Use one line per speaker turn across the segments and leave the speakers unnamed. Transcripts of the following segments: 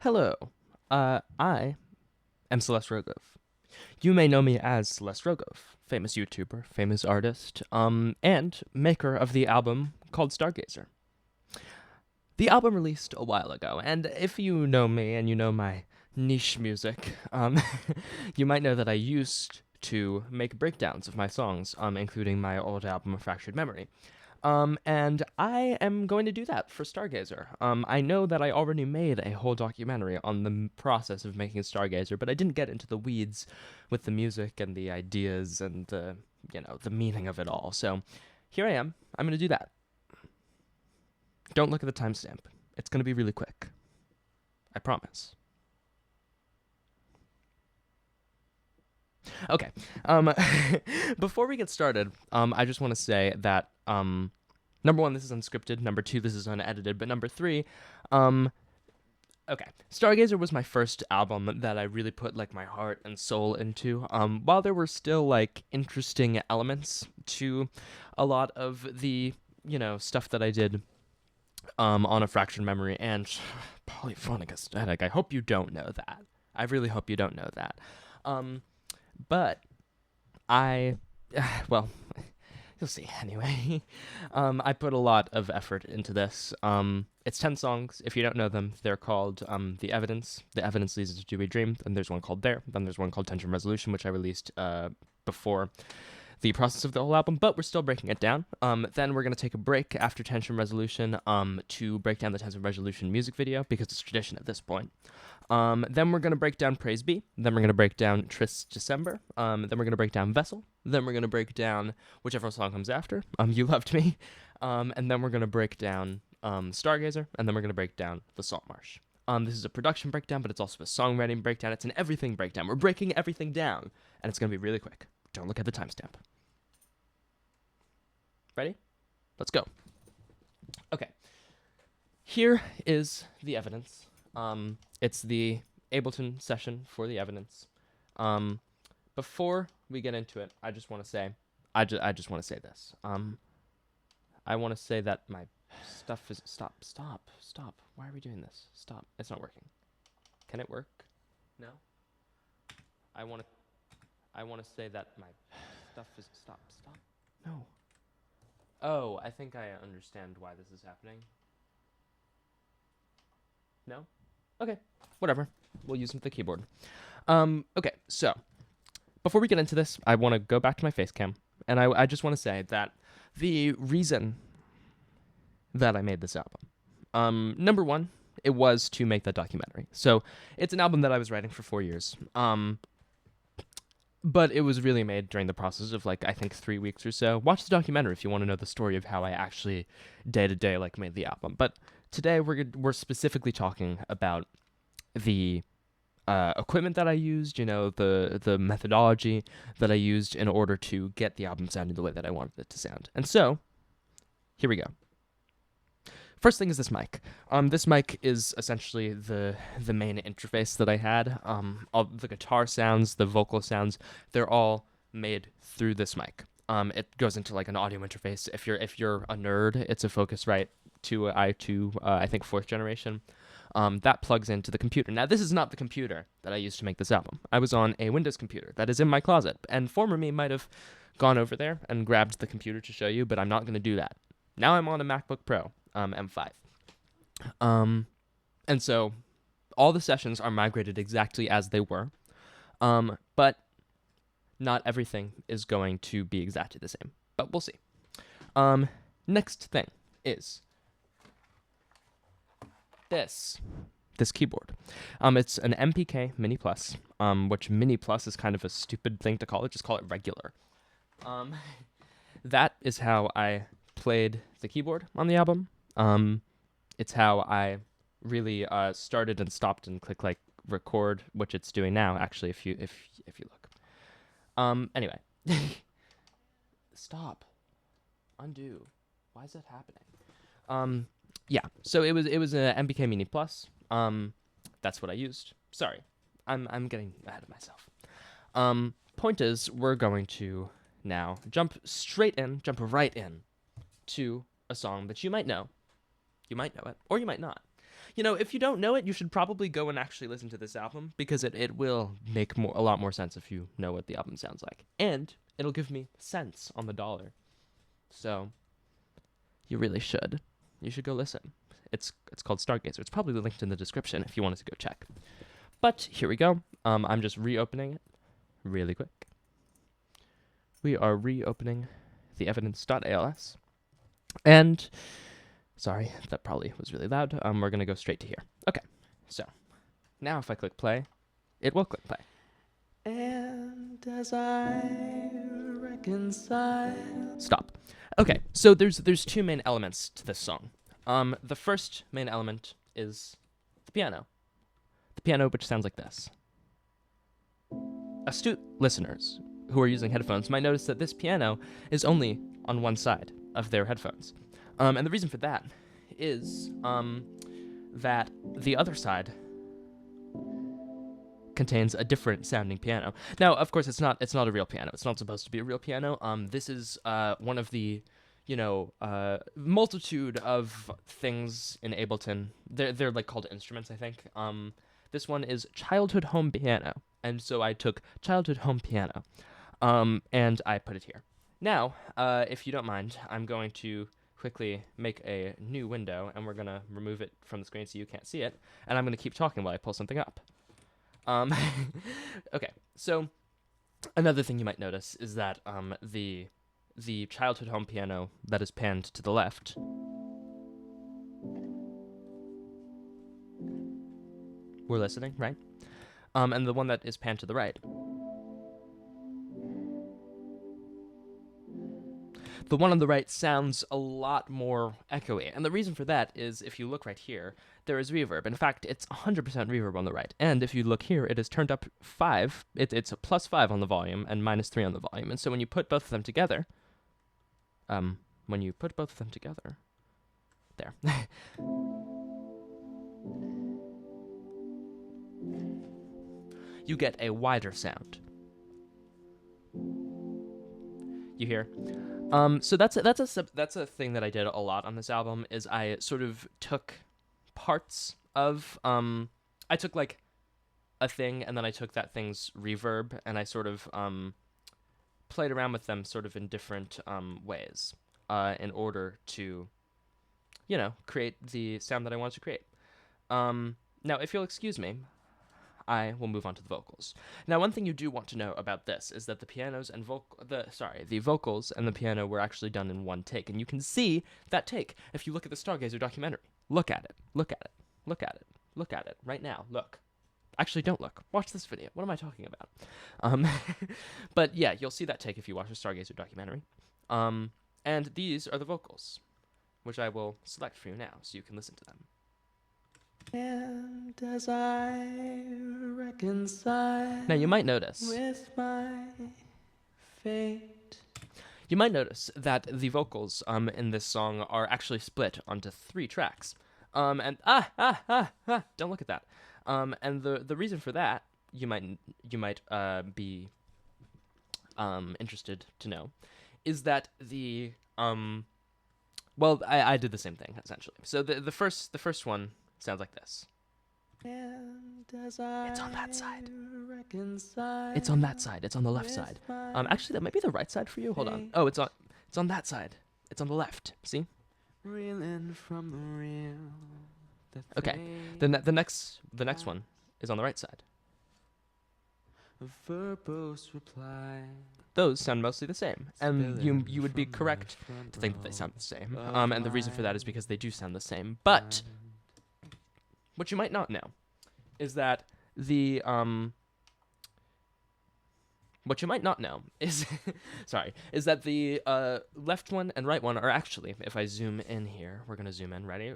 Hello, I am Celeste Rogov. You may know me as Celeste Rogov, famous YouTuber, famous artist, and maker of the album called Stargazer. The album released a while ago, and if you know me and you know my niche music, you might know that I used to make breakdowns of my songs, including my old album, A Fractured Memory. And I am going to do that for Stargazer. I know that I already made a whole documentary on the process of making Stargazer, but I didn't get into the weeds with the music and the ideas and the meaning of it all. So here I am. I'm going to do that. Don't look at the timestamp. It's going to be really quick. I promise. Okay. Before we get started, I just want to say that number one, this is unscripted. Number two, this is unedited. But number three, okay, Stargazer was my first album that I really put like my heart and soul into. While there were still like interesting elements to a lot of the stuff that I did on A Fractured Memory and Polyphonic Aesthetic. I hope you don't know that. I really hope you don't know that. But I, well, you'll see anyway. I put a lot of effort into this. It's 10 songs. If you don't know them, they're called The Evidence. The Evidence Leads Us to a Dream. Then there's one called There. Then there's one called Tension Resolution, which I released before the process of the whole album, but we're still breaking it down. Then we're going to take a break after Tension Resolution to break down the Tension Resolution music video, because it's tradition at this point. Then we're going to break down Praise Be. Then we're going to break down Tris December. Then we're going to break down Vessel. Then we're going to break down whichever song comes after, You Loved Me. And then we're going to break down Stargazer. And then we're going to break down The Salt Marsh. This is a production breakdown, but it's also a songwriting breakdown. It's an everything breakdown. We're breaking everything down, and it's going to be really quick. Don't look at the timestamp. Ready? Let's go. Okay. Here is the evidence. It's the Ableton session for the evidence. Before we get into it, I just want to say, I just want to say this. I want to say that my stuff is stop. Why are we doing this? Stop. It's not working. Can it work? No. I want to say that my stuff is stop. No. Oh, I think I understand why this is happening. No? Okay, whatever. We'll use them for the keyboard. Okay, so before we get into this, I want to go back to my face cam, and I just want to say that the reason that I made this album, number one, it was to make that documentary. So it's an album that I was writing for 4 years. But it was really made during the process of I think 3 weeks or so. Watch the documentary if you want to know the story of how I actually day to day made the album. But today we're specifically talking about the equipment that I used, the methodology that I used in order to get the album sounding the way that I wanted it to sound. And so, here we go. First thing is this mic. This mic is essentially the main interface that I had. All the guitar sounds, the vocal sounds, they're all made through this mic. It goes into an audio interface. If you're a nerd, it's a Focusrite 2i2, I think 4th generation. That plugs into the computer. Now, this is not the computer that I used to make this album. I was on a Windows computer that is in my closet, and former me might have gone over there and grabbed the computer to show you, but I'm not going to do that. Now I'm on a MacBook Pro. M5. And so all the sessions are migrated exactly as they were, but not everything is going to be exactly the same, but we'll see. Next thing is this keyboard. It's an MPK Mini Plus, which Mini Plus is kind of a stupid thing to call it. Just call it regular. That is how I played the keyboard on the album. It's how I really started and stopped and clicked record, which it's doing now. Actually, if you look. Anyway, stop, undo. Why is that happening? Yeah. So it was an MPK Mini Plus. That's what I used. Sorry, I'm getting ahead of myself. Point is, we're going to now jump right in to a song that you might know. You might know it, or you might not. You know, if you don't know it, you should probably go and actually listen to this album because it will make a lot more sense if you know what the album sounds like. And it'll give me cents on the dollar. So you really should. You should go listen. It's called Stargazer. It's probably linked in the description if you wanted to go check. But here we go. I'm just reopening it really quick. We are reopening the evidence.als. And sorry, that probably was really loud. We're going to go straight to here. Okay, so now if I click play, it will click play. And as I reconcile... Stop. Okay, so there's two main elements to this song. The first main element is the piano. The piano, which sounds like this. Astute listeners who are using headphones might notice that this piano is only on one side of their headphones. And the reason for that is that the other side contains a different sounding piano. Now, of course, it's not a real piano. It's not supposed to be a real piano. This is one of the, multitude of things in Ableton. They're like called instruments, I think. This one is childhood home piano, and so I took childhood home piano, and I put it here. Now, if you don't mind, I'm going to quickly make a new window, and we're going to remove it from the screen so you can't see it, and I'm going to keep talking while I pull something up. Okay, so another thing you might notice is that the childhood home piano that is panned to the left we're listening, right? And the one that is panned to the right. The one on the right sounds a lot more echoey, and the reason for that is if you look right here, there is reverb. In fact, it's 100% reverb on the right, and if you look here, it is turned up 5. It's a +5 on the volume and -3 on the volume, and so when you put both of them together, there. You get a wider sound. You hear? So that's a thing that I did a lot on this album is I sort of took parts of I took like a thing and then I took that thing's reverb and I sort of played around with them sort of in different ways in order to create the sound that I wanted to create. Now if you'll excuse me, I will move on to the vocals. Now, one thing you do want to know about this is that the pianos and the vocals and the piano were actually done in one take, and you can see that take if you look at the Stargazer documentary. Look at it. Look at it. Look at it. Look at it right now. Look. Actually, don't look. Watch this video. What am I talking about? But yeah, you'll see that take if you watch the Stargazer documentary. And these are the vocals, which I will select for you now so you can listen to them. And as I reconcile now, you might notice with my fate. You might notice that the vocals in this song are actually split onto 3 tracks. And don't look at that. And the reason for that you might be interested to know is that the well, I did the same thing essentially. So the first one sounds like this. It's on that side. It's on that side. It's on the left side. Actually, that might be the right side for you. Hold on. Oh, it's on that side. It's on the left. See? Reeling from the real. Okay. The next one is on the right side. Verbose reply. Those sound mostly the same, and you would be correct to think that they sound the same. And the reason for that is because they do sound the same. But what you might not know is that the what you might not know is is that the left one and right one are actually, if I zoom in here, we're gonna zoom in, ready?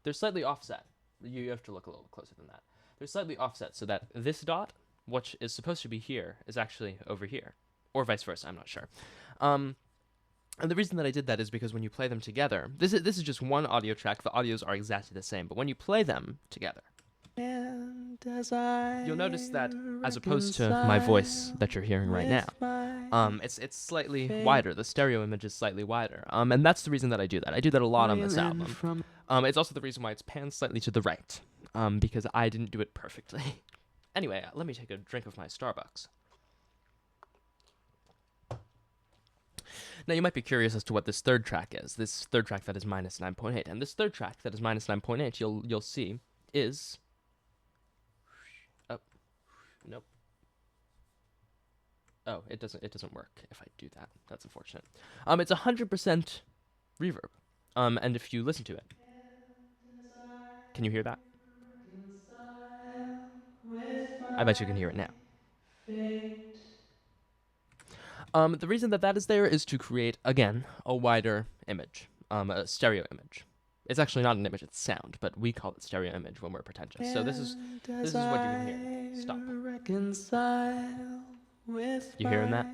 They're slightly offset. You have to look a little closer than that. They're slightly offset so that this dot, which is supposed to be here, is actually over here, or vice versa. I'm not sure. And the reason that I did that is because when you play them together, this is just one audio track. The audios are exactly the same, but when you play them together, You'll notice that as opposed to my voice that you're hearing right now, it's slightly wider. The stereo image is slightly wider. And that's the reason that I do that. I do that a lot on this album. It's also the reason why it's panned slightly to the right, because I didn't do it perfectly. Anyway, let me take a drink of my Starbucks. Now, you might be curious as to what this third track is. This third track that is minus 9.8. And this third track that is minus 9.8, you'll see, is... Oh, nope. Oh, it doesn't work if I do that. That's unfortunate. It's 100% reverb. And if you listen to it... Can you hear that? I bet you can hear it now. The reason that is there is to create, again, a wider image, a stereo image. It's actually not an image, it's sound, but we call it stereo image when we're pretentious. So this is what you can hear. Stop. You hearing that?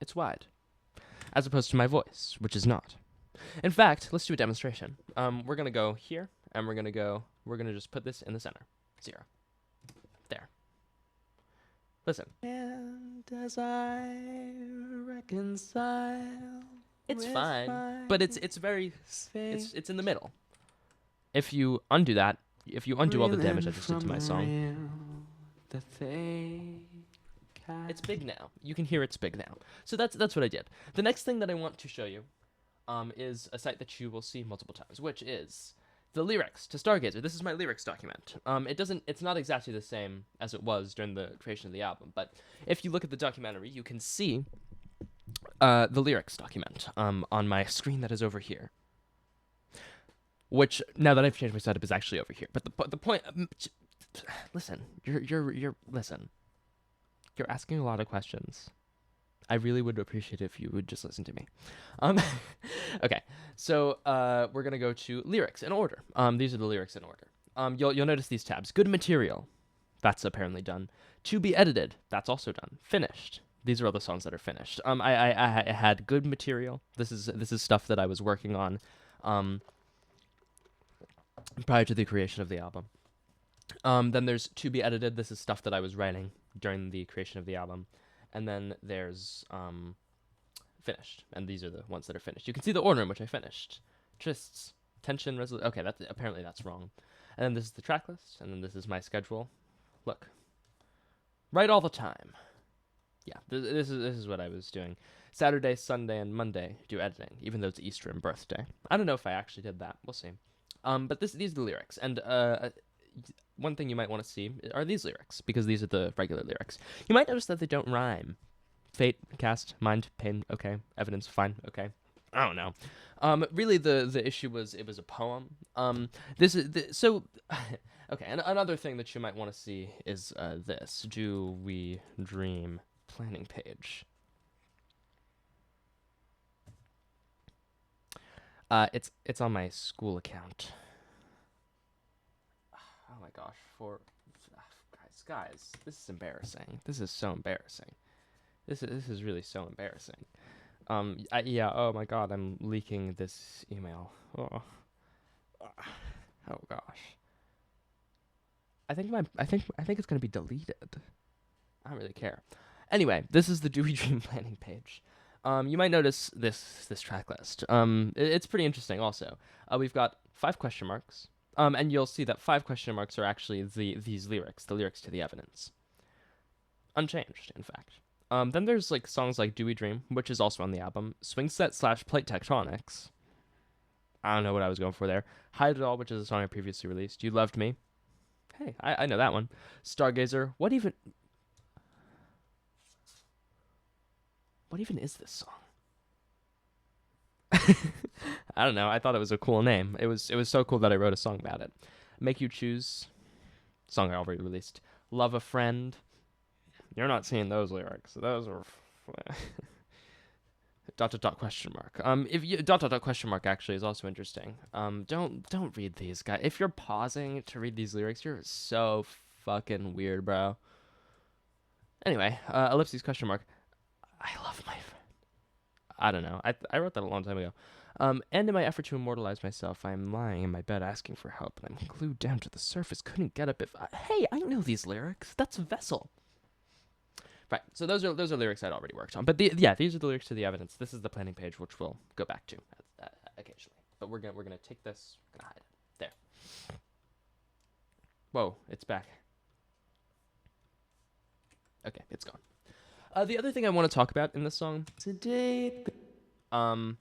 It's wide, as opposed to my voice, which is not. In fact, let's do a demonstration. We're gonna go here, and we're gonna just put this in the center. 0. There. Listen. And as I reconcile, it's fine, but it's very it's in the middle. If you undo that, if you undo all the damage I just did to my song, it's big now. You can hear it's big now. So that's what I did. The next thing that I want to show you, is a site that you will see multiple times, which is the lyrics to Stargazer. This is my lyrics document. It's not exactly the same as it was during the creation of the album, but if you look at the documentary, you can see the lyrics document on my screen that is over here. Which, now that I've changed my setup, is actually over here. But the point, listen, listen. You're asking a lot of questions. I really would appreciate it if you would just listen to me. Okay, so we're gonna go to lyrics in order. These are the lyrics in order. You'll notice these tabs. Good material, that's apparently done. To be edited, that's also done. Finished. These are all the songs that are finished. I had good material. This is stuff that I was working on prior to the creation of the album. Then there's to be edited. This is stuff that I was writing during the creation of the album. And then there's finished, and these are the ones that are finished. You can see the order in which I finished. Trysts, tension, resolution. Okay, apparently that's wrong. And then this is the track list, and then this is my schedule. Look, write all the time. Yeah, this is what I was doing. Saturday, Sunday, and Monday do editing, even though it's Easter and birthday. I don't know if I actually did that. We'll see. But these are the lyrics, and one thing you might want to see are these lyrics, because these are the regular lyrics. You might notice that they don't rhyme. Fate, cast, mind, pain, okay. Evidence, fine, okay. I don't know. Really, the issue was it was a poem. Okay. And another thing that you might want to see is this: Do We Dream planning page. It's on my school account. Oh my gosh, guys, this is embarrassing. This is so embarrassing. This is really so embarrassing. Yeah, oh my god, I'm leaking this email. Oh gosh. I think it's gonna be deleted. I don't really care. Anyway, this is the Dewey Dream planning page. You might notice this track list. It's pretty interesting also. We've got 5 question marks. And you'll see that 5 question marks are actually these lyrics, the lyrics to the evidence. Unchanged, in fact. Then there's like songs like Dewey Dream, which is also on the album. Swing Set / Plate Tectonics. I don't know what I was going for there. Hide It All, which is a song I previously released. You Loved Me. Hey, I know that one. Stargazer. What even is this song? I don't know. I thought it was a cool name. It was so cool that I wrote a song about it. Make You Choose, song I already released. Love a Friend. You're not seeing those lyrics. Those are question mark. If you question mark actually is also interesting. Don't read these, guys. If you're pausing to read these lyrics, you're so fucking weird, bro. Anyway, ellipses question mark. I love my friend. I don't know. I wrote that a long time ago. And in my effort to immortalize myself, I'm lying in my bed asking for help, and I'm glued down to the surface. Couldn't get up if hey, I know these lyrics. That's Vessel. Right. So those are lyrics I'd already worked on. But these are the lyrics to the evidence. This is the planning page, which we'll go back to occasionally. But we're gonna take this, gonna hide it there. Whoa, it's back. Okay, it's gone. The other thing I want to talk about in this song today, home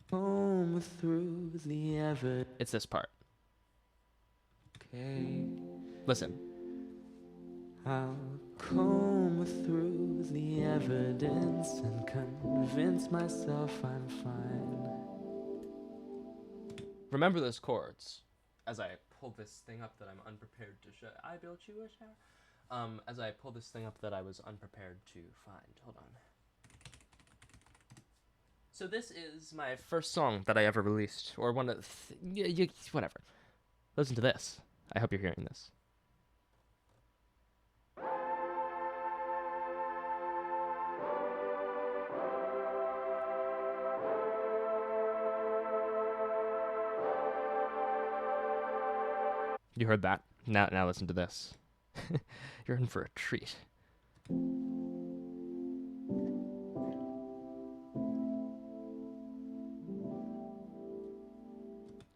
through the ever. It's this part. Okay, listen. I'll comb through the evidence and convince myself I'm fine. Remember those chords as I pull this thing up that I'm unprepared to show. I built you a shower. As I pull this thing up that I was unprepared to find. Hold on. So this is my first song that I ever released, or one of whatever. Listen to this. I hope you're hearing this. You heard that? Now listen to this. You're in for a treat.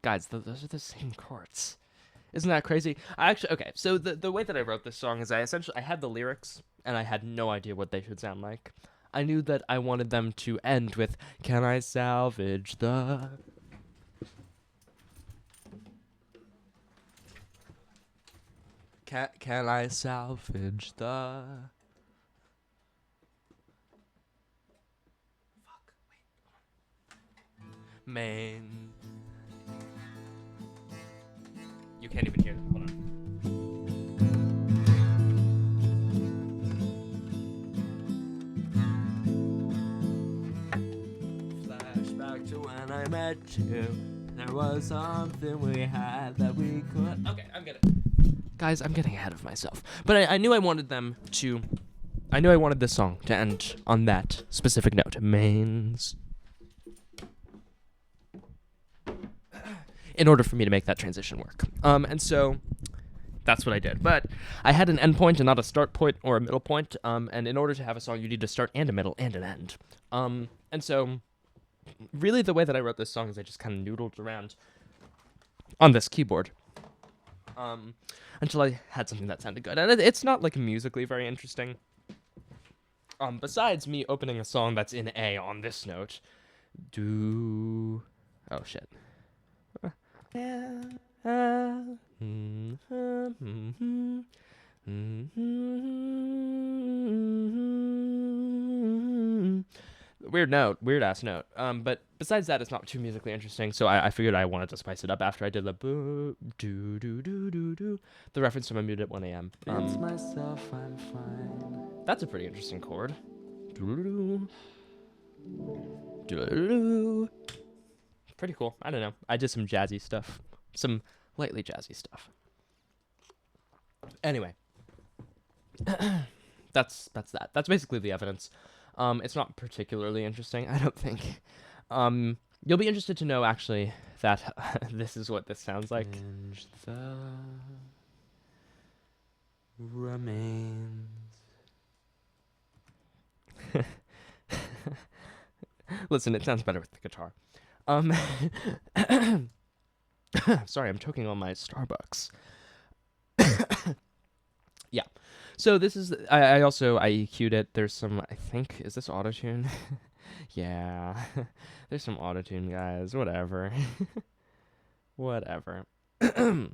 Guys, those are the same chords. Isn't that crazy? Okay, so the way that I wrote this song is I had the lyrics, and I had no idea what they should sound like. I knew that I wanted them to end with, "Can I salvage the..." Can I salvage the... Fuck, wait. Main... You can't even hear that. Hold on. Flashback to when I met you. There was something we had that we could... Okay, I'm getting... Guys, I'm getting ahead of myself. But I knew I wanted them to... I knew I wanted this song to end on that specific note. Mains... in order for me to make that transition work. And so that's what I did. But I had an end point and not a start point or a middle point. And in order to have a song, you need a start and a middle and an end. And so really the way that I wrote this song is I just kind of noodled around on this keyboard until I had something that sounded good. And it's not like musically very interesting. Besides me opening a song that's in A on this note. Oh, shit. Weird ass note. But besides that, it's not too musically interesting. So I figured I wanted to spice it up after I did the boo do do do do do, the reference to my mood at 1 a.m. Myself, I'm fine. That's a pretty interesting chord. Pretty cool. I don't know. I did some jazzy stuff. Some lightly jazzy stuff. Anyway. That's that. That's basically the evidence. It's not particularly interesting, I don't think. You'll be interested to know, actually, that this is what this sounds like. The remains. Listen, it sounds better with the guitar. Sorry, I'm choking on my Starbucks. Yeah. So this is, I EQ'd it. There's some, I think, is this autotune? Yeah. There's some autotune, guys. Whatever. Whatever. I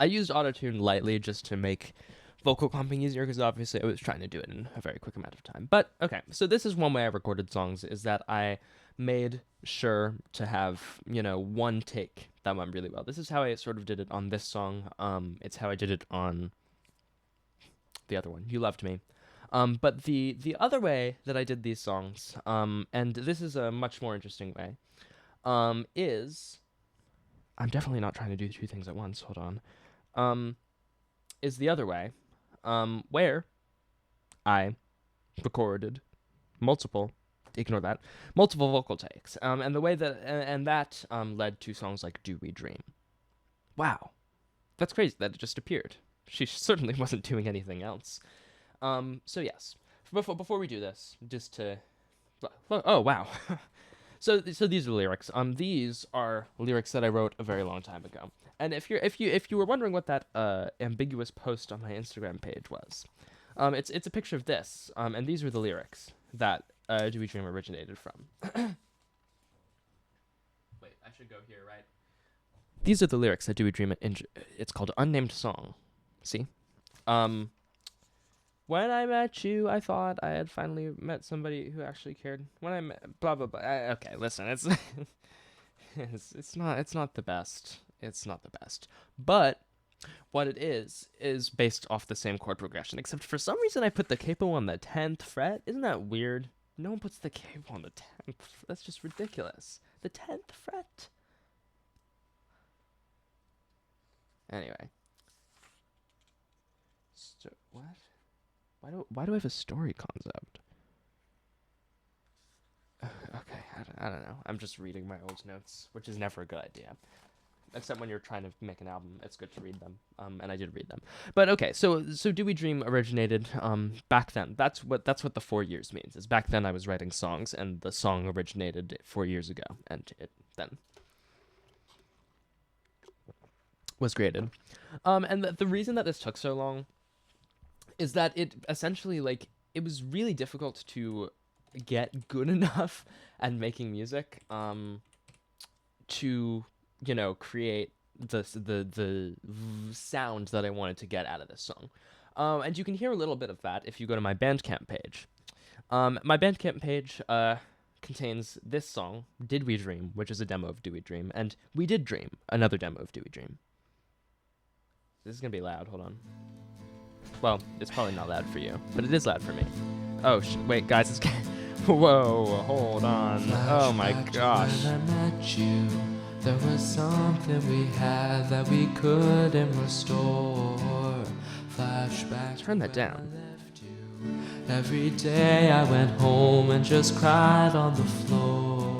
used autotune lightly just to make vocal comping easier, because obviously I was trying to do it in a very quick amount of time. But okay, so this is one way I recorded songs, is that I made sure to have, one take that went really well. This is how I sort of did it on this song. It's how I did it on the other one, You Loved Me. But the other way that I did these songs, and this is a much more interesting way, is... I'm definitely not trying to do two things at once, hold on. Is the other way, where I recorded multiple ignore that, multiple vocal takes. And the way that and that led to songs like "Do We Dream." Wow, that's crazy that it just appeared. She certainly wasn't doing anything else. So yes, before we do this, just to, oh wow. So these are the lyrics. These are lyrics that I wrote a very long time ago. And if you were wondering what that ambiguous post on my Instagram page was, it's a picture of this. And these were the lyrics that "Do We Dream" originated from. Wait, I should go here, right? These are the lyrics that "Do We Dream." It's called "Unnamed Song." See, when I met you, I thought I had finally met somebody who actually cared. When I met, blah blah blah. Okay, listen, it's it's not the best. It's not the best. But what it is based off the same chord progression, except for some reason I put the capo on the 10th fret. Isn't that weird? No one puts the capo on the 10th. That's just ridiculous. The 10th fret. Anyway. What? Why do I have a story concept? Okay, I don't know. I'm just reading my old notes, which is never a good idea. Except when you're trying to make an album, it's good to read them. And I did read them. But okay, so "Do We Dream" originated back then. That's what the 4 years means. Is back then I was writing songs, and the song originated 4 years ago, and it then was created. And the reason that this took so long is that it essentially, like, it was really difficult to get good enough at making music to, you know, create the sound that I wanted to get out of this song. And you can hear a little bit of that if you go to my Bandcamp page. My Bandcamp page contains this song, "Did We Dream," which is a demo of "Do We Dream," and "We Did Dream," another demo of "Do We Dream." This is gonna be loud, hold on. Well, it's probably not loud for you, but it is loud for me. Oh, wait, guys, it's... Whoa, hold on. Oh my gosh. When I met you, there was something we had that we couldn't restore. Flashback. Turn that down. Every day I went home and just cried on the floor.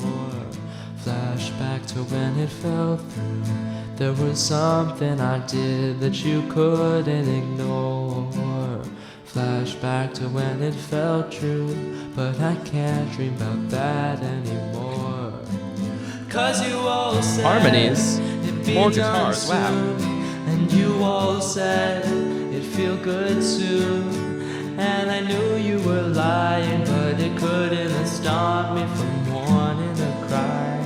Flashback to when it fell through. There was something I did that you couldn't ignore. Flashback to when it felt true, but I can't dream about that anymore. 'Cause you all said harmonies, more guitars, wow. And you all said it'd feel good soon. And I knew you were lying, but it couldn't have stopped me from wanting to cry.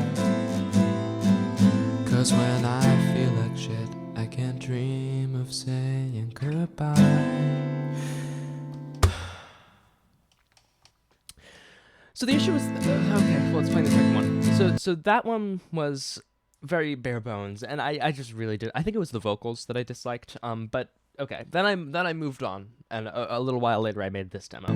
'Cause when I feel like shit, I can't dream of saying goodbye. So the issue was, okay, well, let's play the second one. So that one was very bare bones, and I just really did. I think it was the vocals that I disliked. But okay, then I moved on, and a little while later I made this demo.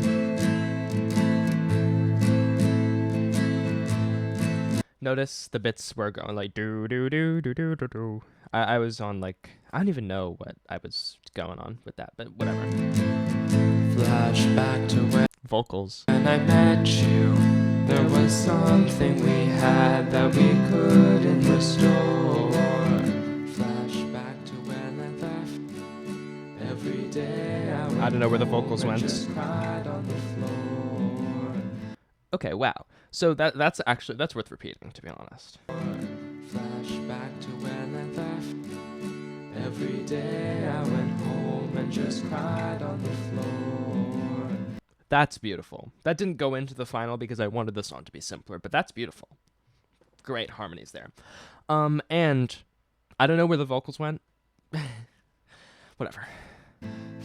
Notice the bits were going like do do do do do do do. I was on like, I don't even know what I was going on with that, but whatever. Flashback to when vocals. When I met you, there was something we had that we couldn't restore. Flashback to when I left. Every day I don't know where the vocals went. Just cried on the floor. Okay, wow. So that's worth repeating, to be honest. Flashback to when I left. Every day I went home and just cried on the floor. That's beautiful. That didn't go into the final because I wanted the song to be simpler, but that's beautiful. Great harmonies there. And I don't know where the vocals went. Whatever.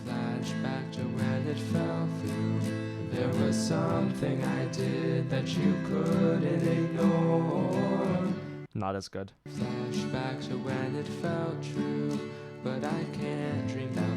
Flashback to when it fell through. There was something I did that you couldn't ignore. Not as good. Flashback to when it felt true, but I can't dream about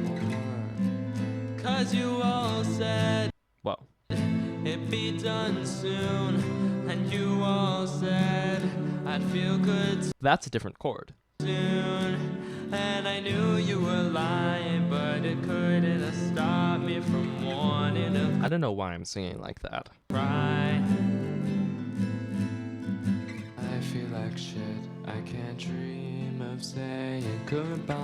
more. 'Cause you all said, whoa, it'd be done soon, and you all said I'd feel good. That's a different chord. Soon, And I knew you were lying, but it couldn't have stopped me from wanting to. I don't know why I'm singing like that. Cry. I feel like shit. I can't dream of saying goodbye.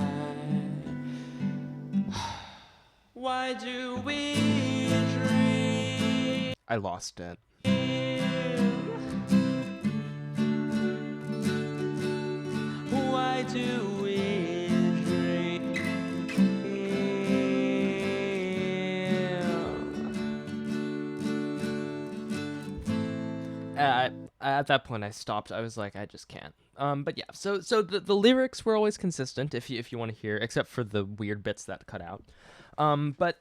Why do we dream? I lost it. Why do we dream? At that point, I stopped. I was like, I just can't. But yeah. So the lyrics were always consistent, if you want to hear, except for the weird bits that cut out. But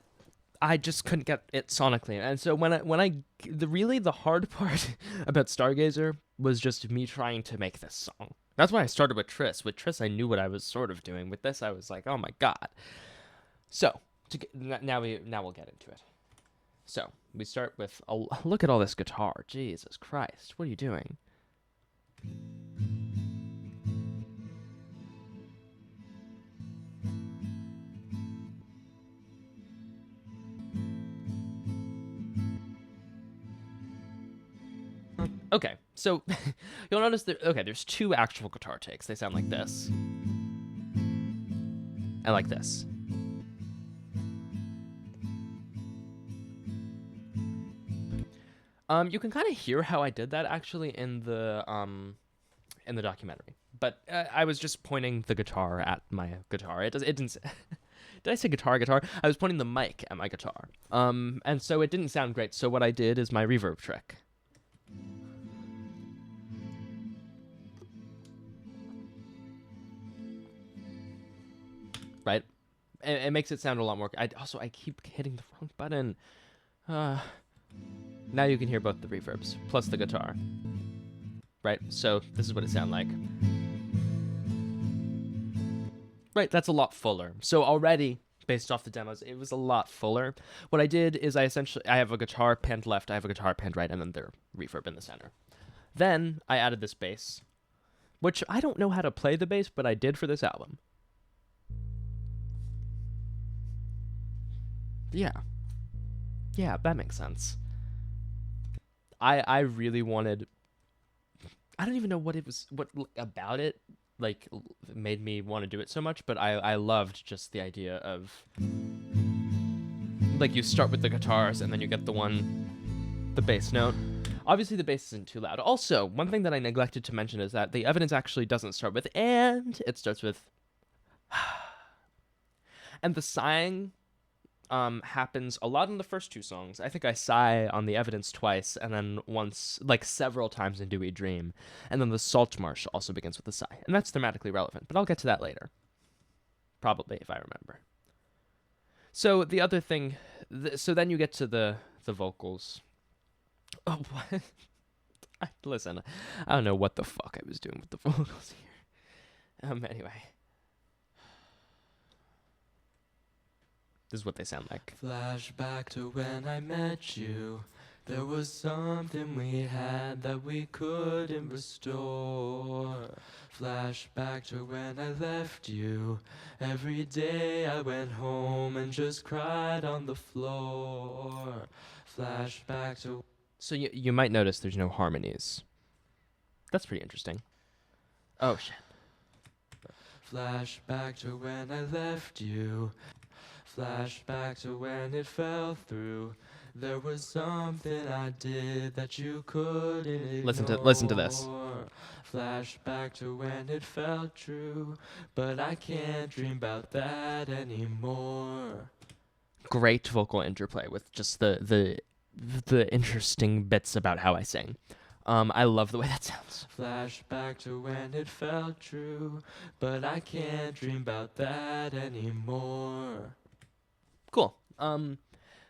I just couldn't get it sonically, and so the hard part about Stargazer was just me trying to make this song. That's why I started with Triss. With Triss, I knew what I was sort of doing. With this, I was like, oh my god. So now we'll get into it. So we start with look at all this guitar. Jesus Christ, what are you doing? Okay, so you'll notice there's two actual guitar takes. They sound like this. And like this. You can kind of hear how I did that actually in the documentary. But I was just pointing the guitar at my guitar. It didn't did I say guitar? I was pointing the mic at my guitar. And so it didn't sound great. So what I did is my reverb trick. Right? It makes it sound a lot more. I keep hitting the wrong button. Now you can hear both the reverbs plus the guitar. Right? So this is what it sounds like. Right, that's a lot fuller. So already, based off the demos, it was a lot fuller. What I did is I have a guitar panned left, I have a guitar panned right, and then their reverb in the center. Then I added this bass, which I don't know how to play the bass, but I did for this album. Yeah, that makes sense. I really wanted. I don't even know what about it like made me want to do it so much, but I loved just the idea of like you start with the guitars and then you get the bass note. Obviously the bass isn't too loud. Also, one thing that I neglected to mention is that the evidence actually doesn't start with and, it starts with and the sighing happens a lot in the first two songs. I think I sigh on the evidence twice, and then once, like several times in Do We Dream. And then the Salt Marsh also begins with a sigh. And that's thematically relevant, but I'll get to that later. Probably, if I remember. So the other thing, so then you get to the vocals. Oh, what? Listen, I don't know what the fuck I was doing with the vocals here. Anyway. This is what they sound like. Flashback to when I met you. There was something we had that we couldn't restore. Flashback to when I left you. Every day I went home and just cried on the floor. Flashback to... So you might notice there's no harmonies. That's pretty interesting. Oh, shit. Flashback to when I left you. Flashback to when it fell through. There was something I did that you couldn't ignore. Listen to this. Flashback to when it felt true, but I can't dream about that anymore. Great vocal interplay with just the interesting bits about how I sing. I love the way that sounds. Flashback to when it felt true, but I can't dream about that anymore. Cool.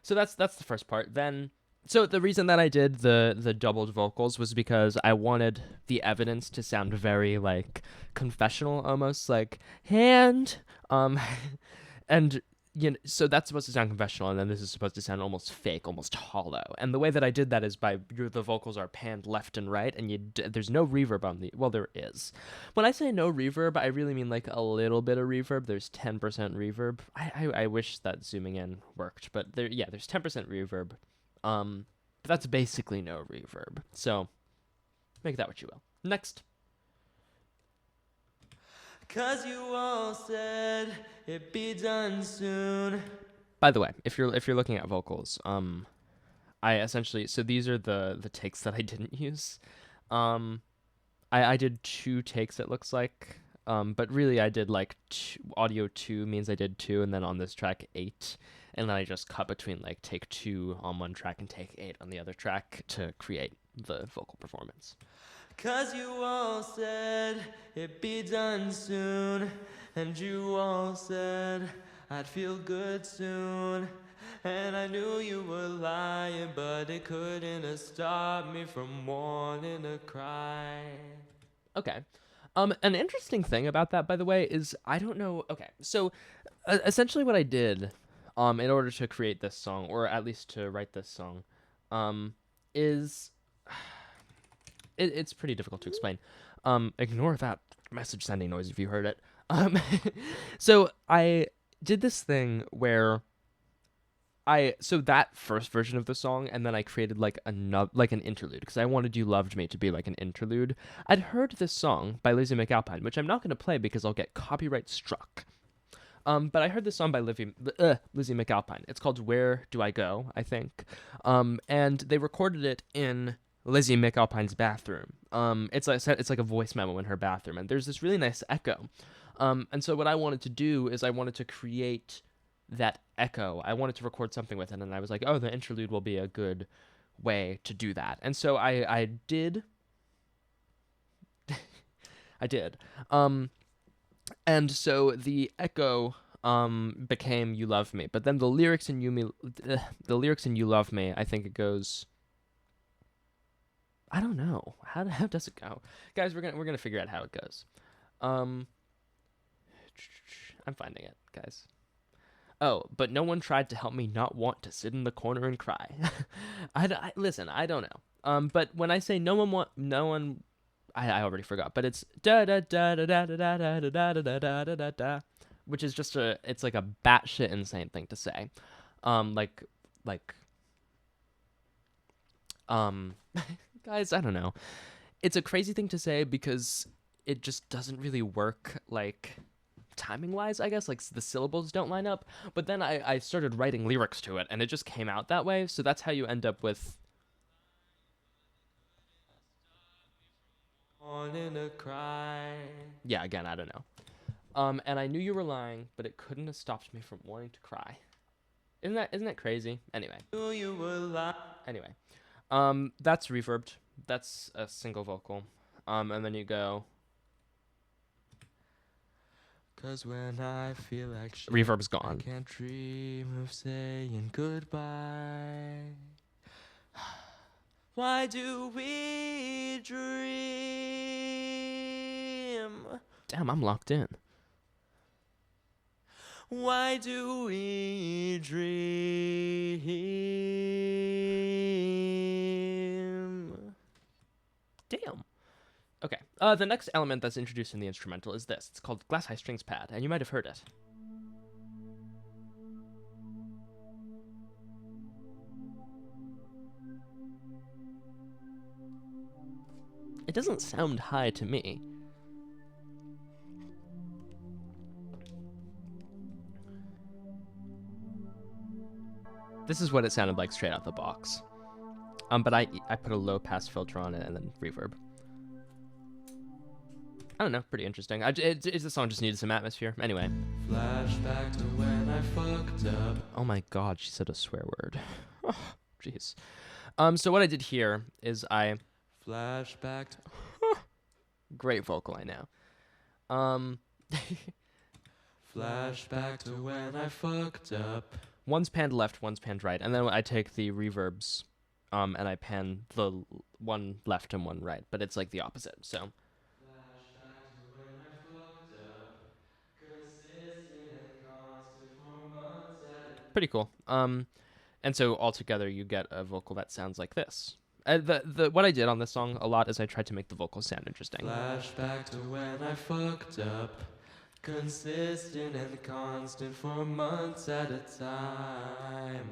So that's the first part. Then, so the reason that I did the doubled vocals was because I wanted the evidence to sound very like confessional, almost like and so that's supposed to sound confessional, and then this is supposed to sound almost fake, almost hollow. And the way that I did that is by the vocals are panned left and right, and there's no reverb on the. Well, there is. When I say no reverb, I really mean like a little bit of reverb. There's 10% reverb. I wish that zooming in worked, but there's 10% reverb. But that's basically no reverb. So make that what you will. Next. 'Cause you all said it'd be done soon. By the way, if you're looking at vocals, I essentially so these are the takes that I didn't use. Um, I did two takes. It looks like. But really I did like audio two means I did two, and then on this track eight, and then I just cut between like take two on one track and take eight on the other track to create the vocal performance. 'Cause you all said it'd be done soon, and you all said I'd feel good soon, and I knew you were lying, but it couldn't have stopped me from wanting to cry. Okay. An interesting thing about that, by the way, is I don't know. Okay, so essentially what I did, in order to create this song, or at least to write this song, is it's pretty difficult to explain. Ignore that message sending noise if you heard it. So I did this thing where so that first version of the song, and then I created like another, like an interlude, because I wanted "You Loved Me" to be like an interlude. I'd heard this song by Lizzie McAlpine, which I'm not going to play because I'll get copyright struck. But I heard this song by Lizzie McAlpine. It's called "Where Do I Go," I think. And they recorded it in Lizzie McAlpine's bathroom. It's like a voice memo in her bathroom, and there's this really nice echo. And so what I wanted to do is I wanted to create that echo. I wanted to record something with it, and I was like, oh, the interlude will be a good way to do that. And so I did. I did. And so the echo became "You Love Me," but then the lyrics in "You Love Me," I think it goes. I don't know how does it go, guys. We're gonna figure out how it goes. I'm finding it, guys. Oh, but no one tried to help me not want to sit in the corner and cry. Listen, I don't know. But when I say no one, I already forgot. But it's da da da da da da da da da da da da da da, which is just it's like a batshit insane thing to say. Like, like, um, guys, I don't know. It's a crazy thing to say because it just doesn't really work. Like timing wise, I guess, like the syllables don't line up, but then I started writing lyrics to it and it just came out that way. So that's how you end up with wanting to cry. Yeah, again, I don't know. And I knew you were lying, but it couldn't have stopped me from wanting to cry. Isn't that crazy? Anyway. Anyway. That's reverbed. That's a single vocal. And then you go, 'cause when I feel like shit, reverb's gone. I can't dream of saying goodbye. Why do we dream? Damn, I'm locked in. Why do we dream? Damn. Okay. The next element that's introduced in the instrumental is this. It's called Glass High Strings Pad, and you might have heard it. It doesn't sound high to me. This is what it sounded like straight out the box. But I put a low pass filter on it and then reverb. I don't know, pretty interesting. The song just needed some atmosphere. Anyway. Flashback to when I fucked up. Oh my god, she said a swear word. Oh, jeez. So what I did here is I flashback to great vocal, I know. Flashback to when I fucked up. One's panned left, one's panned right, and then I take the reverbs, and I pan the one left and one right, but it's like the opposite. So. pretty cool. And so altogether you get a vocal that sounds like this. The what I did on this song a lot is I tried to make the vocals sound interesting.
Flashback to when I fucked up. Consistent and constant for months at a time.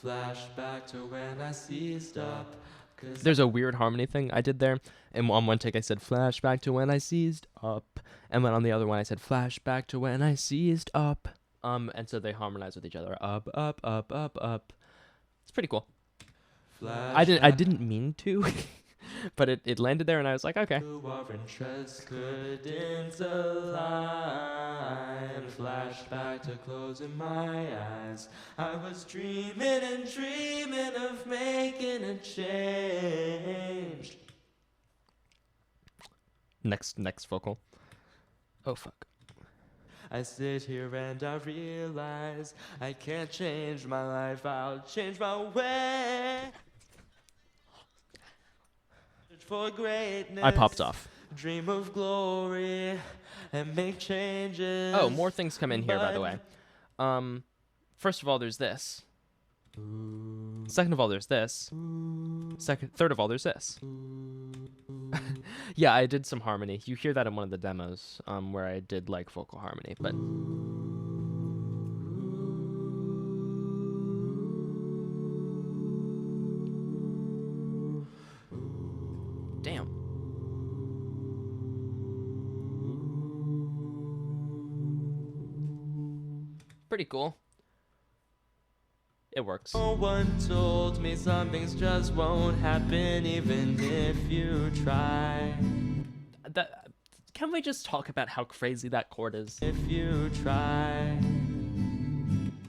Flashback to when I seized up.
There's a weird harmony thing I did there. And on one take I said flashback to when I seized up, and then on the other one I said flashback to when I seized up. And so they harmonize with each other. Up, up, up, up, up. It's pretty cool. I didn't mean to, but it landed there, and I was like, okay.
Our interests couldn't align. Flashback to closing my eyes. I was dreaming and dreaming of making a change.
Next vocal. Oh fuck.
I sit here and I realize I can't change my life. I'll change my way. For greatness,
I popped off.
Dream of glory and make changes.
Oh, more things come in here, by the way. First of all, there's this. Second of all, there's this. Third of all, there's this. Yeah, I did some harmony. You hear that in one of the demos, where I did like vocal harmony, but. Damn. Pretty cool. It works.
No one told me some things just won't happen even if you try.
Can we just talk about how crazy that chord is?
If you try.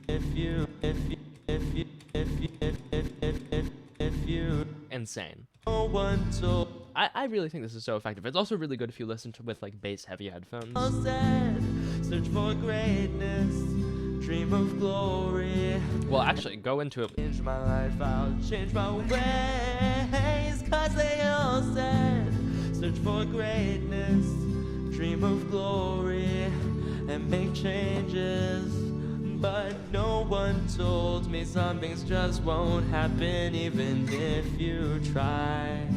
If you
Insane.
No one told.
I really think this is so effective. It's also really good if you listen to with like bass heavy headphones.
Said, search for greatness, dream of glory.
Well, actually, go into it.
Change my life, I'll change my ways. Cause they all said, search for greatness, dream of glory, and make changes. But no one told me some things just won't happen even if you try.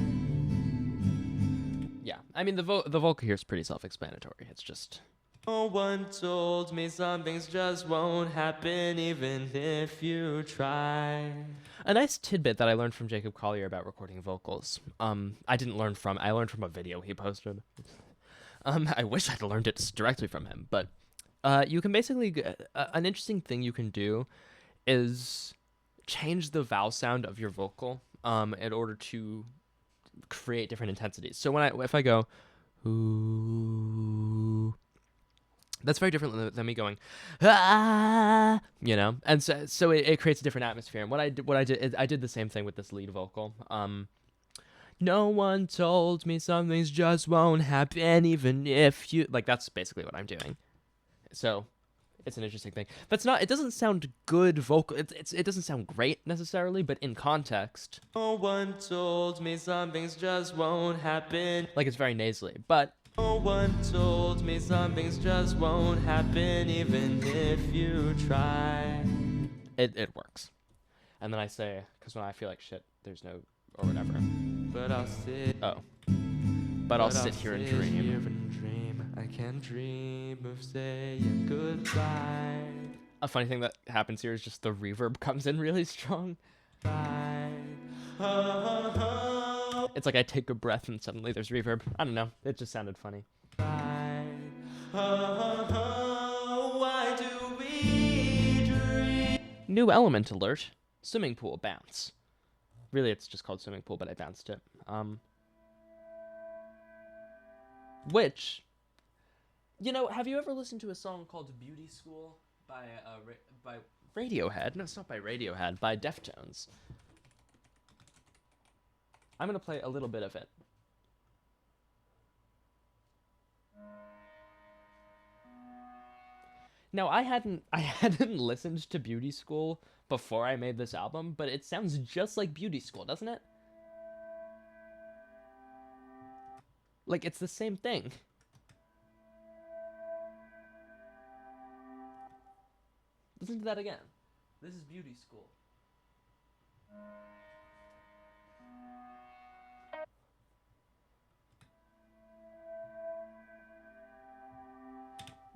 Yeah, I mean the vocal here is pretty self-explanatory. It's just.
No one told me some things just won't happen even if you try.
A nice tidbit that I learned from Jacob Collier about recording vocals. I learned from a video he posted. I wish I'd learned it directly from him, but you can basically an interesting thing you can do is change the vowel sound of your vocal in order to create different intensities. So if I go ooh, that's very different than me going ah, you know, and so it creates a different atmosphere. And what I did is I did the same thing with this lead vocal. No one told me some things just won't happen even if you like. That's basically what I'm doing. So it's an interesting thing. But it doesn't sound good vocal. It doesn't sound great necessarily, but in context.
No one told me some things just won't happen.
Like it's very nasally, but.
No one told me some things just won't happen even if you try.
It works. And then I say, because when I feel like shit, there's no, or whatever.
But I'll sit.
Oh. But I'll sit here and dream.
I can dream of saying goodbye.
A funny thing that happens here is just the reverb comes in really strong. It's like I take a breath and suddenly there's reverb. I don't know. It just sounded funny.
Why do we dream?
New element alert. Swimming pool bounce. Really, it's just called swimming pool, but I bounced it. Which, you know, have you ever listened to a song called Beauty School by Radiohead? No, it's not by Radiohead, by Deftones. I'm going to play a little bit of it. Now, I hadn't listened to Beauty School before I made this album, but it sounds just like Beauty School, doesn't it? Like, it's the same thing. Listen to that again. This is beauty school.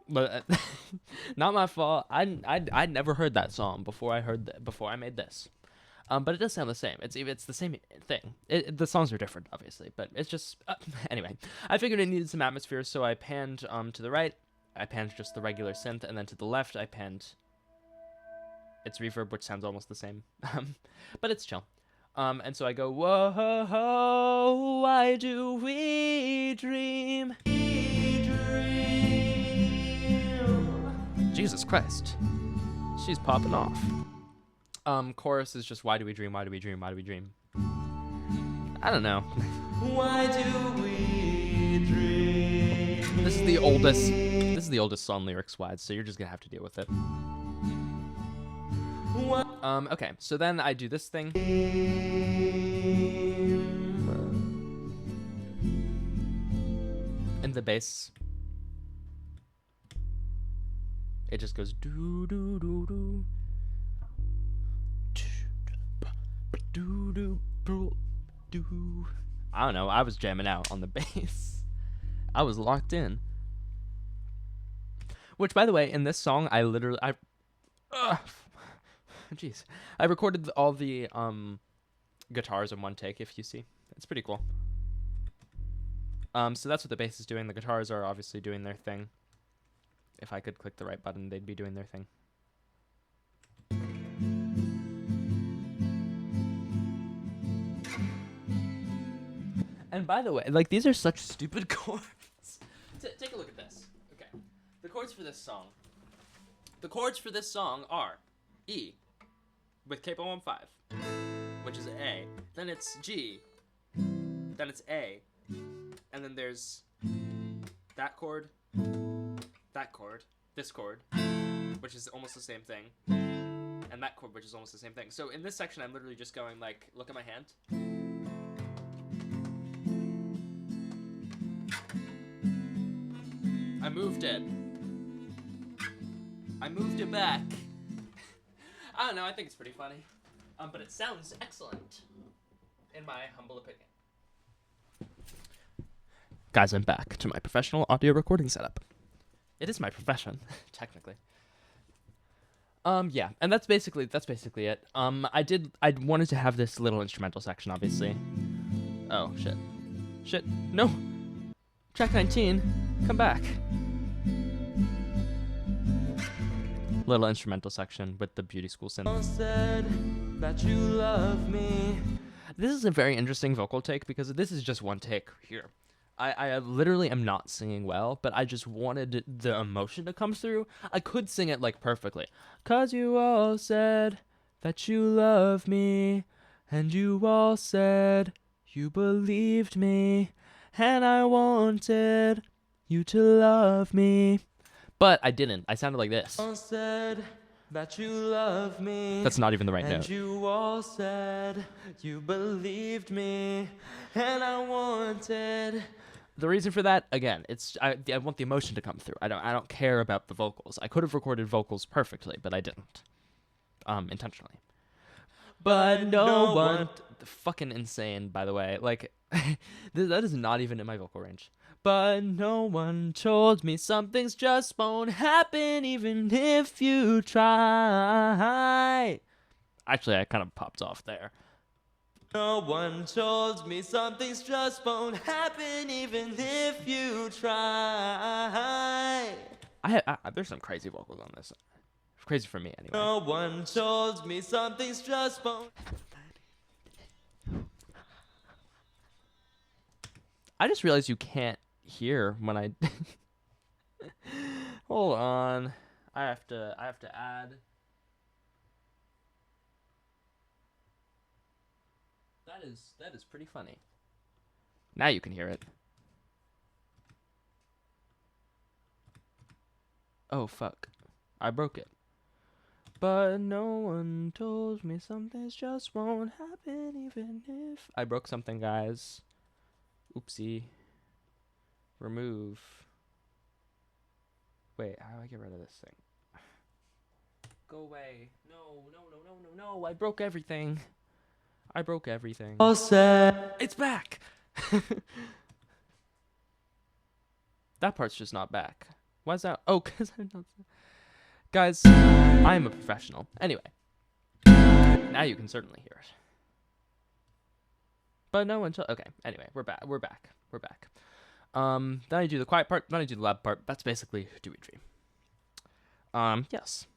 But not my fault. I'd never heard that song before before I made this. But it does sound the same. It's the same thing. The songs are different, obviously, but it's just anyway. I figured it needed some atmosphere, so I panned to the right. I panned just the regular synth, and then to the left, I panned its reverb, which sounds almost the same, but it's chill. And so I go, whoa, why do we dream? Jesus Christ, she's popping off. Chorus is just why do we dream? Why do we dream? Why do we dream? I don't know.
Why do we dream?
This is the oldest. This is the oldest song lyrics wise, so you're just gonna have to deal with it. Okay, so then I do this thing. And the bass, it just goes do do do do. Do do do do. I don't know. I was jamming out on the bass. I was locked in. Which, by the way, in this song, I jeez, I recorded all the guitars in one take. If you see, it's pretty cool. So that's what the bass is doing. The guitars are obviously doing their thing. If I could click the right button, they'd be doing their thing. And by the way, like, these are such stupid chords. Take a look at this. Okay. The chords for this song. The chords for this song are E with capo on 5, which is A. Then it's G. Then it's A. And then there's that chord, this chord, which is almost the same thing, and that chord, which is almost the same thing. So in this section, I'm literally just going like, look at my hand. I moved it. I moved it back. I don't know, I think it's pretty funny. But it sounds excellent, in my humble opinion. Guys, I'm back to my professional audio recording setup. It is my profession, technically. Yeah, and that's basically it. I wanted to have this little instrumental section, obviously. Oh, shit, no! Track 19, come back. Little instrumental section with the beauty school synth.
Said that you love me.
This is a very interesting vocal take because this is just one take here. I literally am not singing well, but I just wanted the emotion to come through. I could sing it like perfectly. 'Cause you all said that you love me, and you all said you believed me, and I wanted you to love me. But I didn't. I sounded like this.
Said that you love me.
That's not even the right
and
note.
You all said you believed me, and I wanted.
The reason for that, again, it's I want the emotion to come through. I don't care about the vocals. I could have recorded vocals perfectly, but I didn't. Intentionally. But no one fucking insane, by the way. Like that is not even in my vocal range. But no one told me some things just won't happen even if you try. Actually, I kind of popped off there.
No one told me some things just won't happen even if you try.
There's some crazy vocals on this. Crazy for me, anyway.
No one told me some things just won't.
I just realized you can't hear when I. Hold on, I have to add. That is pretty funny. Now you can hear it. Oh fuck, I broke it. But no one told me some things just won't happen even if I broke something, guys. Oopsie. Remove. Wait, how do I get rid of this thing? Go away. No, no, no, no, no, no. I broke everything. I broke everything.
all said.
It's back. That part's just not back. Why's that? Oh, because I'm not. Guys, I am a professional. Anyway, now you can certainly hear it. But no until okay. Anyway, we're back. We're back. We're back. Then I do the quiet part. Then I do the loud part. That's basically Do We Dream. Yes.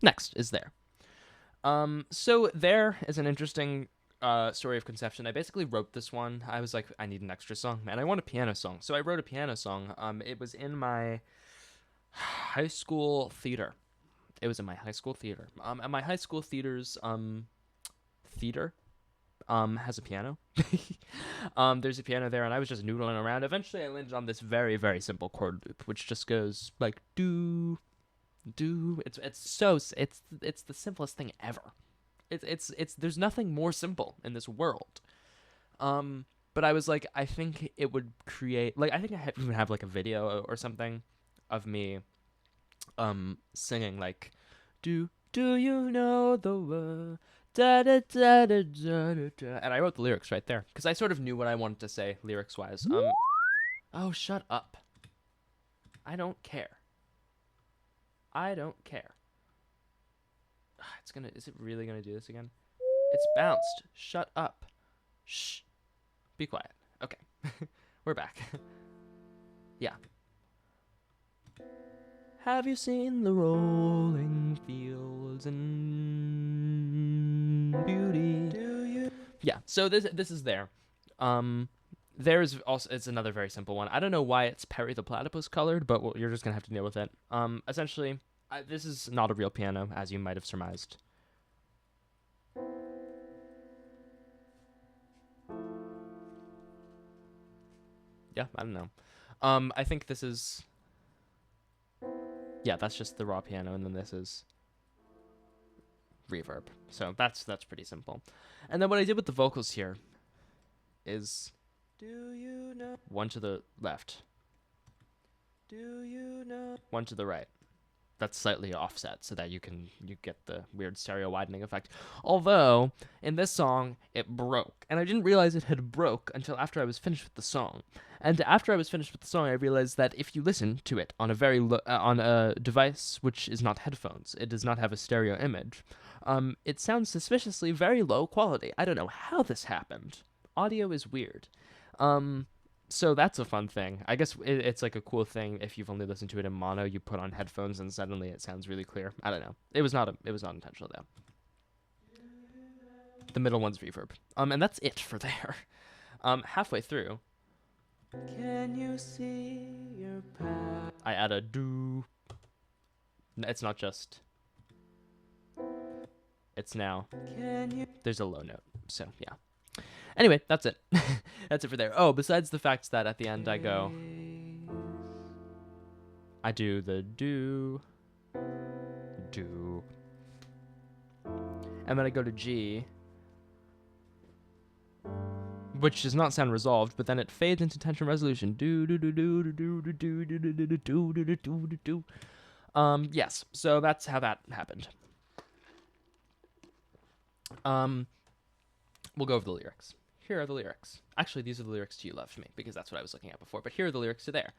Next is There. So There is an interesting story of conception. I basically wrote this one. I was like, I need an extra song, and I want a piano song. So I wrote a piano song. It was in my high school theater. It was in my high school theater. And my high school theater's theater has a piano. There's a piano there, and I was just noodling around. Eventually, I landed on this very, very simple chord loop, which just goes like do, do. It's the simplest thing ever. It's there's nothing more simple in this world. But I was like, I think it would create like I think I even have like a video or something of me singing like do you know the word da da da da da da da, and I wrote the lyrics right there because I sort of knew what I wanted to say lyrics wise. Oh, shut up. I don't care. I don't care. Is it really gonna do this again? It's bounced. Shut up. Shh. Be quiet. Okay. We're back. Yeah. Have you seen the rolling fields and beauty? Do you? Yeah. So this is There. There's also it's another very simple one. I don't know why it's Perry the Platypus colored, but you're just gonna have to deal with it. Essentially, this is not a real piano, as you might have surmised. Yeah, I don't know. I think this is. Yeah, that's just the raw piano, and then this is reverb. So that's pretty simple. And then what I did with the vocals here is
Do you know?
one to the left,
Do you know?
one to the right. That's slightly offset so that you get the weird stereo widening effect. Although in this song it broke, and I didn't realize it had broke until after I was finished with the song. And after I was finished with the song, I realized that if you listen to it on on a device which is not headphones, it does not have a stereo image. It sounds suspiciously very low quality. I don't know how this happened. Audio is weird. So that's a fun thing. I guess it's like a cool thing if you've only listened to it in mono, you put on headphones and suddenly it sounds really clear. I don't know. It was not intentional though. The middle one's reverb. And that's it for There. Halfway through,
Can you see your path?
I add a do. It's not just. It's now.
Can you?
There's a low note. So yeah. Anyway, that's it. That's it for There. Oh, besides the fact that at the end I do the do, and then I go to G, which does not sound resolved, but then it fades into tension resolution. Do do do do do do do do do do do do do do do. Yes. So that's how that happened. We'll go over the lyrics. Here are the lyrics. Actually, these are the lyrics to You Loved Me, because that's what I was looking at before. But here are the lyrics to There.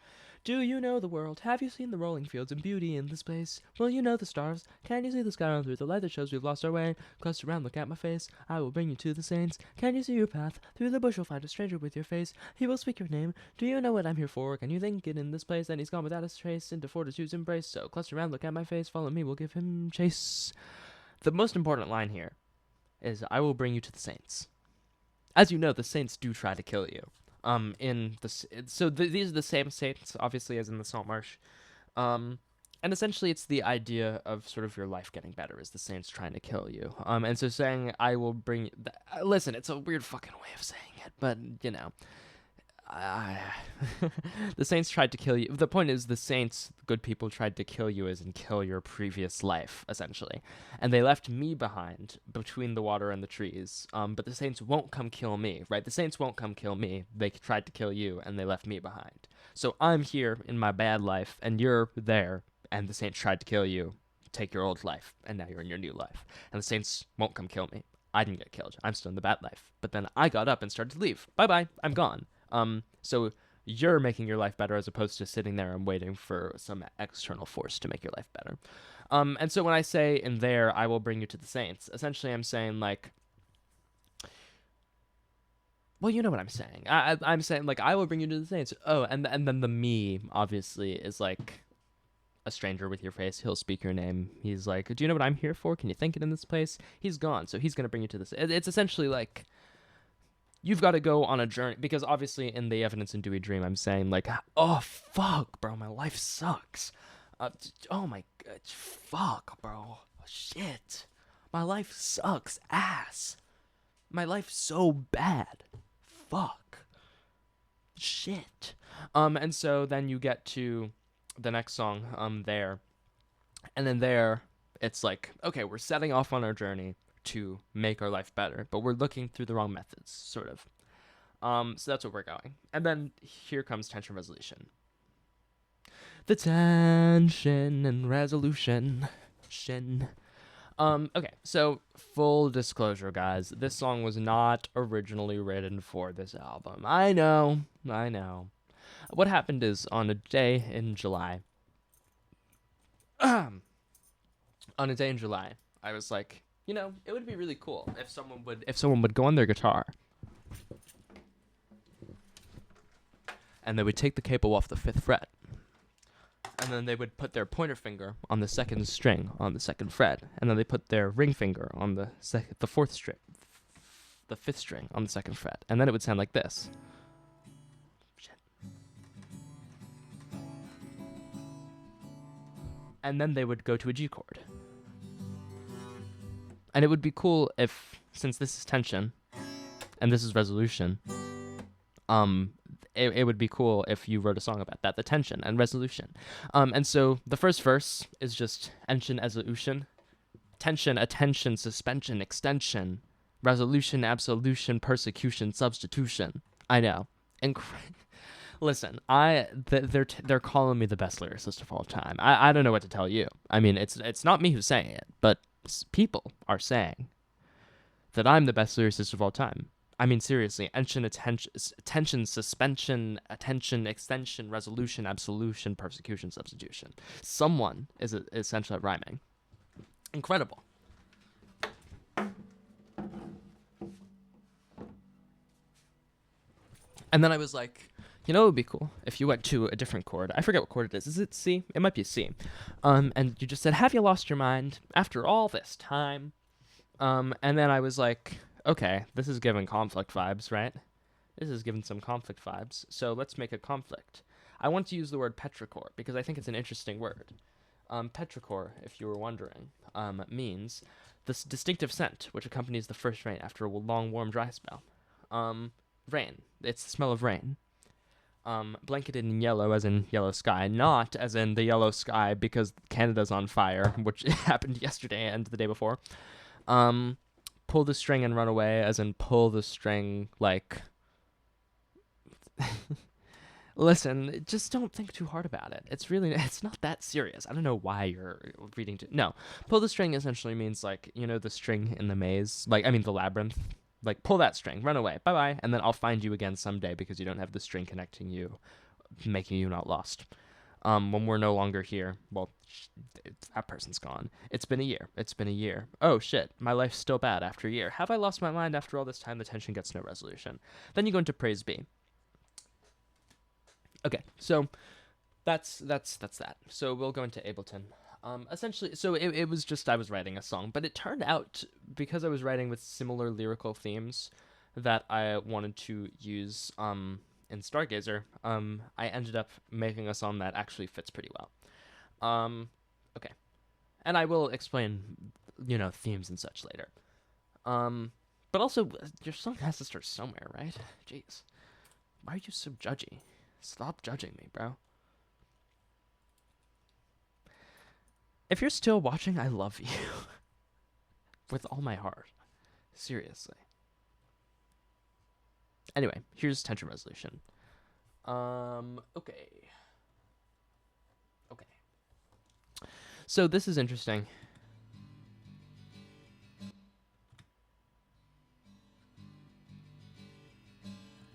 Do you know the world? Have you seen the rolling fields and beauty in this place? Will you know the stars? Can you see the sky on through the light that shows we've lost our way? Cluster around, look at my face. I will bring you to the saints. Can you see your path? Through the bush you'll find a stranger with your face. He will speak your name. Do you know what I'm here for? Can you think it in this place? Then he's gone without a trace into fortitude's embrace. So cluster around, look at my face. Follow me, we'll give him chase. The most important line here is I will bring you to the saints. As you know, the saints do try to kill you. These are the same saints, obviously, as in the Saltmarsh. And essentially, it's the idea of sort of your life getting better as the saints trying to kill you. And so saying, I will bring you... listen, it's a weird fucking way of saying it, but, you know. I the Saints tried to kill you. The point is, the Saints, good people, tried to kill you, as in kill your previous life, essentially. And they left me behind between the water and the trees. But the Saints won't come kill me, right? The Saints won't come kill me. They tried to kill you, and they left me behind. So I'm here in my bad life, and you're there, and the Saints tried to kill you. Take your old life, and now you're in your new life. And the Saints won't come kill me. I didn't get killed. I'm still in the bad life. But then I got up and started to leave. Bye bye. I'm gone. So you're making your life better as opposed to sitting there and waiting for some external force to make your life better. And so when I say in there, I will bring you to the Saints, essentially I'm saying like, well, you know what I'm saying. I'm saying like I will bring you to the Saints. Oh, and then the me obviously is like a stranger with your face. He'll speak your name. He's like, do you know what I'm here for? Can you think it in this place? He's gone, so he's gonna bring you to this. It's essentially like you've got to go on a journey, because obviously in the Evidence and Dewey Dream I'm saying like, oh fuck bro, my life sucks. Oh my god, fuck bro, shit, my life sucks ass, my life's so bad, fuck, shit. And so then you get to the next song, there, and then there it's like, okay, we're setting off on our journey to make our life better, but we're looking through the wrong methods, sort of. So that's where we're going. And then here comes tension resolution. The tension and resolution. Shin. Okay, so full disclosure, guys, this song was not originally written for this album. I know. What happened is on a day in July, I was like, you know, it would be really cool if someone would go on their guitar and they would take the capo off the 5th fret, and then they would put their pointer finger on the 2nd string on the 2nd fret, and then they put their ring finger on the 4th string, the 5th string on the 2nd fret, and then it would sound like this. Shit. And then they would go to a G chord. And it would be cool if, since this is tension and this is resolution, it would be cool if you wrote a song about that, the tension and resolution. And so the first verse is just tension, resolution, tension, attention, suspension, extension, resolution, absolution, persecution, substitution. I know. Listen, they're calling me the best lyricist of all time. I don't know what to tell you. I mean, it's not me who's saying it, but people are saying that I'm the best lyricist of all time. I mean, seriously, attention, suspension, attention, extension, resolution, absolution, persecution, substitution. Someone is essentially rhyming. Incredible. And then I was like, you know, it would be cool if you went to a different chord. I forget what chord it is. Is it C? It might be C. And you just said, have you lost your mind after all this time? And then I was like, okay, this is giving conflict vibes, right? This is giving some conflict vibes. So let's make a conflict. I want to use the word petrichor because I think it's an interesting word. Petrichor, if you were wondering, means this distinctive scent which accompanies the first rain after a long, warm, dry spell. Rain. It's the smell of rain. Blanketed in yellow, as in yellow sky, not as in the yellow sky because Canada's on fire, which happened yesterday and the day before. Pull the string and run away, as in pull the string, like... Listen, just don't think too hard about it. It's not that serious. I don't know why you're reading no. Pull the string essentially means, like, you know, the string in the maze, like, I mean, the labyrinth. Like, pull that string, run away, bye-bye, and then I'll find you again someday because you don't have the string connecting you, making you not lost. When we're no longer here, well, that person's gone. It's been a year. Oh, shit, my life's still bad after a year. Have I lost my mind after all this time? The tension gets no resolution. Then you go into praise B. Okay, so that's that. So we'll go into Ableton. Essentially, so it was just I was writing a song, but it turned out, because I was writing with similar lyrical themes that I wanted to use in Stargazer, I ended up making a song that actually fits pretty well. Okay. And I will explain, you know, themes and such later. But also, your song has to start somewhere, right? Jeez. Why are you so judgy? Stop judging me, bro. If you're still watching, I love you. With all my heart. Seriously. Anyway, here's tension resolution. Okay. Okay. So this is interesting.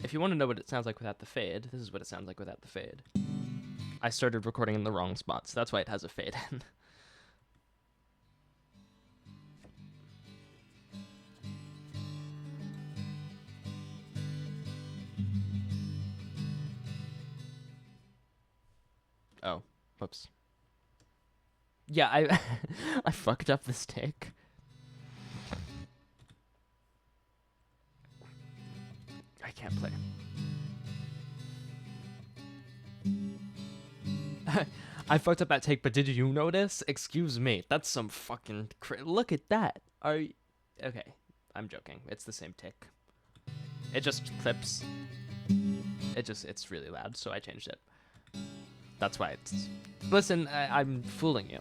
If you want to know what it sounds like without the fade, this is what it sounds like without the fade. I started recording in the wrong spot, so that's why it has a fade in. Oh, whoops. Yeah, I I fucked up this take. I can't play. I fucked up that take, but did you notice? Excuse me. That's some fucking look at that. Are you... Okay, I'm joking. It's the same take. It just clips. It's really loud, so I changed it. That's why it's... Listen, I'm fooling you.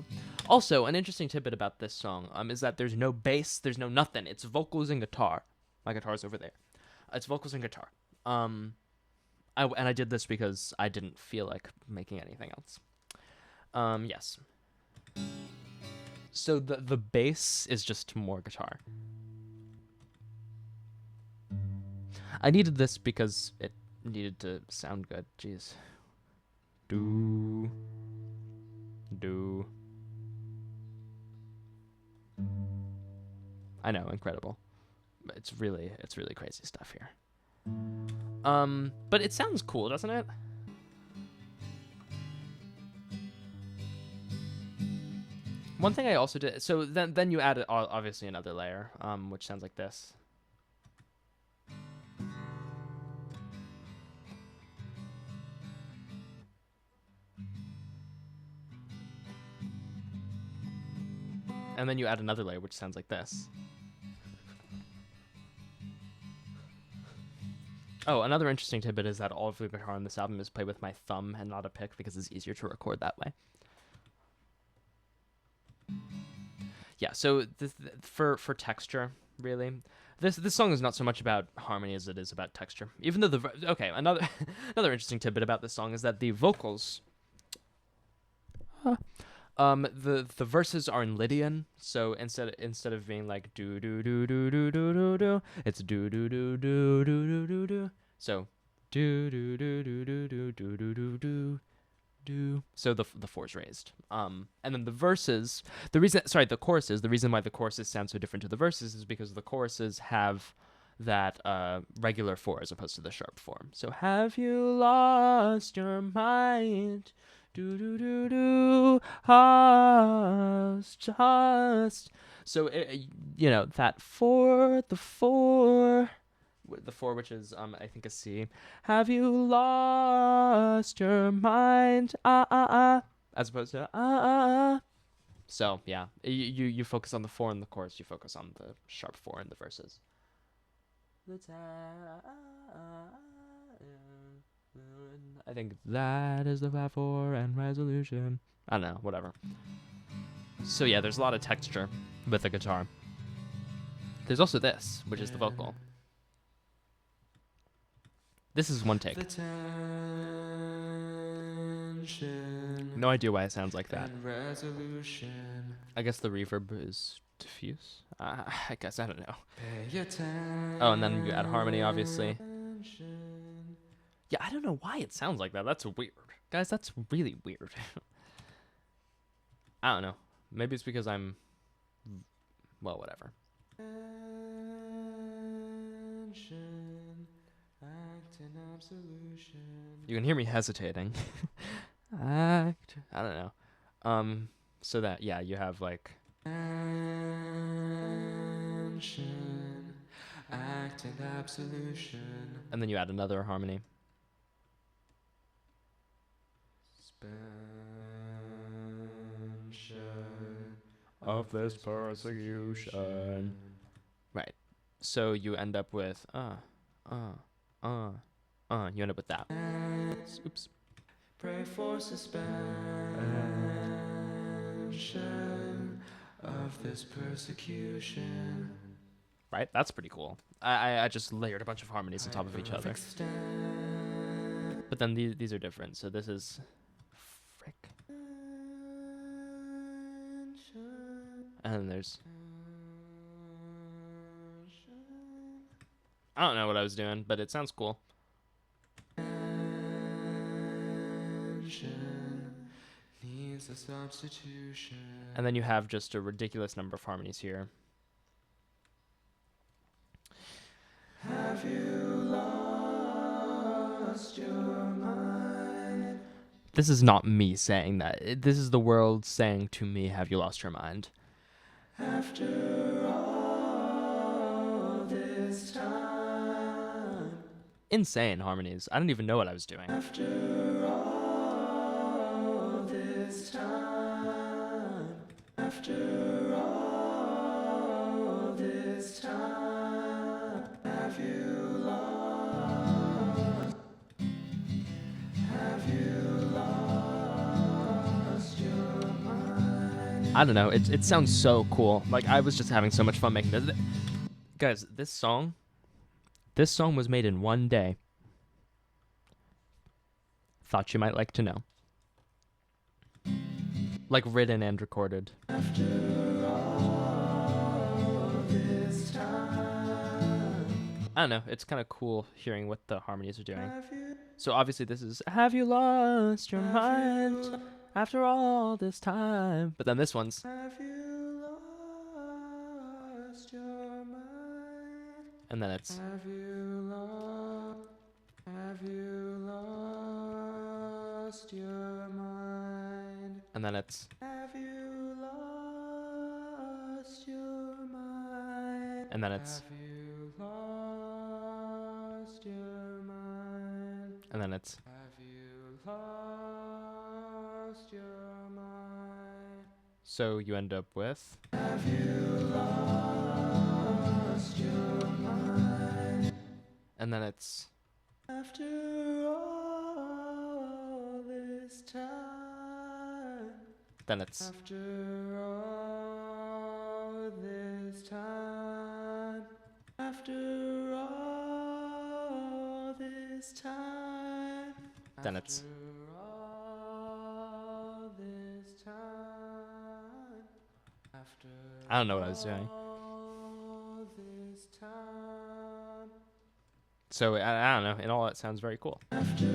Also, an interesting tidbit about this song is that there's no bass, there's no nothing. It's vocals and guitar. My guitar's over there. It's vocals and guitar. I did this because I didn't feel like making anything else. Yes. So the bass is just more guitar. I needed this because it needed to sound good. Jeez. Do. I know, incredible. It's really crazy stuff here. But it sounds cool, doesn't it? One thing I also did, so then you add obviously another layer, which sounds like this. And then you add another layer, which sounds like this. Oh, another interesting tidbit is that all of the guitar on this album is played with my thumb and not a pick because it's easier to record that way. Yeah, so for texture, really, this song is not so much about harmony as it is about texture. Even though another interesting tidbit about this song is that the vocals, the verses are in Lydian, so instead of being like do do do do do do do do, it's do do do do do do do do. So do do do do do do do do do do. So the four's raised. And then the choruses, the reason why the choruses sound so different to the verses is because the choruses have that regular four as opposed to the sharp form. So have you lost your mind? Do do do do just. So that four, the four, which is I think a C. Have you lost your mind? As opposed to So yeah, you focus on the four in the chorus. You focus on the sharp four in the verses. I think that is the flat four and resolution. I don't know, whatever. So yeah, there's a lot of texture with the guitar. There's also this, which is the vocal. This is one take. No idea why it sounds like that. I guess the reverb is diffuse. I guess, I don't know. Oh, and then you add harmony, obviously. Yeah, I don't know why it sounds like that. That's weird. Guys, that's really weird. I don't know. Maybe it's because I'm... Well, whatever. You can hear me hesitating. I don't know. So that, yeah, you have like... Act in absolution. And then you add another harmony. Of this persecution. Right. So you end up with You end up with that. Oops.
Pray for suspension of this persecution.
Right? That's pretty cool. I just layered a bunch of harmonies on top of each other. But then these are different. So this is... Frick. And then there's... I don't know what I was doing, but it sounds cool.
Needs a substitution.
And then you have just a ridiculous number of harmonies here.
Have you lost your mind?
This is not me saying that. This is the world saying to me, have you lost your mind?
After all this time.
Insane harmonies. I don't even know what I was doing.
After all this time. After all this time. Have you lost? Have you lost your mind?
I don't know. It sounds so cool. Like, I was just having so much fun making this. Guys, this song was made in one day. Thought you might like to know. Like, written and recorded.
After all this time.
I don't know. It's kind of cool hearing what the harmonies are doing.
Have you,
So obviously this is, have you lost your mind after all this time? But then this one's,
have you lost your mind?
and then it's,
Have you lost your mind?
and then it's,
Have you lost your mind?
and then it's,
Have you lost your mind?
and then it's,
Have you lost your mind?
so you end up with,
Have you lost your mind?
and then it's,
After all this time.
then it's,
After all this time. After all this time.
then it's,
After all this time. After
I don't know what I was doing.
all this time.
So I don't know. In all, it sounds very cool.
After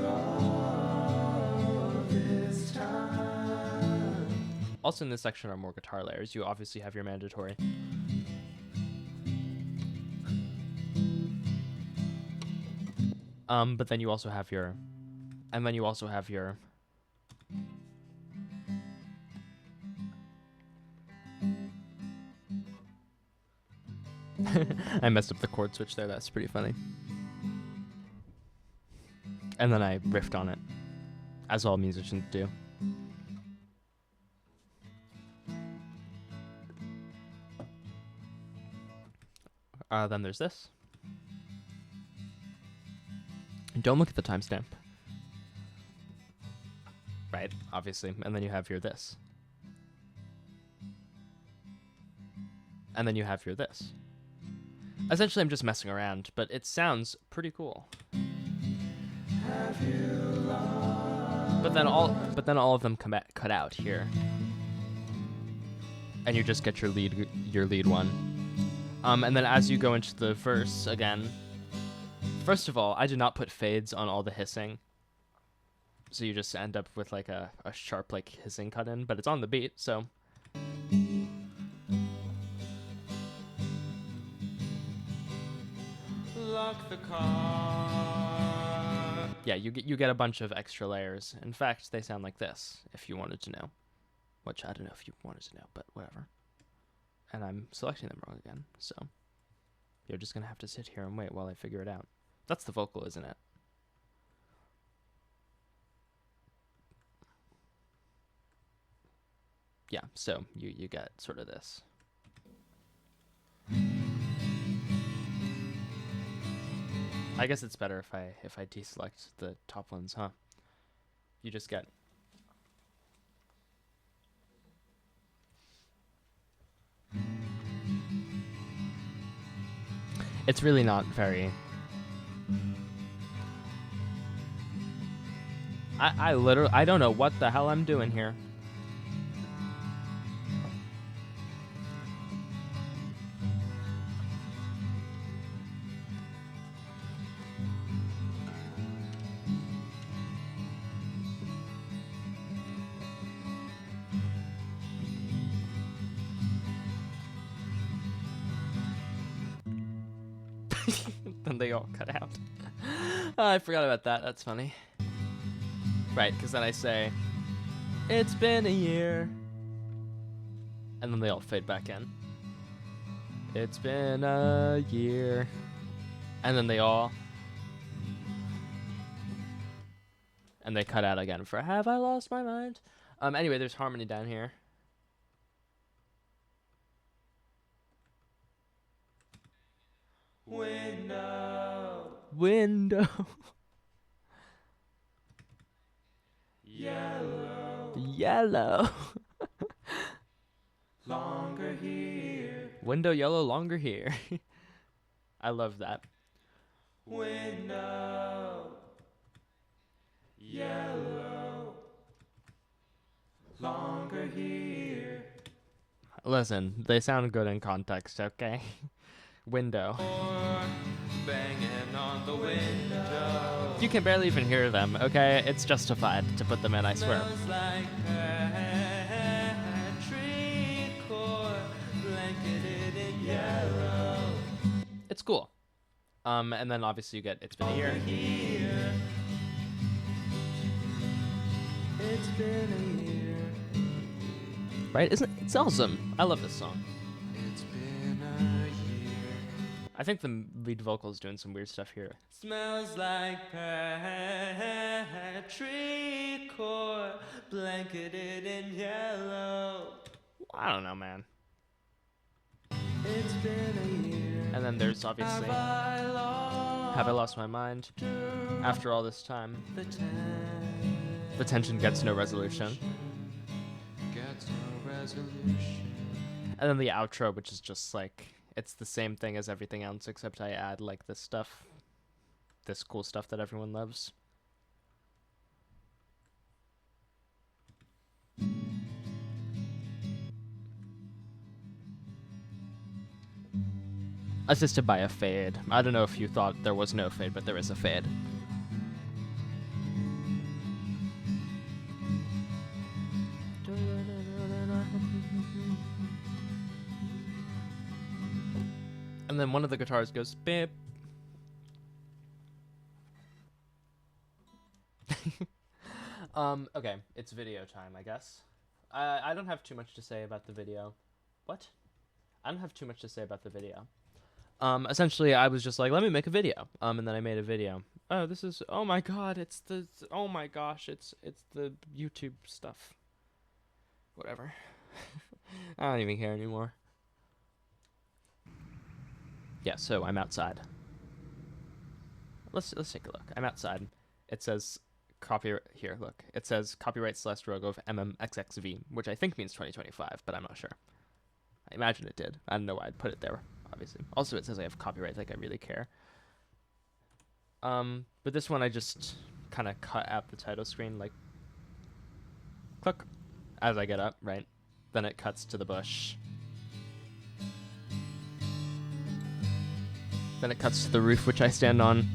all this time.
Also in this section are more guitar layers. You obviously have your mandatory. But then you also have your, and then you also have your, I messed up the chord switch there. That's pretty funny. And then I riffed on it, as all musicians do. Then there's this. Don't look at the timestamp. Right, obviously. And then you have your this. And then you have your this. Essentially, I'm just messing around, but it sounds pretty cool. But then all of them cut out here, and you just get your lead one. And then as you go into the verse again, first of all, I did not put fades on all the hissing, so you just end up with like a sharp like hissing cut in, but it's on the beat, so.
Lock the car.
Yeah, you get a bunch of extra layers. In fact, they sound like this, if you wanted to know. Which I don't know if you wanted to know, but whatever. And I'm selecting them wrong again, so you're just gonna have to sit here and wait while I figure it out. That's the vocal, isn't it? Yeah, so you get sort of this. I guess it's better if I deselect the top ones, huh? You just get. It's really not very. I literally I don't know what the hell I'm doing here. Then they all cut out. Oh, I forgot about that. That's funny. Right, because then I say, "It's been a year," and then they all fade back in. It's been a year, and then they all, and they cut out again for "Have I lost my mind?" Anyway, there's harmony down here. Window. Yellow.
Longer here.
Window yellow, longer here. I love that.
Window. Yellow. Longer here.
Listen, they sound good in context, okay? Window.
Banging on the window.
You can barely even hear them, okay? It's justified to put them in, I swear.
Smells like petrichor, blanketed in yellow.
It's cool. And then obviously you get It's Been a Year.
Here. It's been a year.
Right? It's awesome. I love this song.
It's been a year.
I think the lead vocal is doing some weird stuff here.
Smells like petrichor, blanketed in yellow.
I don't know, man.
It's been a year.
And then there's obviously Have I Lost My Mind? After all this time, the tension gets no resolution.
Gets no resolution.
And then the outro, which is just like, it's the same thing as everything else, except I add like this stuff, this cool stuff that everyone loves. Assisted by a fade. I don't know if you thought there was no fade, but there is a fade. And then one of the guitars goes beep. Okay, it's video time, I guess. I don't have too much to say about the video. What? I don't have too much to say about the video. Essentially, I was just like, let me make a video. And then I made a video. Oh, this is, oh my god, oh my gosh, it's the YouTube stuff. Whatever. I don't even care anymore. Yeah, so I'm outside. Let's take a look. I'm outside. It says copyright here. Look, it says copyright Celeste Rogov MMXXV, which I think means 2025, but I'm not sure. I imagine it did. I don't know why I'd put it there. Obviously. Also, it says I have copyright. Like I really care. But this one I just kind of cut out the title screen, like click as I get up, right? Then it cuts to the bush. Then it cuts to the roof, which I stand on.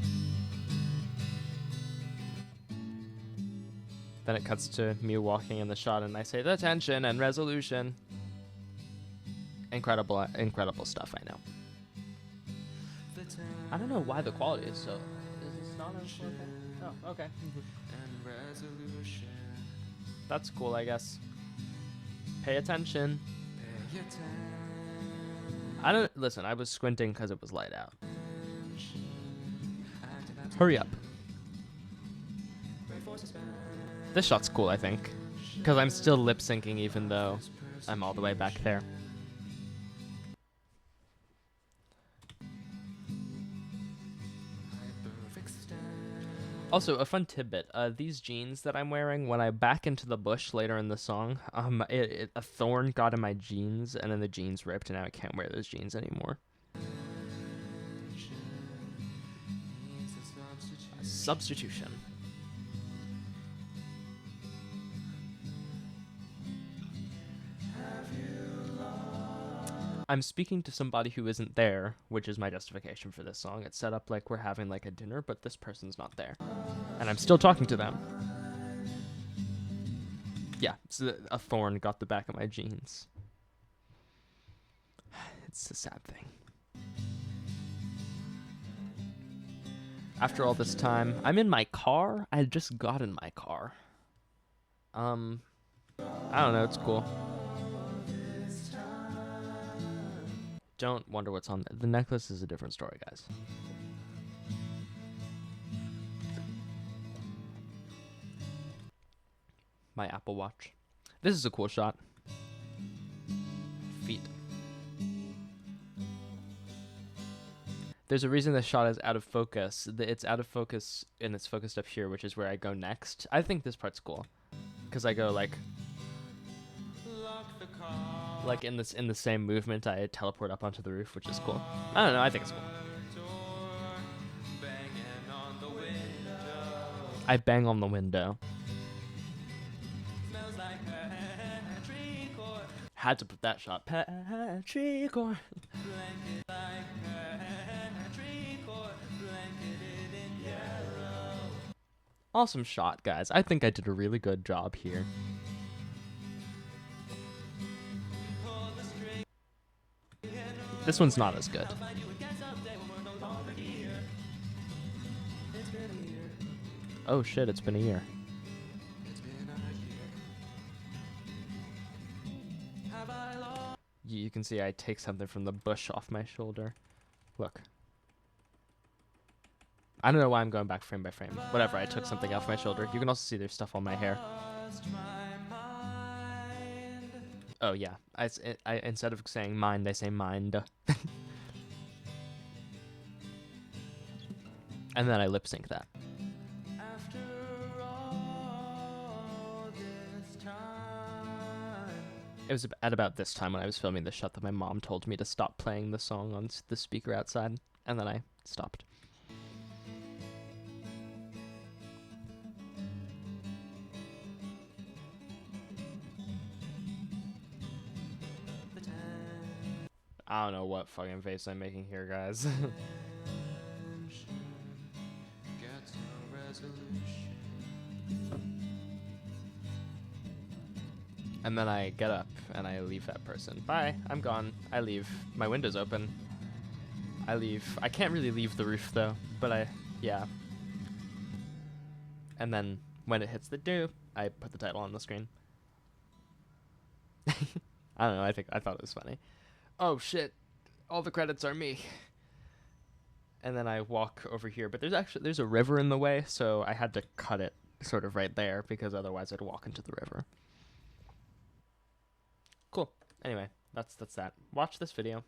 Then it cuts to me walking in the shot, and I say the tension and resolution. Incredible, incredible stuff, I know. I don't know why the quality is so. Is this not on 4K? Oh, okay.
And resolution.
That's cool, I guess. Pay attention.
Pay attention.
I don't listen. I was squinting because it was light out. Hurry up. This shot's cool, I think, because I'm still lip syncing even though I'm all the way back there. Also, a fun tidbit: these jeans that I'm wearing, when I back into the bush later in the song, a thorn got in my jeans, and then the jeans ripped, and now I can't wear those jeans anymore. Substitution. I'm speaking to somebody who isn't there, which is my justification for this song. It's set up like we're having like a dinner, but this person's not there, and I'm still talking to them. Yeah, so a thorn got the back of my jeans. It's a sad thing. After all this time, I'm in my car. I just got in my car. I don't know. It's cool. Don't wonder what's on there. The necklace is a different story, guys. My Apple Watch. This is a cool shot. Feet. There's a reason this shot is out of focus. It's out of focus and it's focused up here, which is where I go next. I think this part's cool because I go like in the same movement. I teleport up onto the roof, which is cool. I don't know. I think it's cool. I bang on the window. Had to put that shot. Petrichor. Awesome shot, guys. I think I did a really good job here. This one's not as good. Oh shit, it's been a year. You can see I take something from the bush off my shoulder. Look. I don't know why I'm going back frame by frame. Whatever, I took something off my shoulder. You can also see there's stuff on my hair. Oh yeah, I instead of saying mind, I say mind. And then I lip sync that. It was at about this time when I was filming the shot that my mom told me to stop playing the song on the speaker outside, and then I stopped. I don't know what fucking face I'm making here, guys. And then I get up and I leave that person. Bye, I'm gone. I leave. My window's open. I leave. I can't really leave the roof though, but yeah. And then when it hits the do, I put the title on the screen. I don't know, I thought it was funny. Oh shit, all the credits are me. And then I walk over here, but there's a river in the way, so I had to cut it sort of right there because otherwise I'd walk into the river. Cool. Anyway, that's that. Watch this video.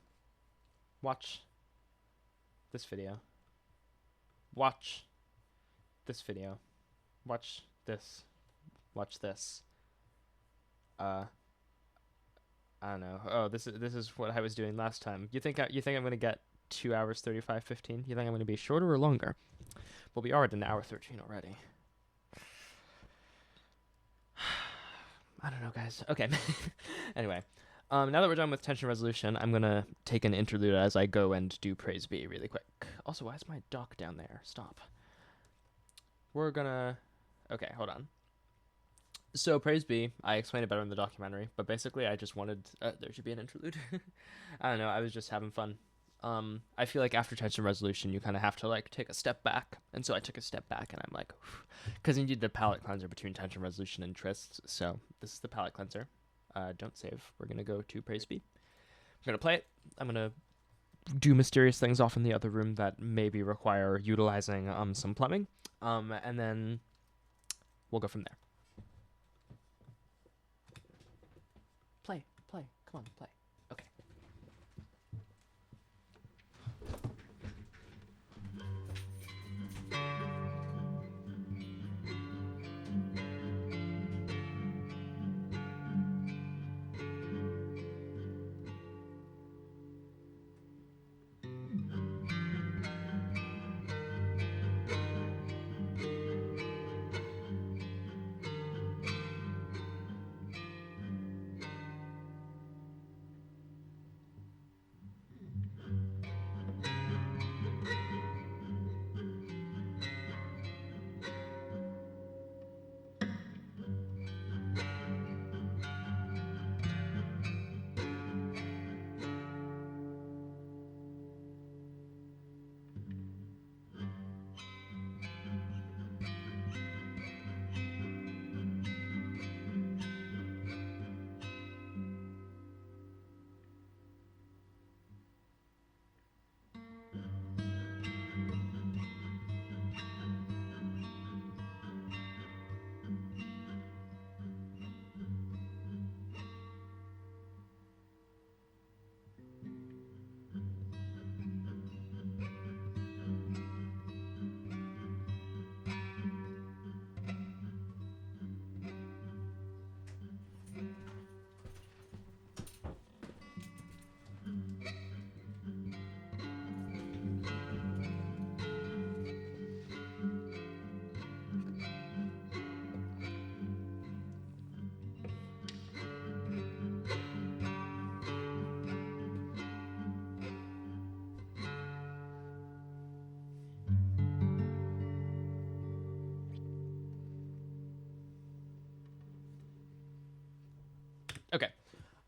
Watch this video. Watch this video. Watch this. Watch this. I don't know. Oh, this is what I was doing last time. You think I'm gonna get 2 hours 35:15? You think I'm gonna be shorter or longer? Well, we are at an hour 13 already. I don't know, guys. Okay. Anyway, now that we're done with tension resolution, I'm gonna take an interlude as I go and do praise be really quick. Also, why is my duck down there? Stop. We're gonna. Okay, hold on. So praise be, I explained it better in the documentary, but basically I just wanted there should be an interlude. I don't know, I was just having fun. I feel like after tension resolution you kind of have to like take a step back, and so I took a step back and I'm like, because you need the palette cleanser between tension resolution and trysts. So this is the palette cleanser. Don't save. We're gonna go to praise be. I'm gonna play it. I'm gonna do mysterious things off in the other room that maybe require utilizing some plumbing, and then we'll go from there. Play. Come on, play. Okay.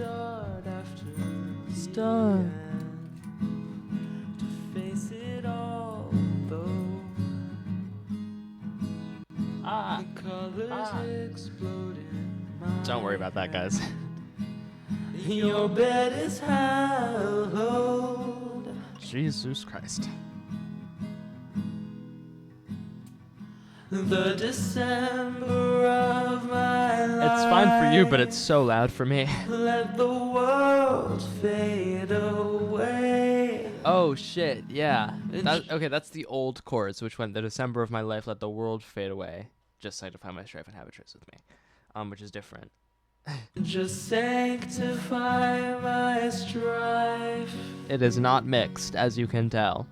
start after the
Start.
end. To face it all, though the colors explode in my
Don't worry about that, guys.
Your bed is hallowed.
Jesus Christ.
The December of my life.
It's fine for you, but it's so loud for me.
Let the world fade away.
Oh shit, yeah. Okay, that's the old chorus, which went the December of my life, let the world fade away. Just sanctify my strife and have a tryst with me. Which is different.
Just sanctify my strife.
It is not mixed, as you can tell.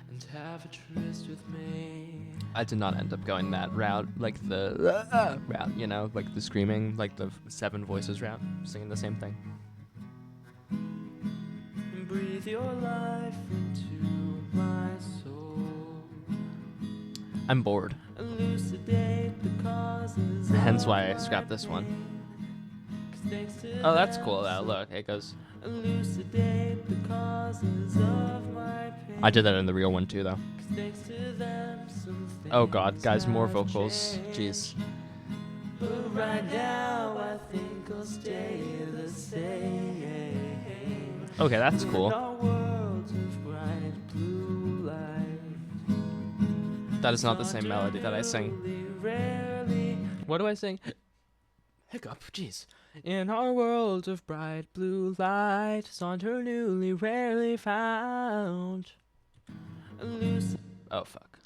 And have a tryst with me.
I did not end up going that route, like the route, you know, like the screaming, like the 7 voices route, singing the same thing.
Breathe your life into my soul.
I'm bored.
Elucidate the causes.
Hence
of
why I
my
scrapped this one.
pain. 'Cause thanks to
Oh, that's
them
cool though.
some-
Look, it goes.
Elucidate the causes of my pain.
I did that in the real one too, though.
'Cause thanks to them some
Oh god,
things
guys, more
have
vocals.
changed.
Jeez.
But right now I think I'll stay the same.
Okay, that's
In
cool.
our worlds of bright blue light.
That is not the same melody that I sing.
Rarely
What do I sing? Hiccup, jeez. In our world of bright blue light, saunter newly, rarely found. Oh, fuck.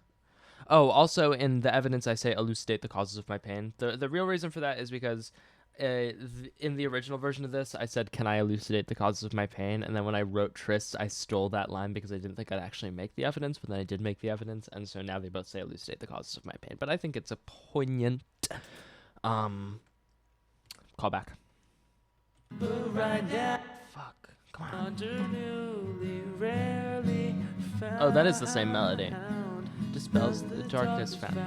Oh, also in the evidence I say elucidate the causes of my pain. The real reason for that is because in the original version of this, I said, can I elucidate the causes of my pain? And then when I wrote Tryst, I stole that line because I didn't think I'd actually make the evidence, but then I did make the evidence, and so now they both say elucidate the causes of my pain. But I think it's a poignant callback. Fuck. Come on. Oh, that is the same melody. Dispels the darkness found.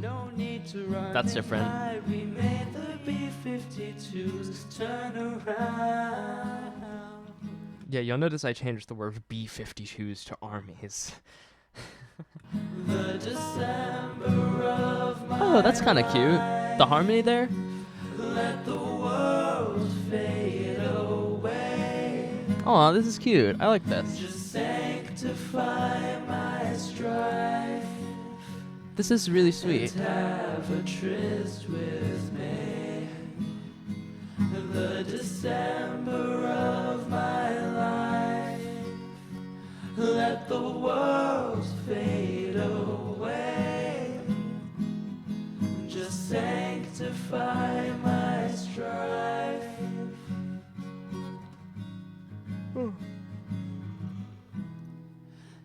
No need to run.
That's different.
We made the B-52s turn around.
Yeah, you'll notice I changed the word B-52s to armies.
The December of my
Oh, that's kind of cute. The harmony there?
Let the world fade away.
Oh, this is cute. I like this.
Just sanctify my strife.
This is really sweet.
Have a tryst with me. The December of my life. Let the world fade away. Just sanctify my strife.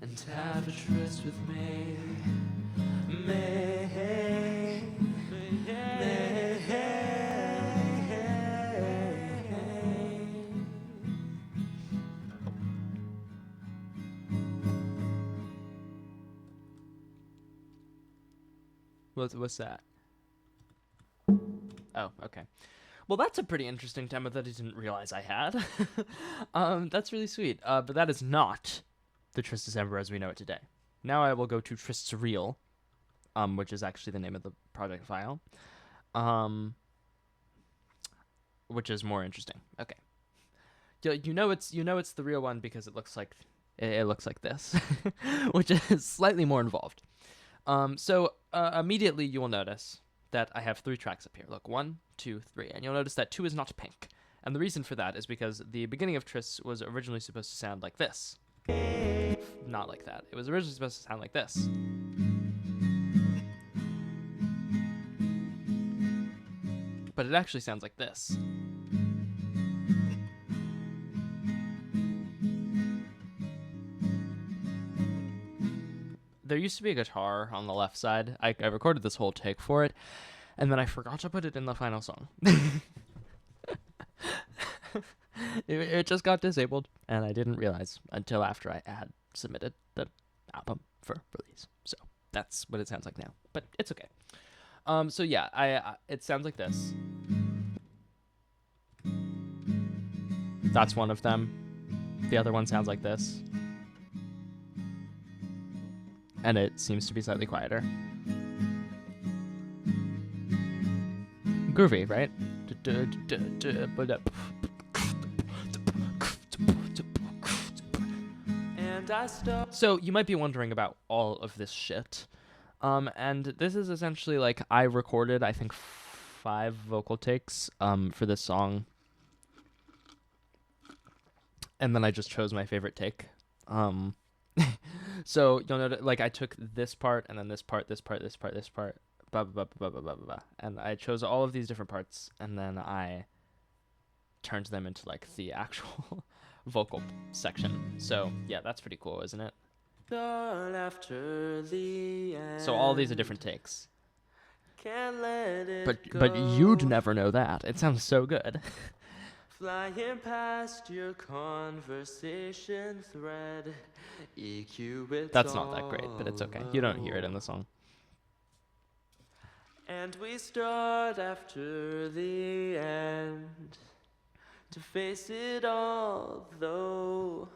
And have a tryst with me.
What's that? Oh, okay. Well, that's a pretty interesting demo that I didn't realize I had. That's really sweet. But that is not the Tryst December as we know it today. Now I will go to Tryst's Real, which is actually the name of the project file, which is more interesting. Okay, you know it's the real one because it looks like this, which is slightly more involved. So immediately you will notice that I have 3 tracks up here. Look, 1, 2, 3, and you'll notice that 2 is not pink, and the reason for that is because the beginning of Tryst was originally supposed to sound like this. Not like that. It was originally supposed to sound like this. But it actually sounds like this. There used to be a guitar on the left side. I recorded this whole take for it, and then I forgot to put it in the final song. It just got disabled, and I didn't realize until after I had submitted the album for release. So that's what it sounds like now, but it's okay. So yeah, I it sounds like this. That's one of them. The other one sounds like this. And it seems to be slightly quieter. Groovy, right?
And I start.
So you might be wondering about all of this shit. And this is essentially like I recorded, I think, 5 vocal takes for this song. And then I just chose my favorite take. So you'll notice, like, I took this part and then this part, this part, this part, this part, blah blah blah blah blah blah blah, blah. And I chose all of these different parts, and then I turned them into like the actual vocal section. So yeah, that's pretty cool, isn't it?
After the end.
So all these are different takes.
Can't let it
But you'd never know that. It sounds so good.
Flying past your conversation thread. EQ it's
That's not that great, but it's okay. You don't hear it in the song.
And we start after the end to face it all, though.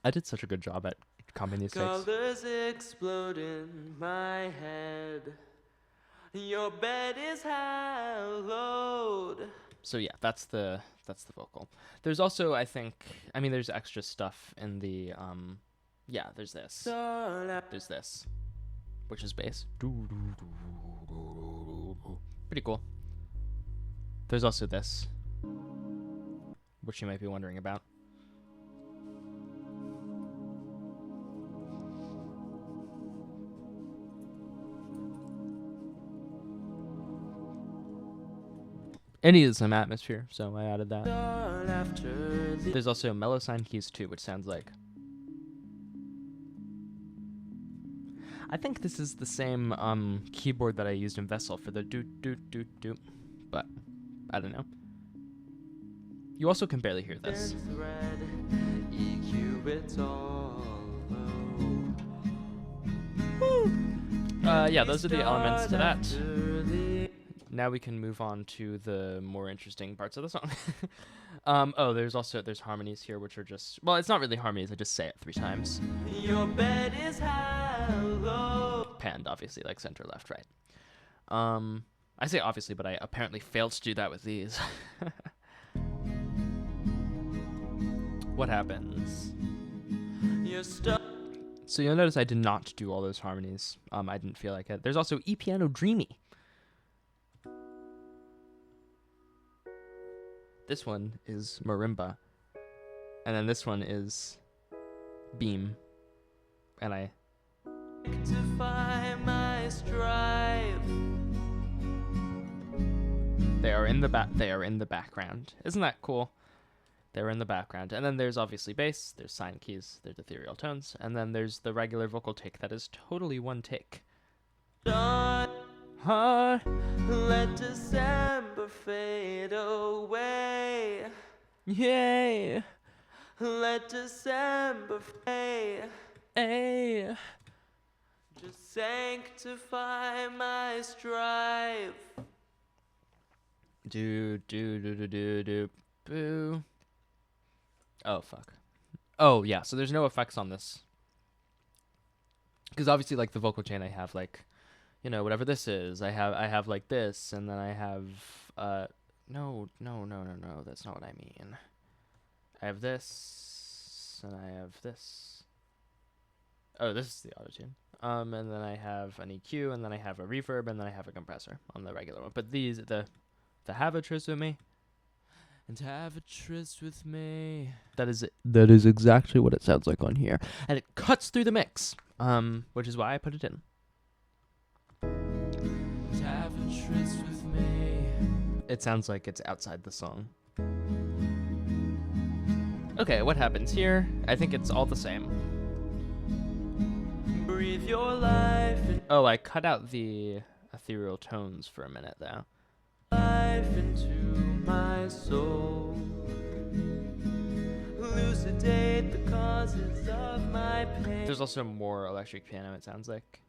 I did such a good job at comping these takes.
Colors explode in my head. Your bed is hallowed.
So yeah, that's the vocal. There's also, I think, there's extra stuff in the yeah, there's this. There's this, which is bass. Pretty cool. There's also this, which you might be wondering about. It needed some atmosphere, so I added that. There's also mellow sign keys too, which sounds like. I think this is the same keyboard that I used in Vessel for the do, but I don't know. You also can barely hear this. Yeah, those are the elements to that. Now we can move on to the more interesting parts of the song. There's harmonies here, which are just, well, it's not really harmonies. I just say it 3 times.
Your bed is hollow.
Panned, obviously, like center, left, right. I say obviously, but I apparently failed to do that with these. What happens? So you'll notice I did not do all those harmonies. I didn't feel like it. There's also E piano dreamy. This one is marimba, and then this one is beam, and I.
To find my stripe.
They are in the background. Isn't that cool? They're in the background, and then there's obviously bass. There's sign keys. There's ethereal tones, and then there's the regular vocal take that is totally one take. Huh?
Let December fade away.
Yay!
Let December fade.
Hey!
Just sanctify my strife.
Do boo. Oh fuck. Oh yeah. So there's no effects on this, because obviously, like the vocal chain, I have like, whatever this is. I have like this, and then I have no. That's not what I mean. I have this, and I have this. Oh, this is the autotune. And then I have an EQ, and then I have a reverb, and then I have a compressor on the regular one. But these, the have a tryst with me, and have a tryst with me. That is it. That is exactly what it sounds like on here, and it cuts through the mix. Which is why I put it in.
Have a tryst with me.
It sounds like it's outside the song. Okay, what happens here? I think it's all the same.
Breathe your life.
Oh, I cut out the ethereal tones for a minute though.
Life into my soul. Elucidate the causes of my pain.
There's also more electric piano, it sounds like.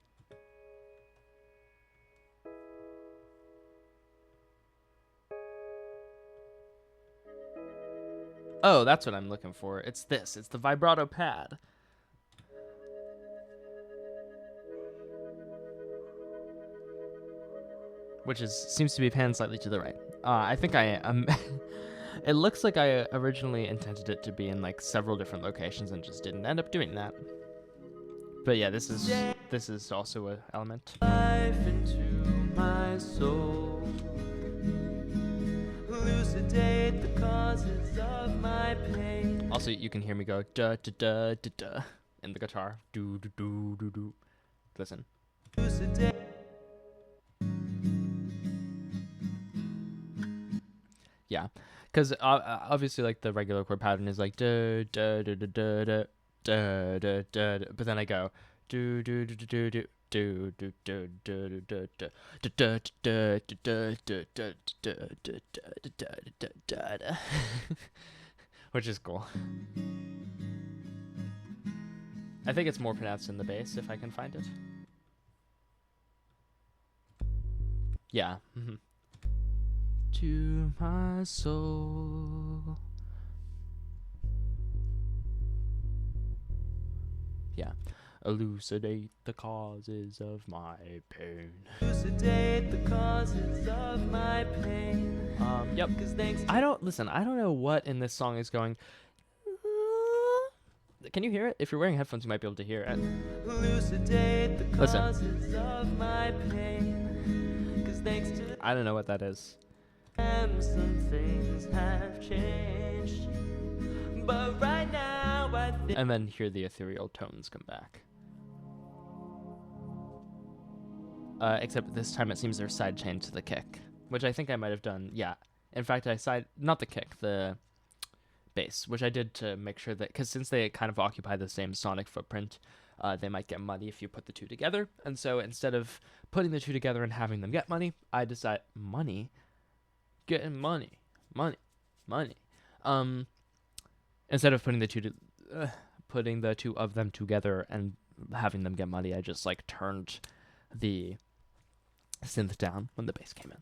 Oh, that's what I'm looking for. It's this. It's the vibrato pad. Which seems to be panned slightly to the right. I think I It looks like I originally intended it to be in like several different locations and just didn't end up doing that. But yeah, this is also an element.
Life into my soul. Elucidate the causes of my pain.
Also, you can hear me go da da da da da in the guitar. Do do do do do. Listen.
Elucidate.
Yeah, because obviously like the regular chord pattern is like da da da da da da da da da, but then I go do do do do do do do do do do do do do do, which is cool. I think it's more pronounced in the bass if I can find it. Yeah. To my soul. Yeah. Elucidate the causes of my pain.
Elucidate the causes of my pain.
Yep. I don't know what in this song is going. Can you hear it? If you're wearing headphones, you might be able to hear it.
Elucidate the
Listen.
causes of my pain. 'Cause thanks to
I don't know what that is.
them, some things have changed. But right now, I think.
And then hear the ethereal tones come back. Except this time it seems they're side chained to the kick, which I think I might have done. Yeah. In fact, not the kick, the bass, which I did to make sure that, because since they kind of occupy the same sonic footprint, they might get muddy if you put the two together. And so instead of putting the two together and having them get muddy, I decide getting money. Instead of putting the two of them together and having them get muddy, I just like turned the synth down when the bass came in.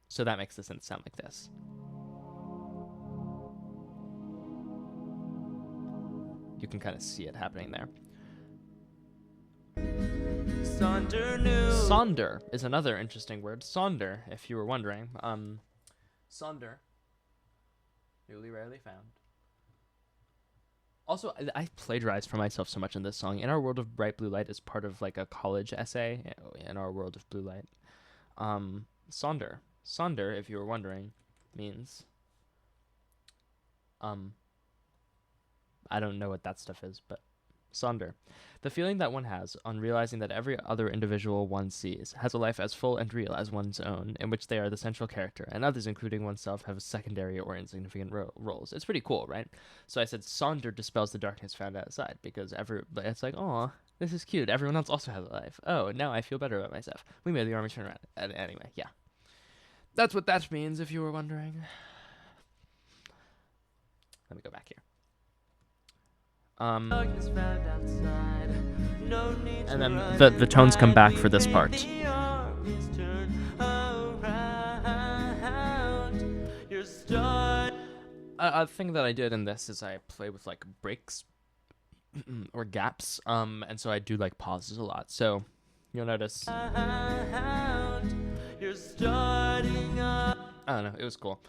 So that makes the synth sound like this. You can kind of see it happening there. Sonder is another interesting word. Sonder, if you were wondering. Sonder. Newly rarely found. Also, I plagiarized for myself so much in this song. In Our World of Bright Blue Light is part of like a college essay. In Our World of Blue Light. Sonder. Sonder, if you were wondering, means I don't know what that stuff is, but Sonder. The feeling that one has on realizing that every other individual one sees has a life as full and real as one's own, in which they are the central character, and others, including oneself, have secondary or insignificant roles. It's pretty cool, right? So I said Sonder dispels the darkness found outside, because it's like, oh, this is cute. Everyone else also has a life. Oh, now I feel better about myself. We made the army turn around. Anyway, yeah. That's what that means, if you were wondering. Let me go back here. And then the tones come back for this part. A thing that I did in this is I play with like breaks or gaps, and so I do like pauses a lot. So you'll notice. I don't know. It was cool.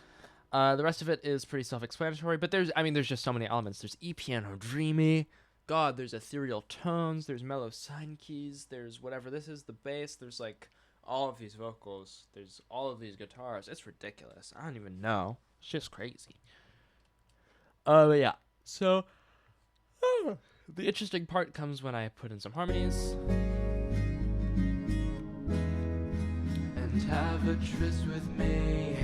The rest of it is pretty self-explanatory, but there's just so many elements. There's E-piano dreamy. God, there's ethereal tones. There's mellow sine keys. There's whatever this is, the bass. There's like all of these vocals. There's all of these guitars. It's ridiculous. I don't even know. It's just crazy. But yeah. So the interesting part comes when I put in some harmonies. And have a tryst with me.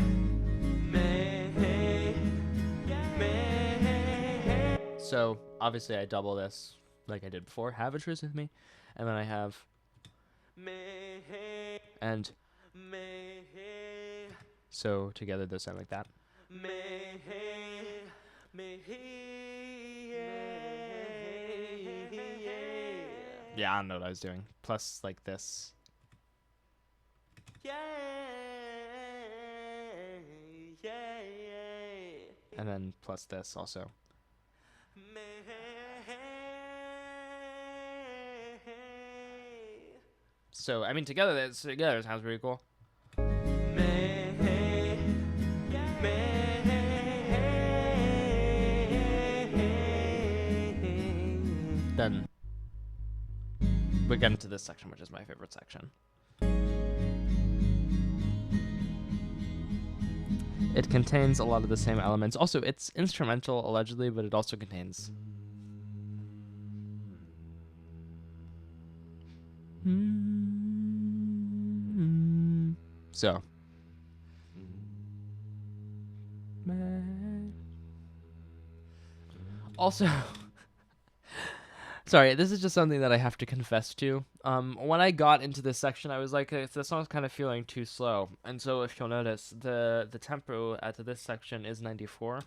So obviously I double this like I did before. Have a tryst with me, and then I have and so together those sound like that. Yeah, I don't know what I was doing. Plus like this. and then plus this also. So I mean, together it sounds pretty cool. Then we get into this section, which is my favorite section. It contains a lot of the same elements. Also, it's instrumental, allegedly, but it also contains... So... Also... Sorry, this is just something that I have to confess to. When I got into this section, I was like, the song's kind of feeling too slow. And so if you'll notice, the tempo at this section is 94.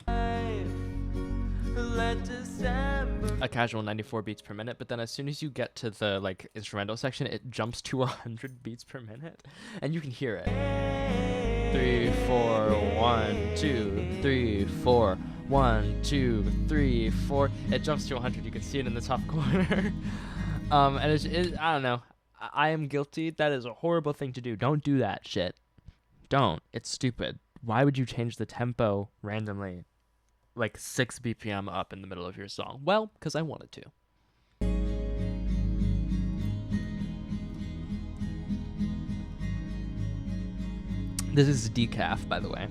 A casual 94 beats per minute, but then as soon as you get to the like instrumental section, it jumps to 100 beats per minute. And you can hear it. 3, 4, 1, 2, 3, 4. 1, 2, 3, 4. It jumps to 100. You can see it in the top corner. And I don't know. I am guilty. That is a horrible thing to do. Don't do that shit. Don't. It's stupid. Why would you change the tempo randomly, like 6 BPM up in the middle of your song? Well, because I wanted to. This is decaf, by the way.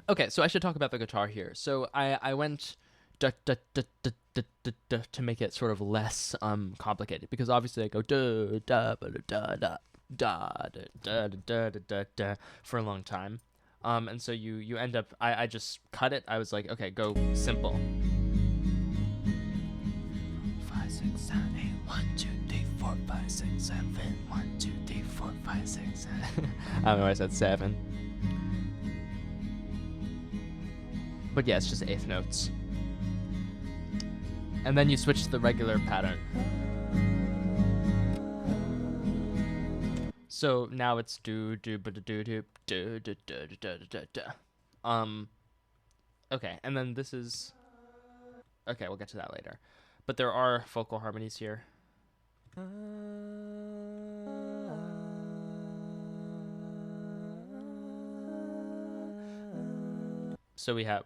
Okay, so I should talk about the guitar here. So I went to make it sort of less complicated, because obviously I go da da da da da da da da da da for a long time, and so you end up I just cut it. I was like, okay, go simple. 5, 6, 7, 8, 1, 2, 3, 4, 5, 6, 7, 1, 2, 3, 4, 5, 6, 7. I don't know why I said 7. But yeah, it's just eighth notes. And then you switch to the regular pattern. So now it's do do ba do do do do do do do do. Okay, and then this is... Okay, we'll get to that later. But there are vocal harmonies here. So we have,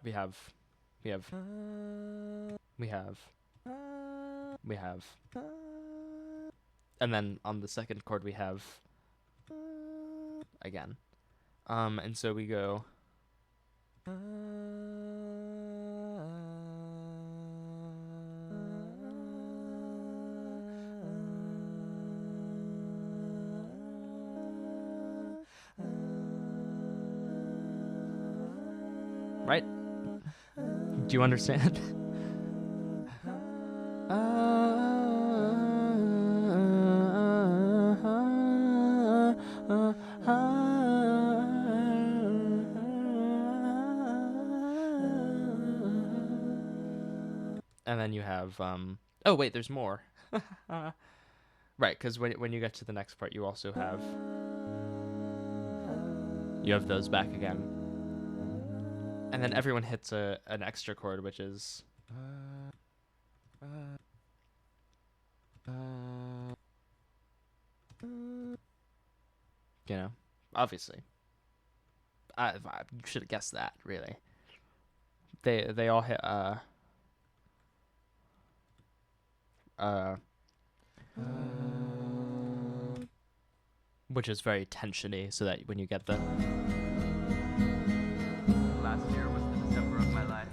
and then on the second chord we have again. And so we go right? Do you understand? And then you have oh wait, there's more. Right, because when you get to the next part, you also have those back again. And then everyone hits an extra chord, which is you know, obviously. You should have guessed that, really. They all hit which is very tensiony, so that when you get the... Last year was the December of my life.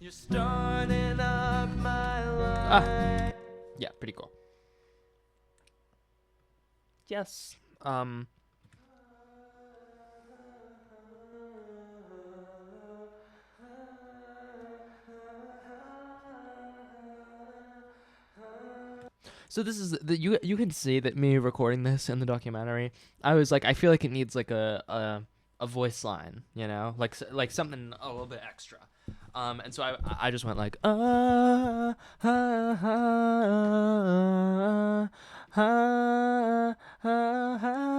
You're starting up my life. Yeah, pretty cool. Yes. So this is you can see that me recording this in the documentary. I was like, I feel like it needs like a voice line, you know, like something a little bit extra. And so I just went like ha, ha, ha, ha,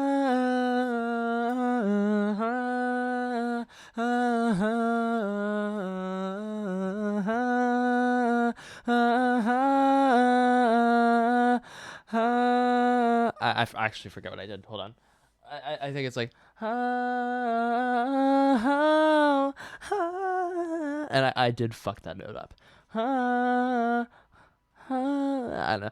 I actually forget what I did. Hold on. I think it's like and I did fuck that note up. I don't know.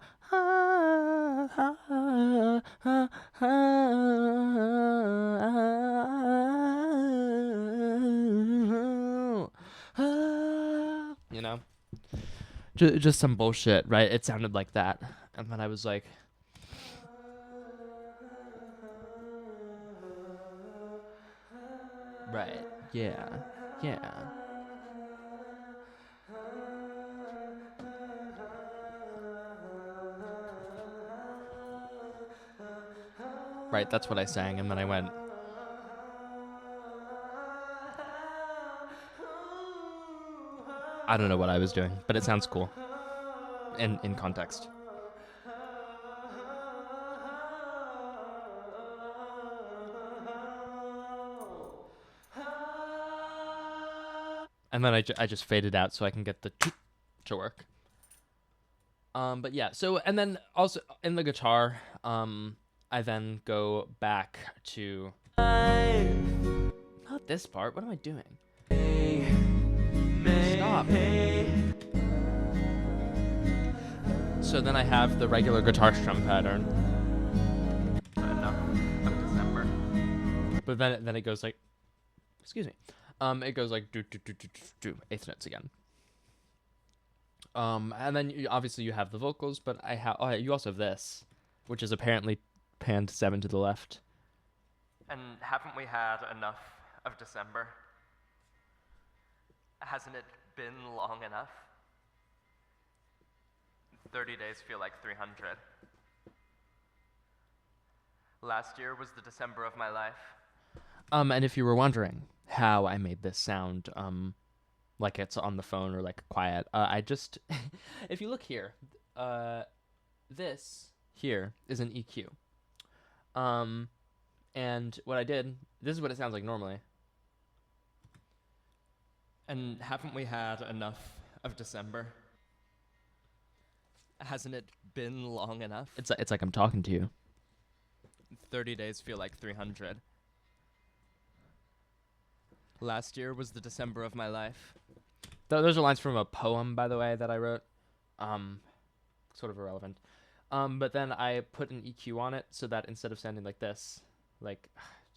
You know, just some bullshit, right? It sounded like that, and then I was like, right, yeah, yeah. Right, that's what I sang, and then I went. I don't know what I was doing, but it sounds cool in context. And then I just faded out so I can get the to work. But yeah, so and then also in the guitar, I then go back to not this part. What am I doing? Stop. So then I have the regular guitar strum pattern. Enough of December. But then it goes like, excuse me. It goes like do eighth notes again. And then obviously you have the vocals, but you also have this, which is apparently panned 7 to the left. And haven't we had enough of December? Hasn't it been long enough? 30 days feel like 300. Last year was the December of my life. And if you were wondering how I made this sound, like it's on the phone or like quiet, I just, if you look here, this here is an EQ. And what I did, this is what it sounds like normally. And haven't we had enough of December? Hasn't it been long enough? It's like I'm talking to you. 30 days feel like 300. Last year was the December of my life. Those are lines from a poem, by the way, that I wrote. Sort of irrelevant. But then I put an EQ on it so that instead of sounding like this, like,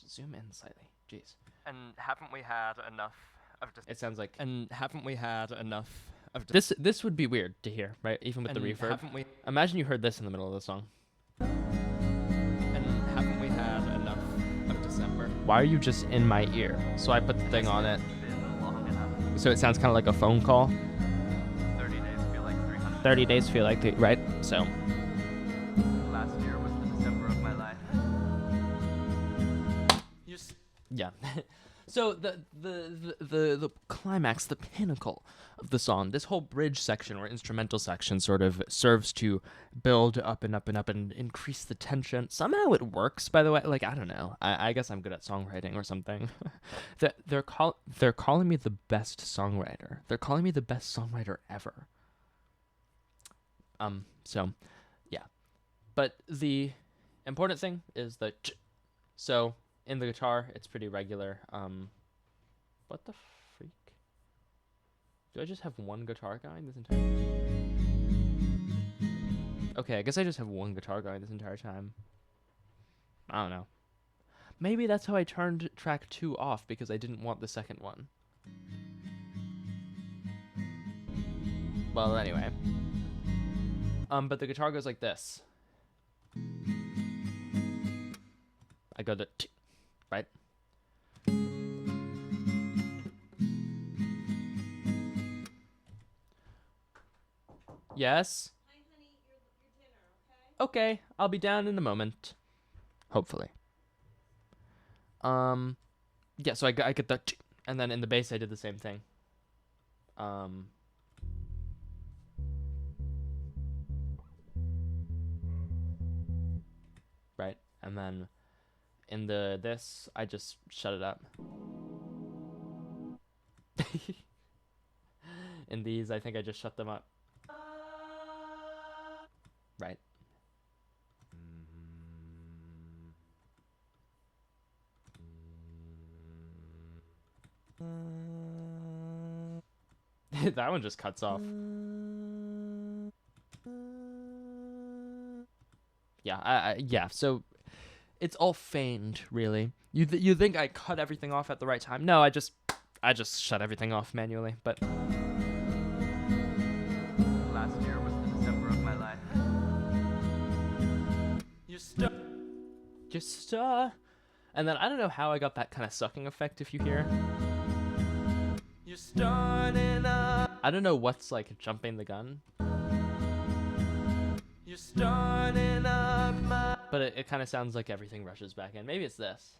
zoom in slightly. Jeez. And haven't we had enough of it sounds like, and haven't we had enough of this would be weird to hear, right? Even with the reverb. Haven't we? Imagine you heard this in the middle of the song. And haven't we had enough of December? Why are you just in my ear? So I put the thing on it. So it sounds kind of like a phone call. 30 days feel like 300. 30 days feel like, right? So. Last year was the December of my life. Yeah. So the climax, the pinnacle of the song, this whole bridge section or instrumental section sort of serves to build up and up and up and increase the tension. Somehow it works, by the way. Like, I don't know. I guess I'm good at songwriting or something. They're calling me the best songwriter. They're calling me the best songwriter ever. So, yeah. But the important thing is the so in the guitar, it's pretty regular. What the freak? Do I just have one guitar going this entire time? Okay, I guess I just have one guitar going this entire time. I don't know. Maybe that's how I turned track 2 off, because I didn't want the second one. Well, anyway. But the guitar goes like this. I go the right? Yes?
Hi, honey, your dinner, okay?
Okay, I'll be down in a moment. Hopefully. Yeah, so I get the and then in the bass I did the same thing. and then in this I just shut it up. In these, I think I just shut them up. Right. That one just cuts off. Yeah, yeah. So it's all feigned, really. You think I cut everything off at the right time? No, I just shut everything off manually. But
Last year was the December of my life.
just and then I don't know how I got that kind of sucking effect. If you hear,
You're starting up.
I don't know what's like jumping the gun,
You're starting up my.
but it kind of sounds like everything rushes back in. Maybe it's this.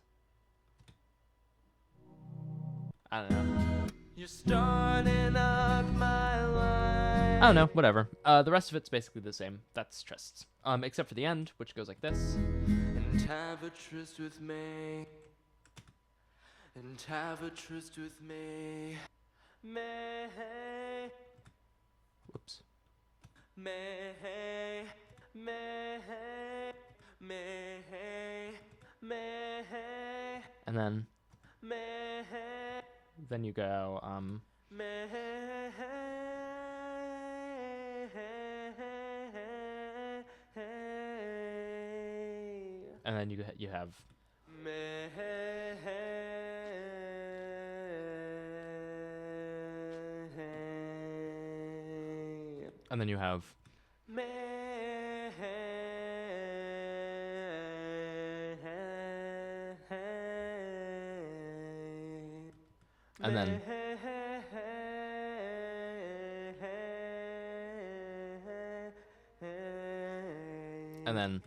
I don't know.
You're starting up my life.
I don't know. Whatever. The rest of it's basically the same. That's trysts. Except for the end, which goes like this.
And have a tryst with me. And have a tryst with me. May.
Whoops.
May. May. May. May.
And
May.
then you go
May.
and then you have and then you have and then and then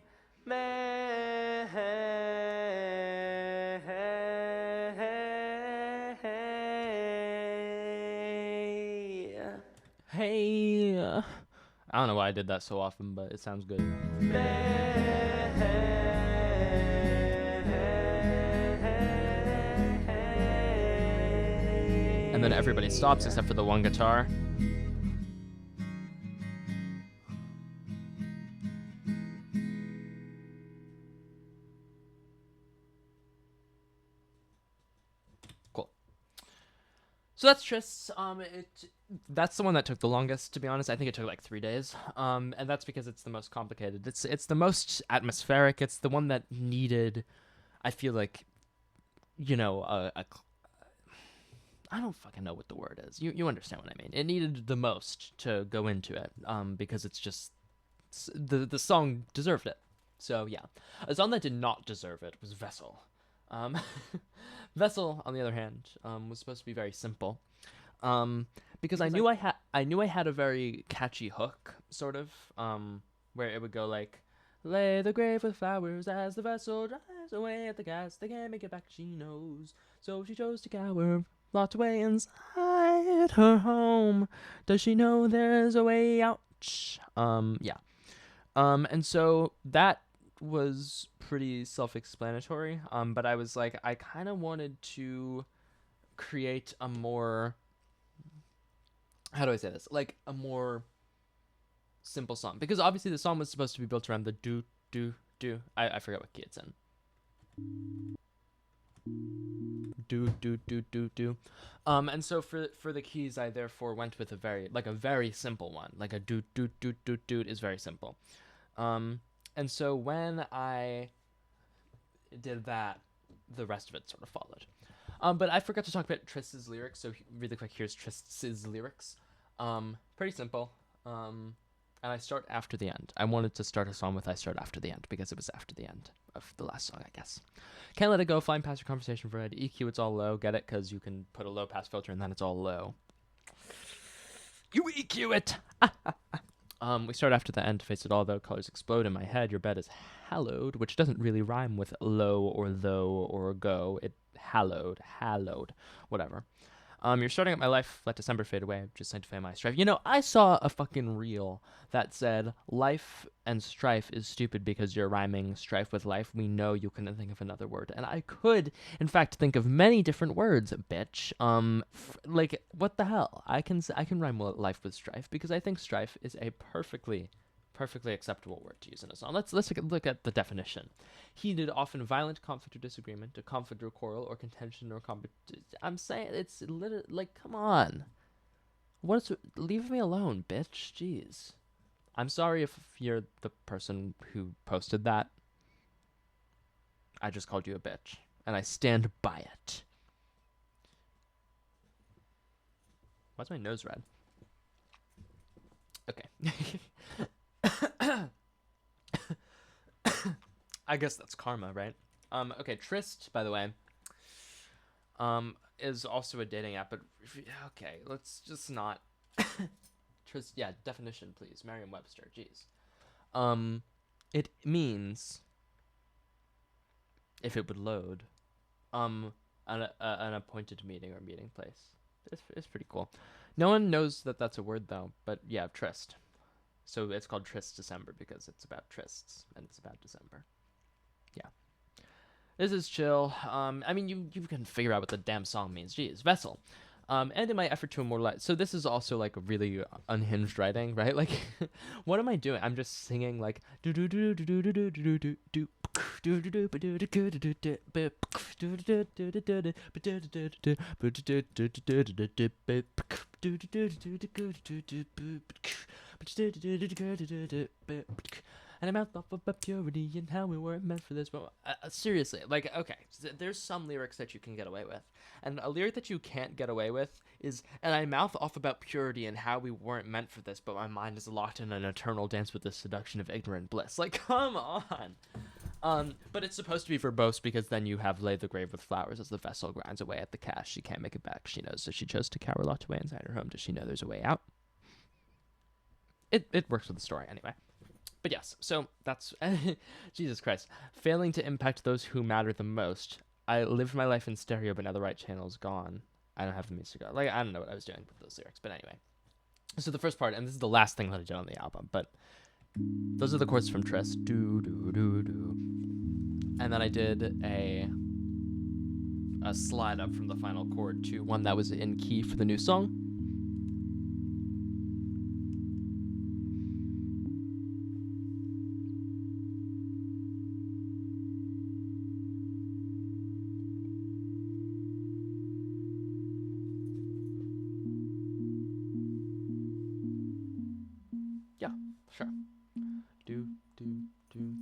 hey, I don't know why I did that so often, but it sounds good. And then everybody stops except for the one guitar. Cool. So that's Trysts. That's the one that took the longest, to be honest. I think it took like 3 days. And that's because it's the most complicated. It's the most atmospheric. It's the one that needed, I feel like, I don't fucking know what the word is. You understand what I mean. It needed the most to go into it, because it's just the song deserved it. So yeah, a song that did not deserve it was Vessel. Vessel, on the other hand, was supposed to be very simple, because I knew I had a very catchy hook, sort of, where it would go like, lay the grave with flowers as the vessel drives away at the gas. They can't make it back, she knows. So she chose to cower, locked away inside her home. Does she know there's a way out? Yeah. And so that was pretty self-explanatory. But I was like, I kind of wanted to create a more, how do I say this? Like a more simple song, because obviously the song was supposed to be built around the do do do. I forget what key it's in. Do do do do do. And so for the keys, I therefore went with a very simple one. Like a do do do do do is very simple. And so when I did that, the rest of it sort of followed. But I forgot to talk about Trist's lyrics, so really quick, here's Trist's lyrics. Pretty simple. And I start after the end. I wanted to start a song with I start after the end, because it was after the end of the last song, I guess. Can't let it go, flying past your conversation for red. EQ, it's all low. Get it? Because you can put a low pass filter and then it's all low. You EQ it! We start after the end to face it all, though. Colors explode in my head. Your bed is hallowed, which doesn't really rhyme with low or though or go. It hallowed, whatever. You're starting up my life. Let December fade away. Just sanctify my strife. You know, I saw a fucking reel that said life and strife is stupid because you're rhyming strife with life. We know you couldn't think of another word, and I could, in fact, think of many different words, bitch. Like what the hell? I can rhyme life with strife because I think strife is a perfectly acceptable word to use in a song. Let's look at the definition. Heated, often violent conflict or disagreement, a conflict or quarrel or contention or I'm saying it's literally like, come on. What's leave me alone, bitch? Jeez. I'm sorry if you're the person who posted that. I just called you a bitch, and I stand by it. Why's my nose red? Okay. I guess that's karma, right? Okay, Tryst, by the way, is also a dating app, but okay, let's just not. Tryst, yeah, definition, please. Merriam-Webster, jeez. It means, if it would load, an appointed meeting or meeting place. It's pretty cool. No one knows that that's a word though, but yeah, tryst. So it's called Tryst December because it's about trysts and it's about December. Yeah. This is chill. I mean, you can figure out what the damn song means. Jeez, Vessel. And in my effort to immortalize, so this is also like a really unhinged writing, right? Like, what am I doing? I'm just singing like do do do do do do do do do. And I'm out of purity and how we weren't meant for this. But seriously, like, okay, there's some lyrics that you can get away with, and a lyric that you can't get away with is, and I mouth off about purity and how we weren't meant for this, but my mind is locked in an eternal dance with the seduction of ignorant bliss. Like, come on. But it's supposed to be verbose because then you have laid the grave with flowers as the vessel grinds away at the cash. She can't make it back. She knows, so she chose to cower locked away inside her home. Does she know there's a way out? It works with the story anyway. But yes, so that's Jesus Christ. Failing to impact those who matter the most. I lived my life in stereo, but now the right channel is gone. I don't have the music on. Like, I don't know what I was doing with those lyrics, but anyway. So the first part, and this is the last thing that I did on the album, but those are the chords from Tryst. Do do do do. And then I did a slide up from the final chord to one that was in key for the new song. Yeah, sure. Do do do.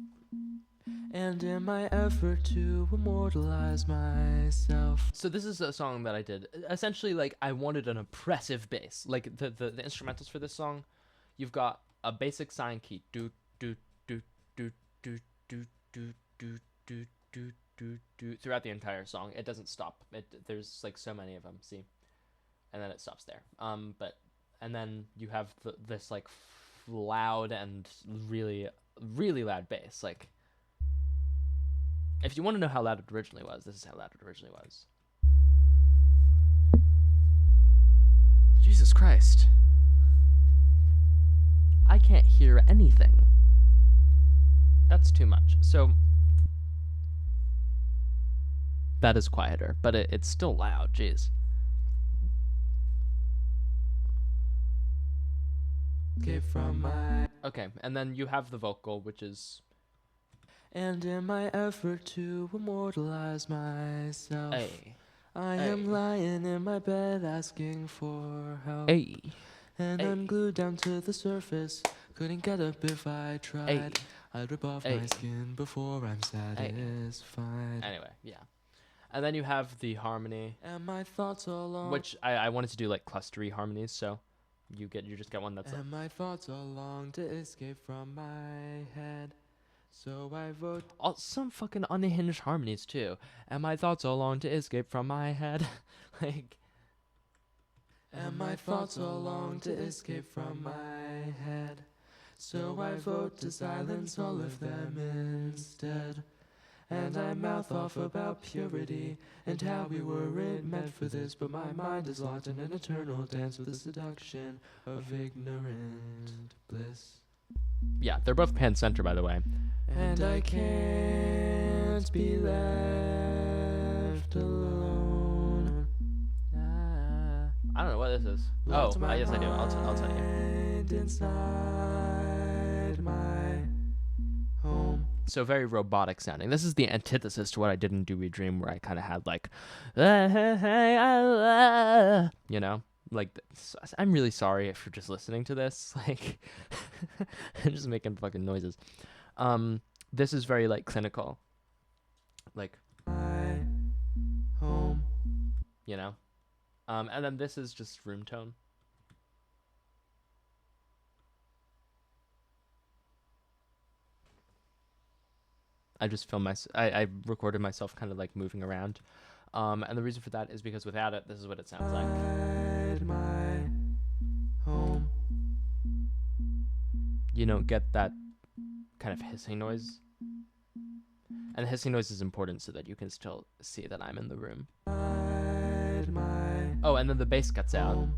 And in my effort to immortalize myself.
So this is a song that I did. Essentially, like, I wanted an oppressive bass. Like, the instrumentals for this song, you've got a basic sine key. Do do do do do do do do do do do do throughout the entire song. It doesn't stop. There's like so many of them. See, and then it stops there. And then you have this like loud and really loud bass. Like, if you want to know how loud it originally was, this is how loud it originally was. Jesus Christ. I can't hear anything. That's too much. So that is quieter, but it's still loud. Jeez.
From my
Okay, and then you have the vocal, which is
and in my effort to immortalize myself,
A.
I am lying in my bed asking for help.
A.
And
A.
I'm glued down to the surface. Couldn't get up if I tried. I'd rip off
A.
my skin before I'm satisfied.
Anyway, yeah. And then you have the harmony,
And my thoughts all long.
which I wanted to do like clustery harmonies, so you just get one that's like,
And my thoughts all long to escape from my head. So I vote.
some fucking unhinged harmonies too. And my thoughts all long to escape from my head. Like,
And my thoughts all long to escape from my head. So I vote to silence all of them instead. And I mouth off about purity and how we weren't meant for this, but my mind is locked in an eternal dance with the seduction of ignorant bliss.
Yeah, they're both pan center, by the way.
And I can't be left alone.
I don't know what this is. Oh, yes, I do. I'll tell you.
Inside my home.
So very robotic sounding. This is the antithesis to what I did in Do We Dream, where I kind of had like, you know, like I'm really sorry if you're just listening to this. Like, I'm just making fucking noises. This is very like clinical, like,
My home.
you know, and then this is just room tone. I just filmed I recorded myself kind of like moving around. And the reason for that is because without it, this is what it sounds like.
Inside my home.
You don't get that kind of hissing noise. And the hissing noise is important so that you can still see that I'm in the room.
Inside my
Oh, and then the bass cuts out.
home.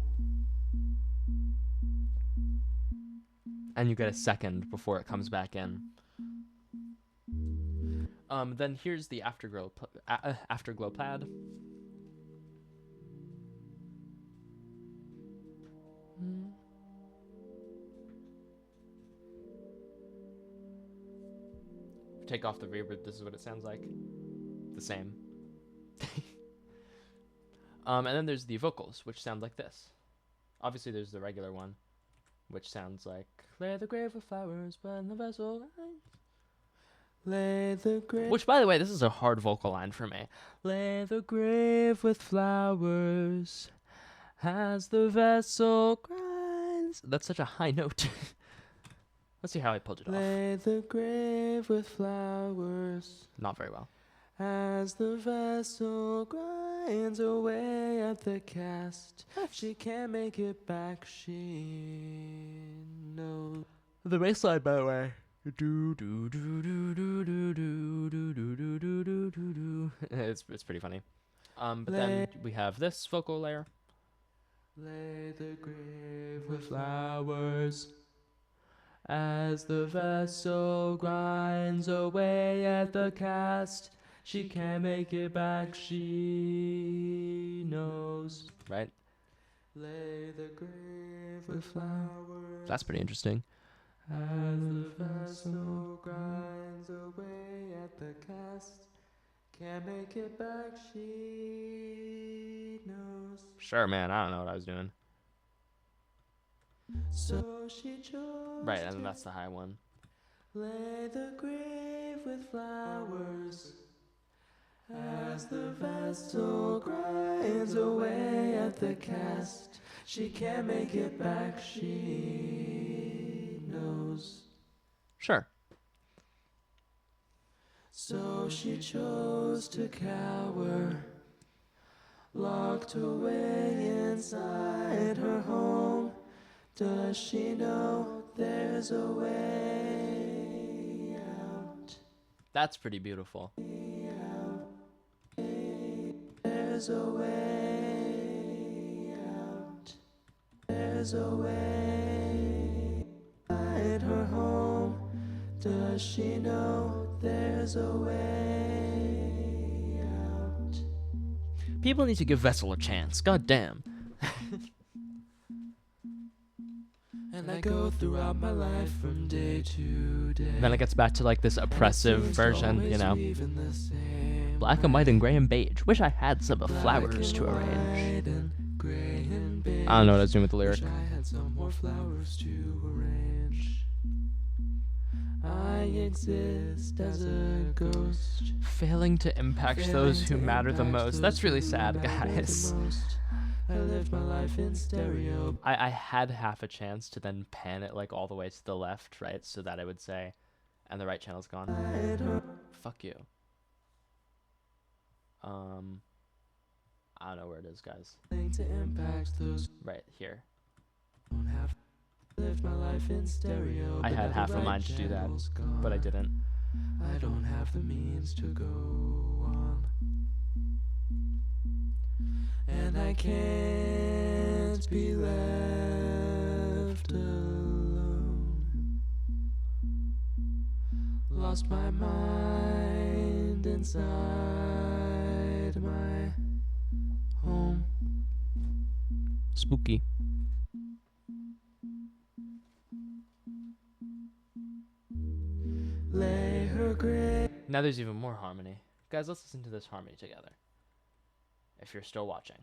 And you get a second before it comes back in. Then here's the afterglow pad. Take off the reverb, this is what it sounds like. The same. And then there's the vocals, which sound like this. Obviously there's the regular one, which sounds like lay the grave with flowers when the vessel lies.
Lay the grave.
Which, by the way, this is a hard vocal line for me. Lay the grave with flowers as the vessel grinds. That's such a high note. Let's see how I pulled it off.
Lay the grave with flowers
Not very well.
as the vessel grinds away at the cast. She can't make it back, she knows.
The bass line, by the way. Do do do do do do do do do do do do do do. It's pretty funny. But then we have this vocal layer.
Lay the grave with
Flowers as the vessel grinds away at the cast. She can't make it back, she knows. Right?
Lay the grave with flowers
That's pretty interesting.
as the vessel grinds away at the cast. Can't make it back, she knows.
Sure, man. I don't know what I was doing.
So she chose
Right, and
to
that's the high one.
lay the grave with flowers as the vessel grinds away at the cast. She can't make it back, she knows.
Sure.
So she chose to cower, locked away inside her home. Does she know there's a way out?
That's pretty beautiful.
There's a way out. There's a way inside her home. Does she know there's a way out?
People need to give Vessel a chance. God damn.
And I go throughout my life from day to day.
Then it gets back to like this oppressive version, you know. Black and white and gray and beige. Wish I had some flowers to arrange. I don't know what I was doing with the lyric.
Wish I had some more flowers to arrange. I exist as a ghost.
Failing to impact those who matter the most. That's really sad, guys.
I lived my life in stereo.
I had half a chance to then pan it like all the way to the left, right? So that I would say, and the right channel's gone. Fuck you. I don't know where it is, guys.
To impact those
Right here.
who don't have lived my life in stereo.
I
but
had
now
half
the
a
right
mind to do that,
channel's
but I
gone.
didn't.
I don't have the means to go on, and I can't be left alone. Lost my mind inside my home.
Spooky.
Lay her grave.
Now there's even more harmony. Guys, let's listen to this harmony together. If you're still watching.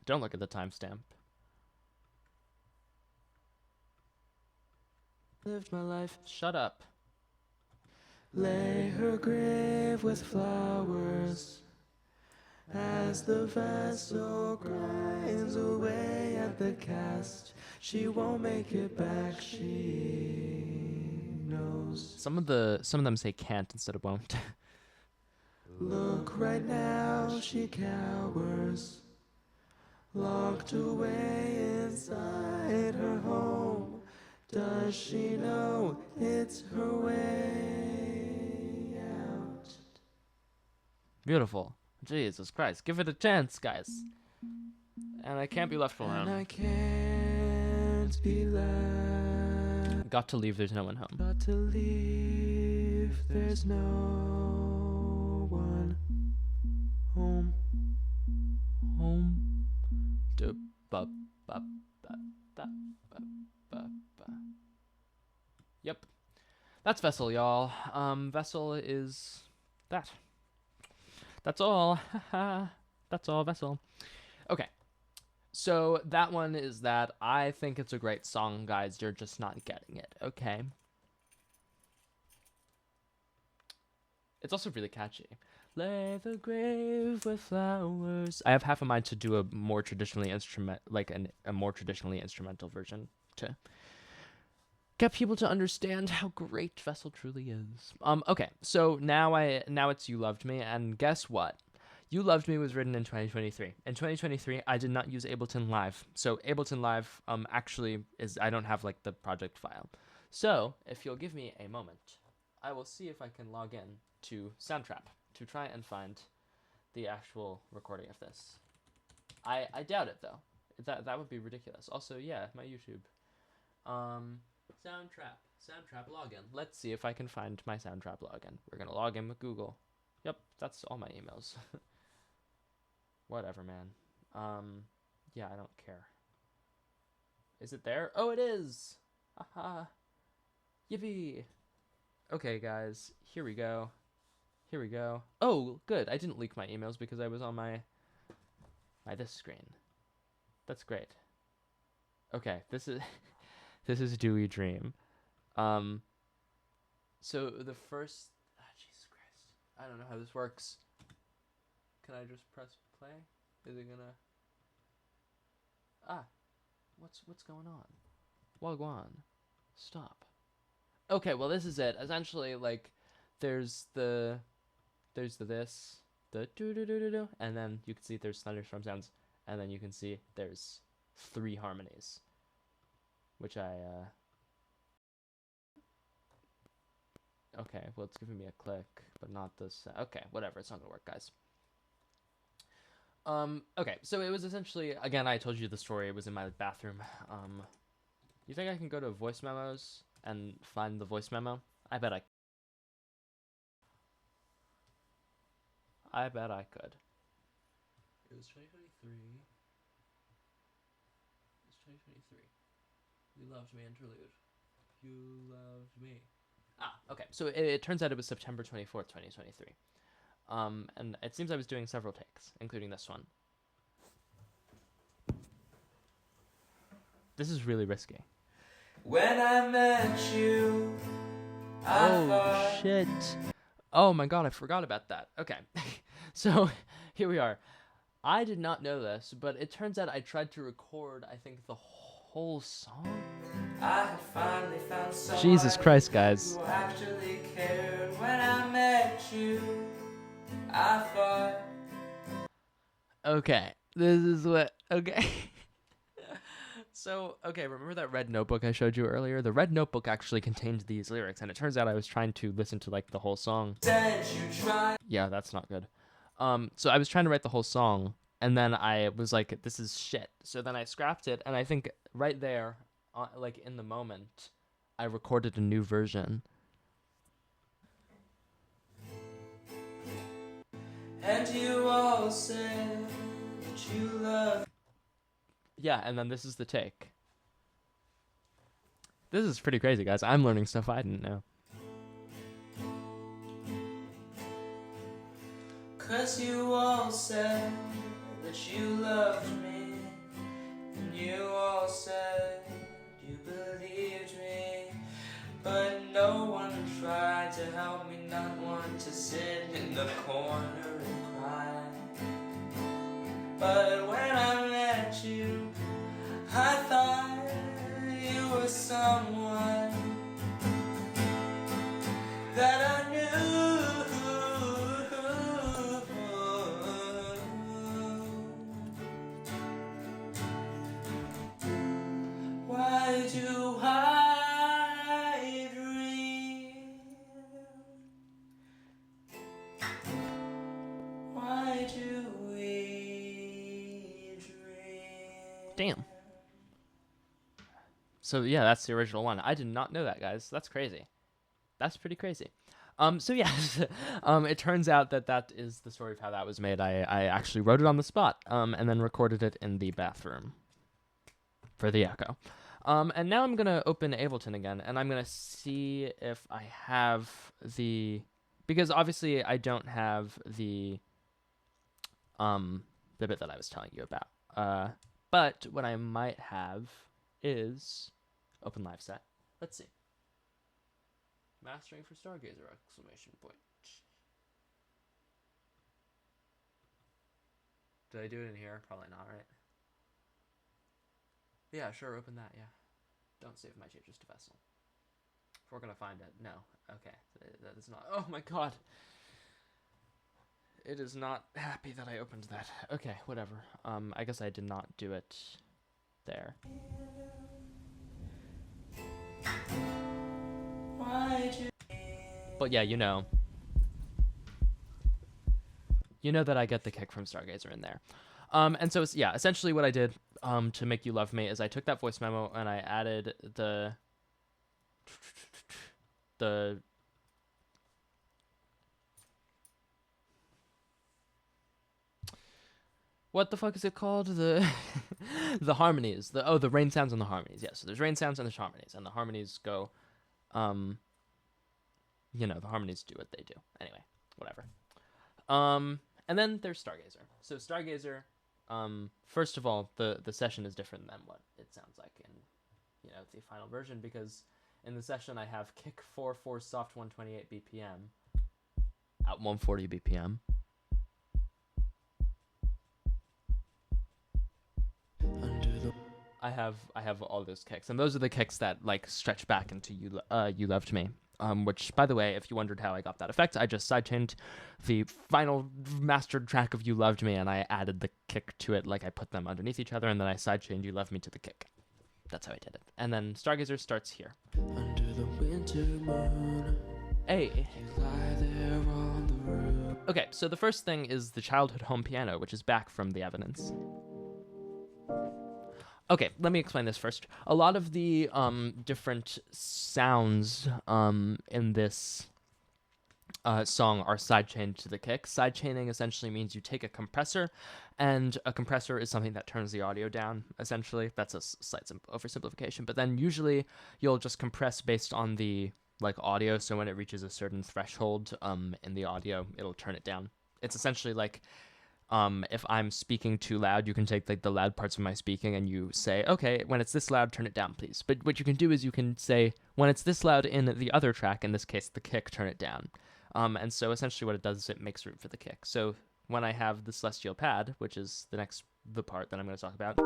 Don't look at the timestamp.
Lived my life.
Shut up.
Lay her grave with flowers as the vessel grinds away at the cast. She won't make it back, she knows.
Some of them say can't instead of won't.
Look, right now she cowers, locked away inside her home. Does she know it's her way out?
Beautiful. Jesus Christ. Give it a chance, guys. And I can't be left
And
alone.
I can't be left.
Got to leave, there's no one home.
Got to leave, there's no one home.
Home. Do ba ba ba da ba ba ba. Yep. That's Vessel, y'all. Vessel is that. That's all. That's all, Vessel. Okay. So that one is that. I think it's a great song, guys. You're just not getting it, okay? It's also really catchy. Lay the grave with flowers. I have half a mind to do a more traditionally instrumental version to get people to understand how great Vessel truly is. Okay, so now it's You Loved Me, and guess what? You Loved Me was written in 2023. In 2023, I did not use Ableton Live. So Ableton Live actually is, I don't have like the project file. So if you'll give me a moment, I will see if I can log in to Soundtrap to try and find the actual recording of this. I doubt it though. That would be ridiculous. Also, yeah, my YouTube. Soundtrap login. Let's see if I can find my Soundtrap login. We're gonna log in with Google. Yep, that's all my emails. Whatever, man. Yeah, I don't care. Is it there? Oh, it is! Haha. Yippee! Okay, guys, here we go. Here we go. Oh, good. I didn't leak my emails because I was on my this screen. That's great. Okay, this is this is Dewey Dream. So the first Jesus Christ. I don't know how this works. Can I just press play? Is it gonna what's going on? Wagwan. Stop. Okay, well this is it. Essentially, like there's the this, the do do do do do, and then you can see there's thunderstorm sounds, and then you can see there's 3 harmonies, which I okay, well it's giving me a click, but not this. Okay, whatever, it's not gonna work, guys. Okay, so it was essentially, again, I told you the story. It was in my bathroom. You think I can go to voice memos and find the voice memo? I bet I could. It was 2023. It's 2023. You loved me, interlude. You loved me. Okay. So it turns out it was September 24th, 2023. And it seems I was doing several takes, including this one. This is really risky.
When I met you, I thought
shit. Oh my god, I forgot about that. Okay. So, here we are. I did not know this, but it turns out I tried to record, I think, the whole song.
I had finally found someone
Jesus Christ, guys.
who actually cared. When I met you, I thought.
Okay. This is what... Okay. So, okay, remember that red notebook I showed you earlier? The red notebook actually contained these lyrics, and it turns out I was trying to listen to like the whole song. Yeah, that's not good. So I was trying to write the whole song, and then I was like, "This is shit." So then I scrapped it, and I think right there, like in the moment, I recorded a new version.
And you all said that you love.
Yeah, and then this is the take. This is pretty crazy, guys. I'm learning stuff I didn't know.
'Cause you all said that you loved me. And you all said you believed me. But no one tried to help me, not one to sit in the corner and cry. But when I met you, I thought you were someone that I knew. Why do I dream? Why do we dream?
Damn. So yeah, that's the original one. I did not know that, guys. That's crazy. That's pretty crazy. So yeah, it turns out that that is the story of how that was made. I actually wrote it on the spot, and then recorded it in the bathroom for the echo. And now I'm gonna open Ableton again, and I'm gonna see if I have because obviously I don't have the bit that I was telling you about. But what I might have is open live set. Let's see. Mastering for Stargazer, exclamation point. Did I do it in here? Probably not, right? Yeah, sure, open that, yeah. Don't save my changes to Vessel. If we're gonna find it. No. Okay. That is not. Oh my god. It is not happy that I opened that. Okay, whatever. I guess I did not do it there. But yeah, you know that I get the kick from Stargazer in there. And so yeah, essentially what I did to Make You Love Me is I took that voice memo and I added the what the fuck is it called? The the harmonies. The rain sounds and the harmonies. Yeah, so there's rain sounds and there's harmonies, and the harmonies go the harmonies do what they do. Anyway, whatever. And then there's Stargazer. So Stargazer, first of all, the session is different than what it sounds like in the final version, because in the session I have kick 4/4 soft 128 BPM at 140 BPM. I have all those kicks, and those are the kicks that like stretch back into You Loved Me. Which, by the way, if you wondered how I got that effect, I just sidechained the final mastered track of You Loved Me, and I added the kick to it, like I put them underneath each other, and then I sidechained You Loved Me to the kick. That's how I did it. And then Stargazer starts here. Under the winter moon. Hey. You lie there on the roof. Okay, so the first thing is the childhood home piano, which is back from the evidence. Okay, let me explain this first. A lot of the different sounds in this song are sidechained to the kick. Sidechaining essentially means you take a compressor, and a compressor is something that turns the audio down, essentially. That's a slight oversimplification. But then usually you'll just compress based on the audio, so when it reaches a certain threshold in the audio, it'll turn it down. It's essentially like if I'm speaking too loud, you can take the loud parts of my speaking and you say, okay, when it's this loud, turn it down, please. But what you can do is you can say, when it's this loud in the other track, in this case, the kick, turn it down. And so essentially what it does is it makes room for the kick. So when I have the celestial pad, which is the part that I'm going to talk about.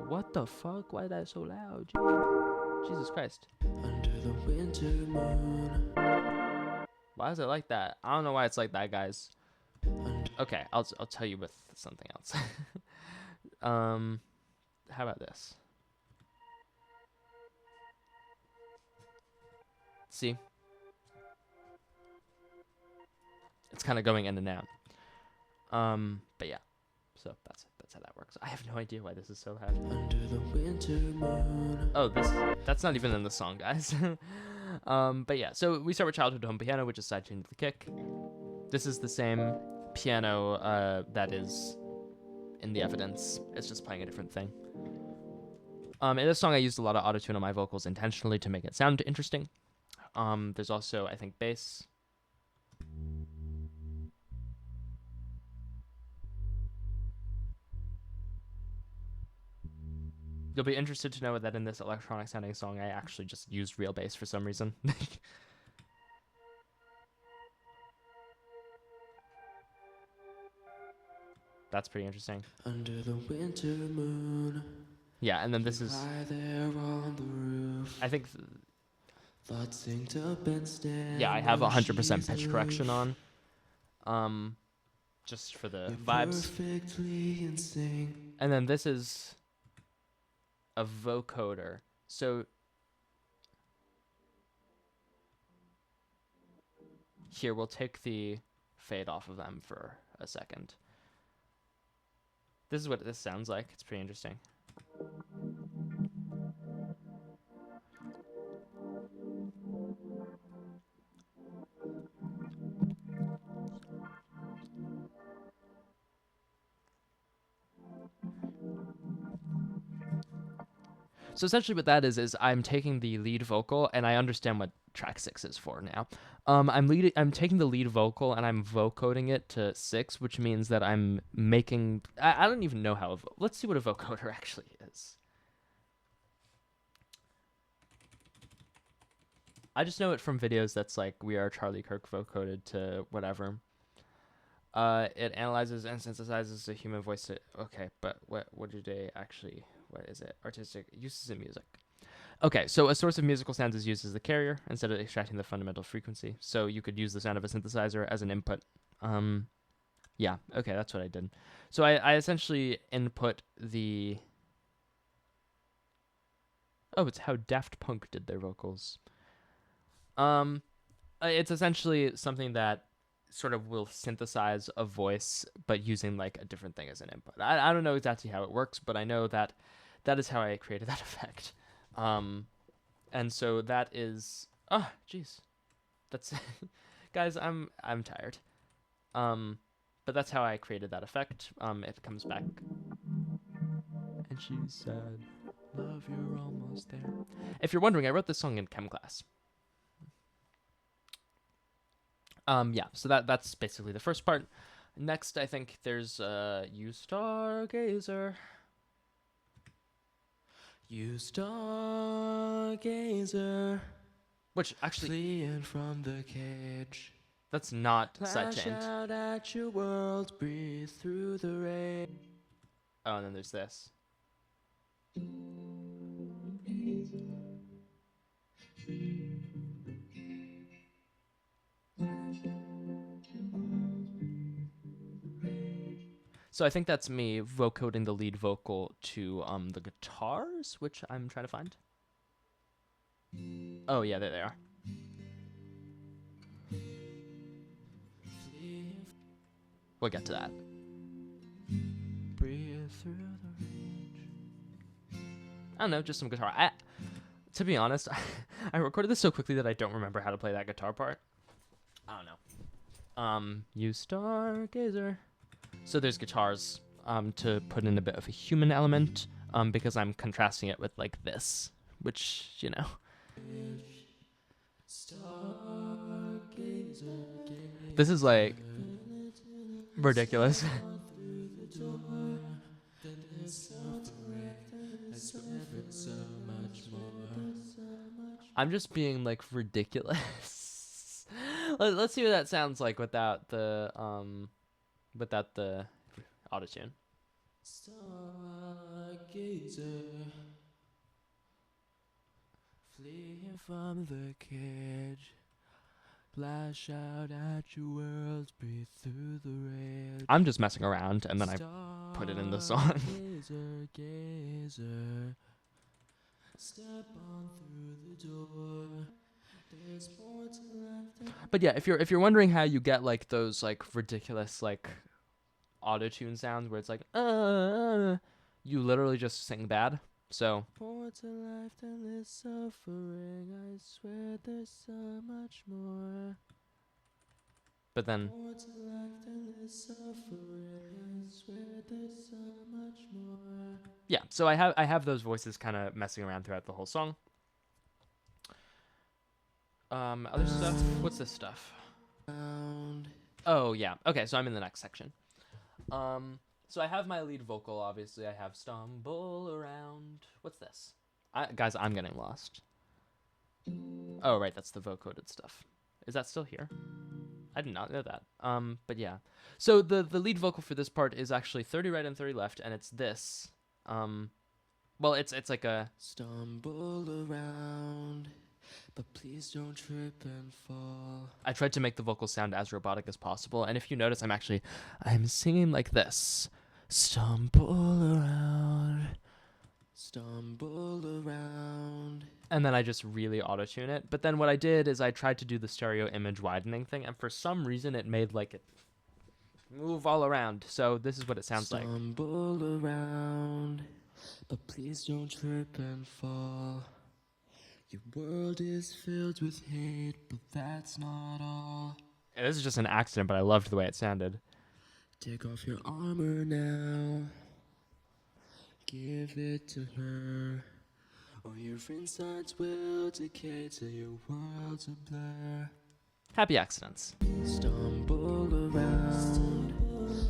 What the fuck? Why is that so loud? Jesus Christ. Under the winter moon. Why is it like that? I don't know why it's like that, guys. Okay, I'll tell you with something else. how about this? See? It's kind of going in and out. But yeah. So that's how that works. I have no idea why this is so loud.
Under the winter moon.
Oh, that's not even in the song, guys. But yeah, so we start with Childhood Home Piano, which is side tuned to the kick. This is the same piano that is in the evidence. It's just playing a different thing. In this song, I used a lot of autotune on my vocals intentionally to make it sound interesting. There's also, I think, bass. You'll be interested to know that in this electronic sounding song, I actually just used real bass for some reason. That's pretty interesting.
Under the winter moon.
Yeah, and then this is.
Lie there on the roof.
I think.
Thoughts synced up and stand.
Yeah, I have 100% pitch correction on. Just for the vibes.
Perfectly in sync.
And then this is a vocoder. So here, we'll take the fade off of them for a second. This is what this sounds like. It's pretty interesting. So essentially what that is I'm taking the lead vocal, and I understand what track 6 is for now. I'm taking the lead vocal and I'm vocoding it to 6, which means that I'm making... I don't even know how... Let's see what a vocoder actually is. I just know it from videos that's like, we are Charlie Kirk vocoded to whatever. It analyzes and synthesizes a human voice to... Okay, but what do they actually... What is it? Artistic uses in music. Okay, so a source of musical sounds is used as the carrier instead of extracting the fundamental frequency. So you could use the sound of a synthesizer as an input. Yeah, okay, that's what I did. So I essentially input the... Oh, it's how Daft Punk did their vocals. It's essentially something that sort of will synthesize a voice, but using like a different thing as an input. I don't know exactly how it works, but I know that that is how I created that effect. And so that is, oh, jeez, that's, guys, I'm tired. But that's how I created that effect. It comes back, and she said, "Love, you're almost there." If you're wondering, I wrote this song in chem class. Yeah, so that's basically the first part. Next, I think there's You Stargazer.
You stargazer,
Which actually,
fleeing from the cage.
that's not
Flash
sidechained.
out at your world, breathe through the rain.
Oh, and then there's this. So I think that's me vocoding the lead vocal to the guitars, which I'm trying to find. Oh yeah, there they are. We'll get to that.
Breathe through the range.
I don't know, just some guitar. To be honest, I recorded this so quickly that I don't remember how to play that guitar part. I don't know. You Stargazer. So there's guitars to put in a bit of a human element because I'm contrasting it with like this, which, you know. This is like ridiculous. I'm just being like ridiculous. Let's see what that sounds like without the autotune.
Stargazer, fleeing from the cage. Flash out at your world, breathe through the rage.
I'm just messing around and then I put it in the song.
Stargazer, gazer. Step on through the door. There's more to life than.
But yeah, if you're wondering how you get like those like ridiculous like auto-tune sounds where it's like you literally just sing bad. So
More to life than this suffering. I swear there's so much more.
but then
More to life than this suffering. I swear there's so much more.
yeah, so I have those voices kind of messing around throughout the whole song. Other stuff. What's this stuff? Oh yeah. Okay, so I'm in the next section. So I have my lead vocal. Obviously, I have stumble around. What's this? Guys, I'm getting lost. Oh right, that's the vocoded stuff. Is that still here? I did not know that. But yeah. So the lead vocal for this part is actually 30 right and 30 left, and it's this. Well, it's like a
Stumble around, but please don't trip and fall.
I tried to make the vocals sound as robotic as possible, and if you notice, I'm singing like this. Stumble around.
Stumble around.
And then I just really auto-tune it. But then what I did is I tried to do the stereo image widening thing, and for some reason it made like it move all around. So this is what it sounds like.
Stumble around, but please don't trip and fall. Your world is filled with hate, but that's not all.
And this is just an accident, but I loved the way it sounded.
Take off your armor now. Give it to her. Or your insides will decay till your world's a blur.
Happy accidents.
Stumble around,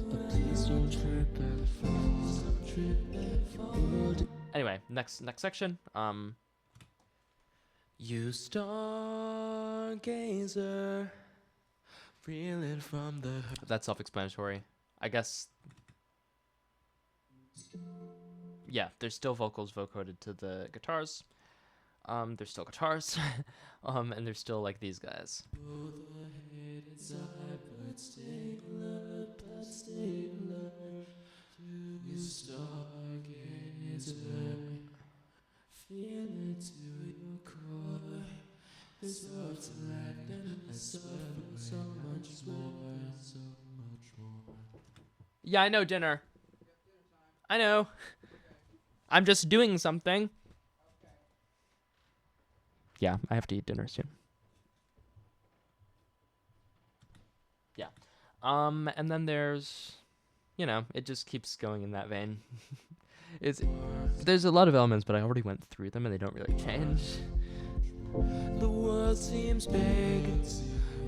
but please don't trip and fall. Trip and fall.
Anyway, next section.
You stargazer, reeling from the
That's self-explanatory. I guess. Yeah, there's still vocals vocoded to the guitars. There's still guitars. And there's still like these guys.
Pull the hate inside, but stay alert, You stargazer, feel it to your core. There's more to life than I suffer, so much more, so much more.
Yeah, I know dinner. I know. I'm just doing something. Yeah, I have to eat dinner soon. Yeah. And then there's, it just keeps going in that vein. There's a lot of elements, but I already went through them and they don't really change.
The world seems big,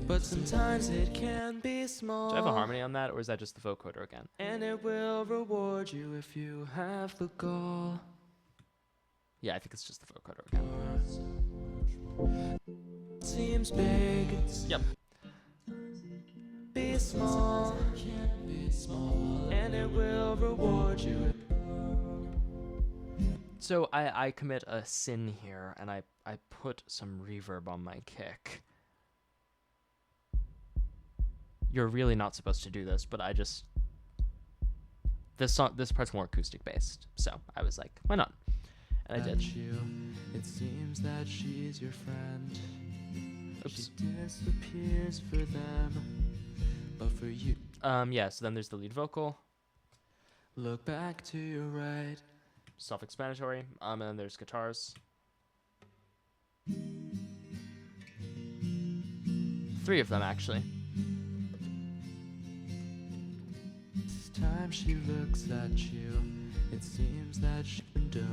but sometimes it can be small.
Do I have a harmony on that, or is that just the vocoder again?
And it will reward you if you have the gall.
Yeah, I think it's just the vocoder again.
Seems big,
Yep.
be small, and it will reward you.
So I commit a sin here, and I put some reverb on my kick. You're really not supposed to do this, but this part's more acoustic based, so I was like, why not? And I did.
It seems that she's your friend.
Oops.
She disappears for them, but for you.
Yeah. So then there's the lead vocal,
Look back to your right.
self-explanatory. And then there's guitars. 3 of them actually.
This time she looks at you. It seems that she can do.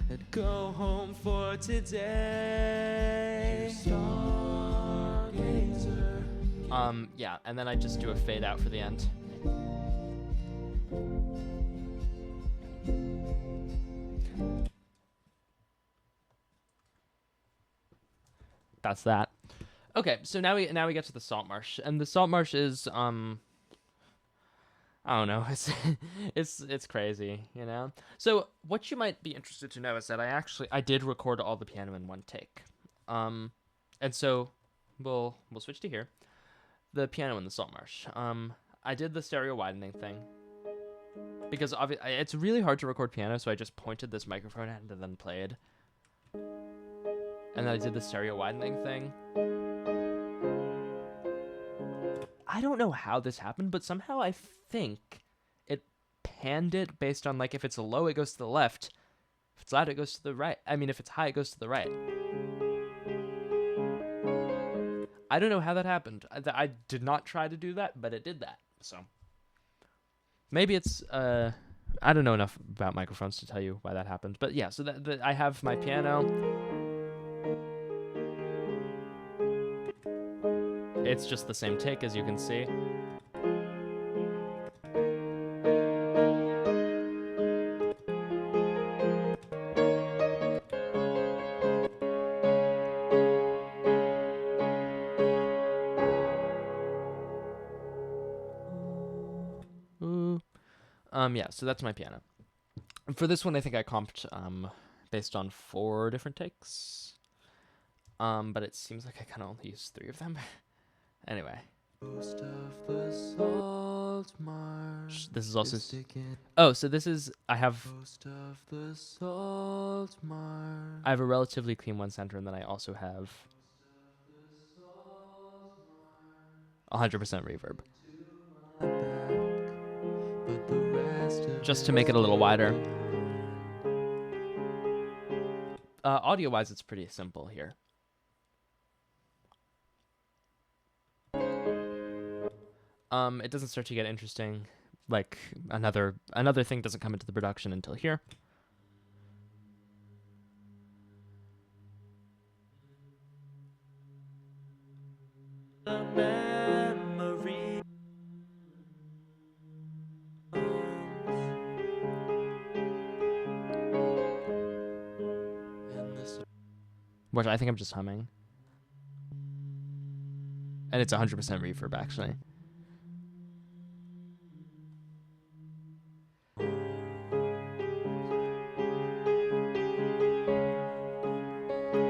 And go home for today. Stargazer.
Yeah, and then I just do a fade out for the end. That's that. Okay, so now we get to the salt marsh, and the salt marsh is I don't know, it's crazy, So what you might be interested to know is that I did record all the piano in one take, and so we'll switch to here, the piano in the salt marsh. I did the stereo widening thing, Because it's really hard to record piano, so I just pointed this microphone at it and then played. And then I did the stereo widening thing. I don't know how this happened, but somehow I think it panned it based on, like, if it's low, it goes to the left. If it's loud, it goes to the right. I mean, if it's high, it goes to the right. I don't know how that happened. I did not try to do that, but it did that. So maybe it's I don't know enough about microphones to tell you why that happened. But yeah, so I have my piano. It's just the same take, as you can see. Ooh. Yeah, so that's my piano. For this one, I think I comped based on 4 different takes. But it seems like I kind of only used 3 of them. Anyway.
Most of the salt marsh
This is also...
is sticking.
Oh, so this is... I have
Most of the salt marsh.
a relatively clean one center, and then I also have 100% reverb.
But the rest of
Just to make it a little wider. Audio-wise, it's pretty simple here. It doesn't start to get interesting. Like, another thing doesn't come into the production until here.
the memory. And this
Which I think I'm just humming. And it's 100% reverb, actually.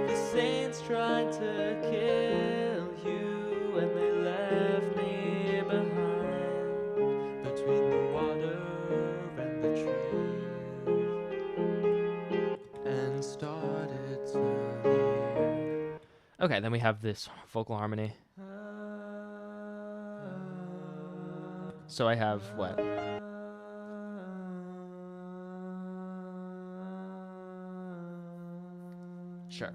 The saints tried to kill you and they left me behind between the water and the trees and started to leave.
Okay, then we have this vocal harmony. So I have what? Sure.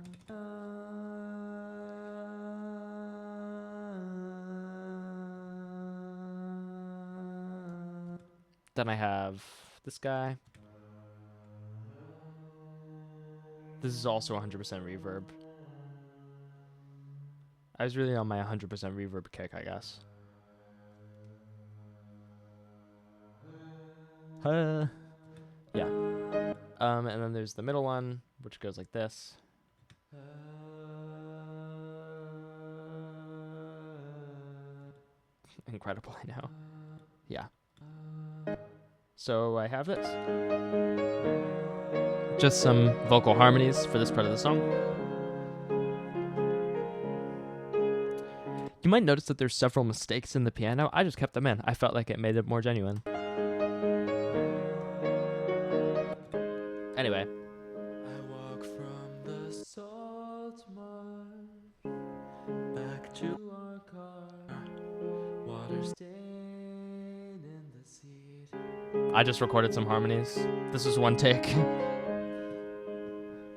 Then I have this guy. This is also 100% reverb. I was really on my 100% reverb kick, I guess. Yeah. And then there's the middle one, which goes like this. Incredible, I know. Yeah. So I have this. Just some vocal harmonies for this part of the song. You might notice that there's several mistakes in the piano. I just kept them in. I felt like it made it more genuine. Anyway.
I walk from the salt marsh back to our car. Water stained in the seat.
I just recorded some harmonies. This is one take.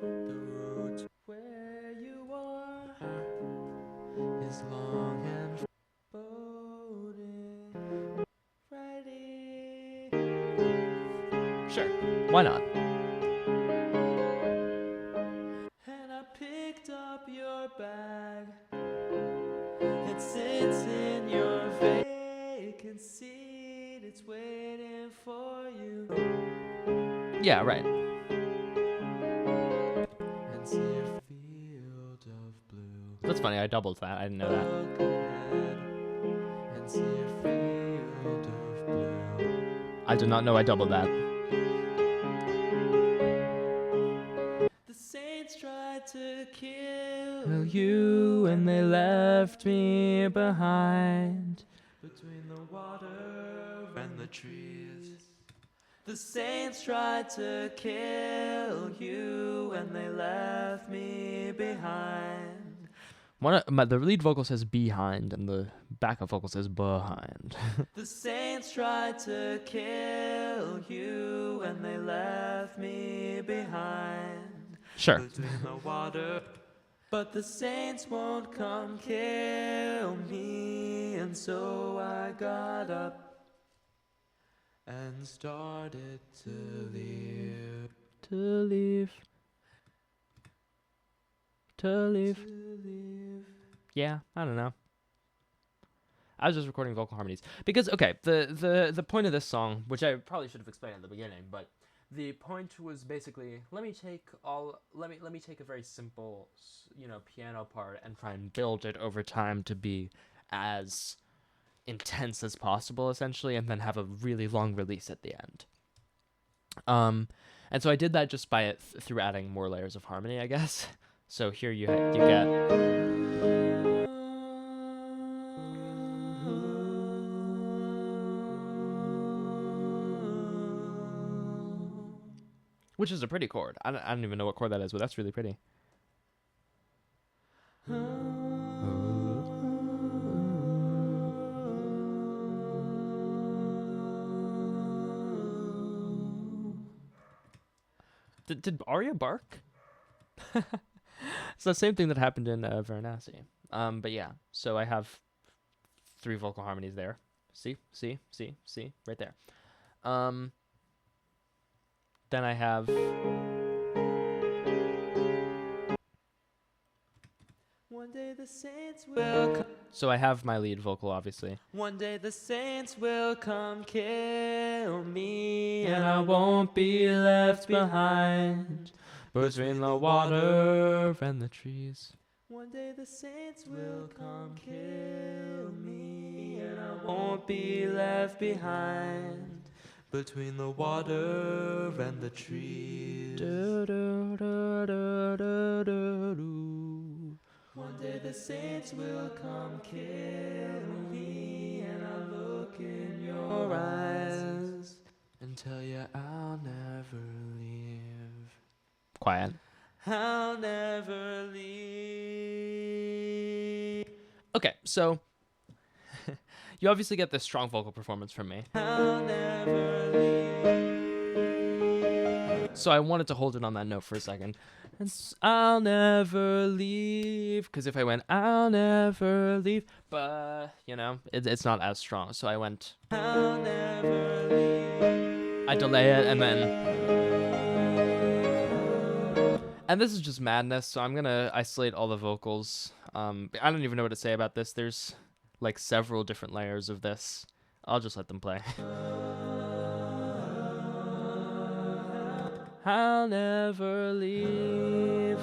The road to where you are is long and foreboding. Ready.
Sure. Why not?
And I picked up your bag. It sits in your vacant seat. It's waiting for you.
Yeah, right.
And see a field of blue.
That's funny. I doubled that. I didn't know that.
Look ahead and see a field of blue.
I did not know I doubled that.
The saints tried to kill you and they left me behind between the water and the trees The saints tried to kill you and they left me behind.
The lead vocal says behind and the backup vocal says behind.
The saints tried to kill you and they left me behind.
Sure.
Between the water. But the saints won't come kill me, and so I got up and started to leave.
To leave. To leave. Yeah, I don't know. I was just recording vocal harmonies because the point of this song, which I probably should have explained at the beginning, but the point was basically let me take a very simple piano part and try and build it over time to be as intense as possible essentially, and then have a really long release at the end. And so I did that just through adding more layers of harmony, I guess. So here you get, which is a pretty chord. I don't even know what chord that is, but that's really pretty. Did Arya bark? It's the same thing that happened in Varanasi. But yeah, so I have 3 vocal harmonies there. See, right there. Then I have.
One day the saints will come.
So I have my lead vocal, obviously.
One day the saints will come kill me, and I won't be left behind
Between the water and the trees.
One day the saints will come kill me, and I won't be left behind between the water and the trees. One day the saints will come kill me, and I'll look in your eyes and tell you I'll never leave.
Quiet.
I'll never leave.
Okay, so you obviously get this strong vocal performance from me.
I'll never leave.
So I wanted to hold it on that note for a second. And I'll never leave. Because if I went, I'll never leave. But, it's not as strong. So I went,
I'll never leave.
I delay it and then. And this is just madness. So I'm going to isolate all the vocals. I don't even know what to say about this. There's like several different layers of this. I'll just let them play. I'll never leave.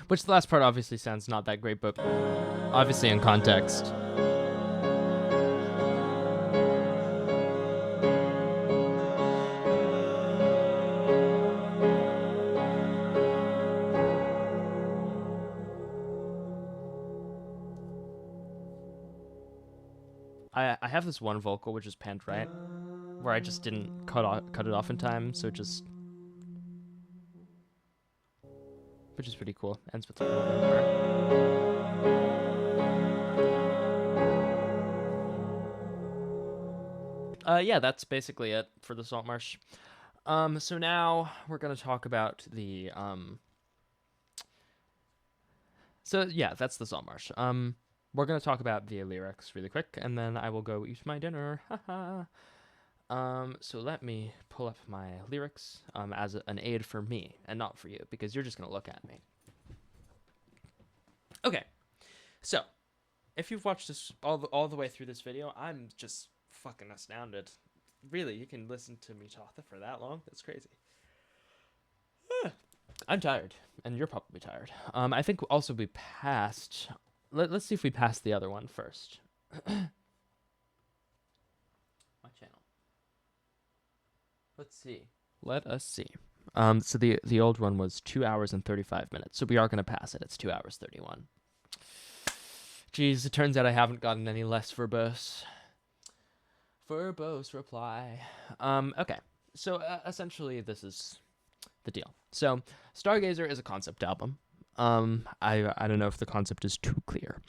Which the last part obviously sounds not that great, but obviously in context. I have this one vocal which is panned right, where I just didn't cut it off in time, so it just which is pretty cool. Ends with like a number. Yeah, that's basically it for the Salt Marsh. So now we're gonna talk about the So yeah, that's the Salt Marsh. We're gonna talk about the lyrics really quick, and then I will go eat my dinner. Haha. So let me pull up my lyrics as an aid for me and not for you, because you're just gonna look at me. Okay, so if you've watched this all the way through this video, I'm just fucking astounded. Really, you can listen to me talk for that long? That's crazy. I'm tired, and you're probably tired. I think also we passed. Let's see if we passed the other one first. My channel. Let's see. Let us see. So the old one was 2 hours and 35 minutes. So we are gonna pass it. It's 2 hours 31. Jeez, it turns out I haven't gotten any less verbose. Verbose reply. Okay. So essentially, this is the deal. So Stargazer is a concept album. I don't know if the concept is too clear.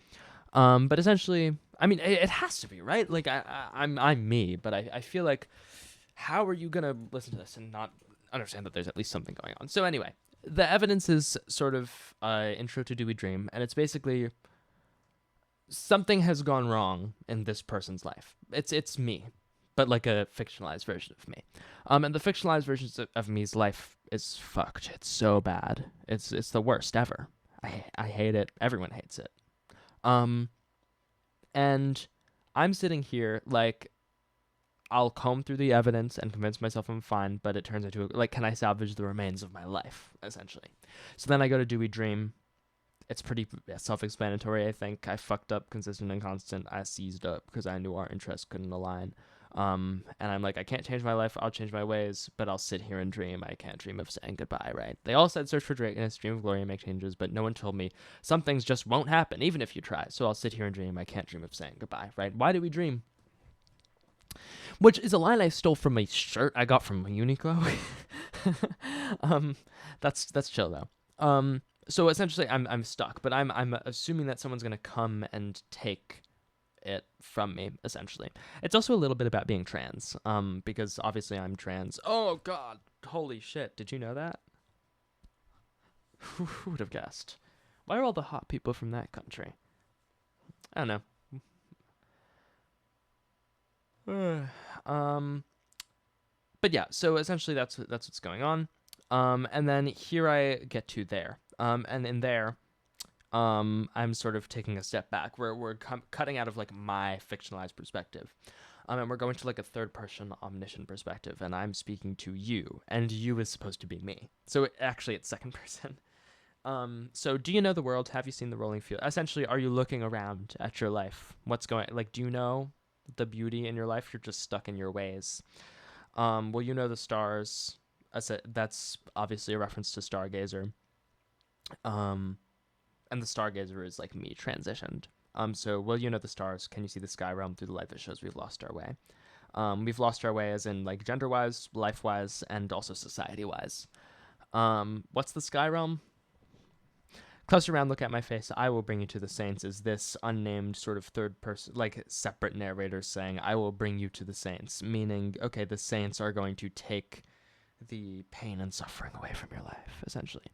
But essentially, I mean, it has to be, right? Like I'm me, but I feel like, how are you gonna listen to this and not understand that there's at least something going on? So anyway, the evidence is sort of intro to Do We Dream, and it's basically something has gone wrong in this person's life. It's me, but like a fictionalized version of me. And the fictionalized version of me's life is fucked. It's so bad. It's the worst ever. I hate it. Everyone hates it. And I'm sitting here like, I'll comb through the evidence and convince myself I'm fine, but it turns into like, can I salvage the remains of my life, essentially? So then I go to Do We Dream. It's pretty self-explanatory, I think. I fucked up, consistent and constant. I seized up because I knew our interests couldn't align. And I'm like, I can't change my life. I'll change my ways, but I'll sit here and dream. I can't dream of saying goodbye, right? They all said search for greatness, dream of glory, and make changes, but no one told me some things just won't happen, even if you try. So I'll sit here and dream. I can't dream of saying goodbye, right? Why do we dream? Which is a line I stole from a shirt I got from Uniqlo. That's chill though. So essentially, I'm stuck, but I'm assuming that someone's gonna come and take it from me. Essentially, it's also a little bit about being trans. Because obviously I'm trans. Oh God, holy shit! Did you know that? Who would have guessed? Why are all the hot people from that country? I don't know. But yeah, so essentially that's what's going on. And then here I get to there. And in there, I'm sort of taking a step back. We're cutting out of like my fictionalized perspective. And we're going to like a third person omniscient perspective, and I'm speaking to you, and you is supposed to be me. So actually it's second person. So do you know the world? Have you seen the rolling field? Essentially, are you looking around at your life? What's going, like, do you know the beauty in your life? You're just stuck in your ways. Well, you know the stars. That's obviously a reference to Stargazer. And the Stargazer is like me transitioned. So will you know the stars? Can you see the sky realm through the light that shows we've lost our way? We've lost our way as in like gender-wise, life-wise, and also society-wise. What's the sky realm? Cluster around, look at my face. I will bring you to the saints. Is this unnamed sort of third person, like separate narrator saying, I will bring you to the saints, meaning, okay, the saints are going to take the pain and suffering away from your life, essentially.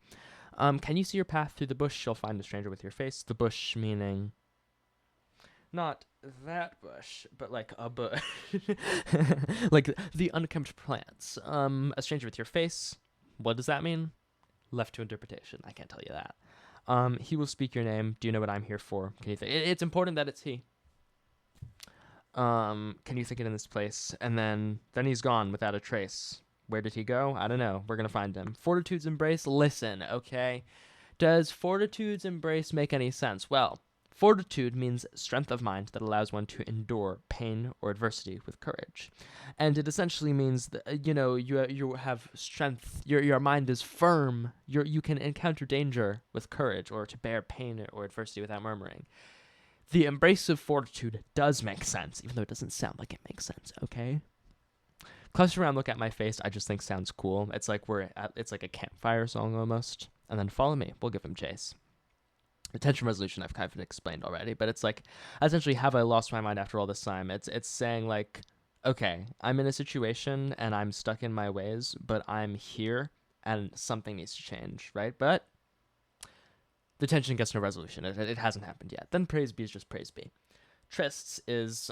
Can you see your path through the bush? You'll find a stranger with your face. The bush meaning not that bush, but like a bush. Like the unkempt plants. A stranger with your face. What does that mean? Left to interpretation. I can't tell you that. He will speak your name. Do you know what I'm here for? Can you think? It's important that it's he. Can you think it in this place? And then he's gone without a trace. Where did he go? I don't know. We're going to find him. Fortitude's embrace? Listen, okay? Does fortitude's embrace make any sense? Well, fortitude means strength of mind that allows one to endure pain or adversity with courage. And it essentially means that, you have strength. Your mind is firm. You can encounter danger with courage, or to bear pain or adversity without murmuring. The embrace of fortitude does make sense, even though it doesn't sound like it makes sense, okay? Cluster around, look at my face, I just think sounds cool. It's like it's like a campfire song almost. and then follow me. We'll give him chase. The tension resolution I've kind of explained already, but it's like, essentially, have I lost my mind after all this time? It's saying like, okay, I'm in a situation and I'm stuck in my ways, but I'm here and something needs to change, right? But the tension gets no resolution. It hasn't happened yet. Then praise be is just praise be. Trysts is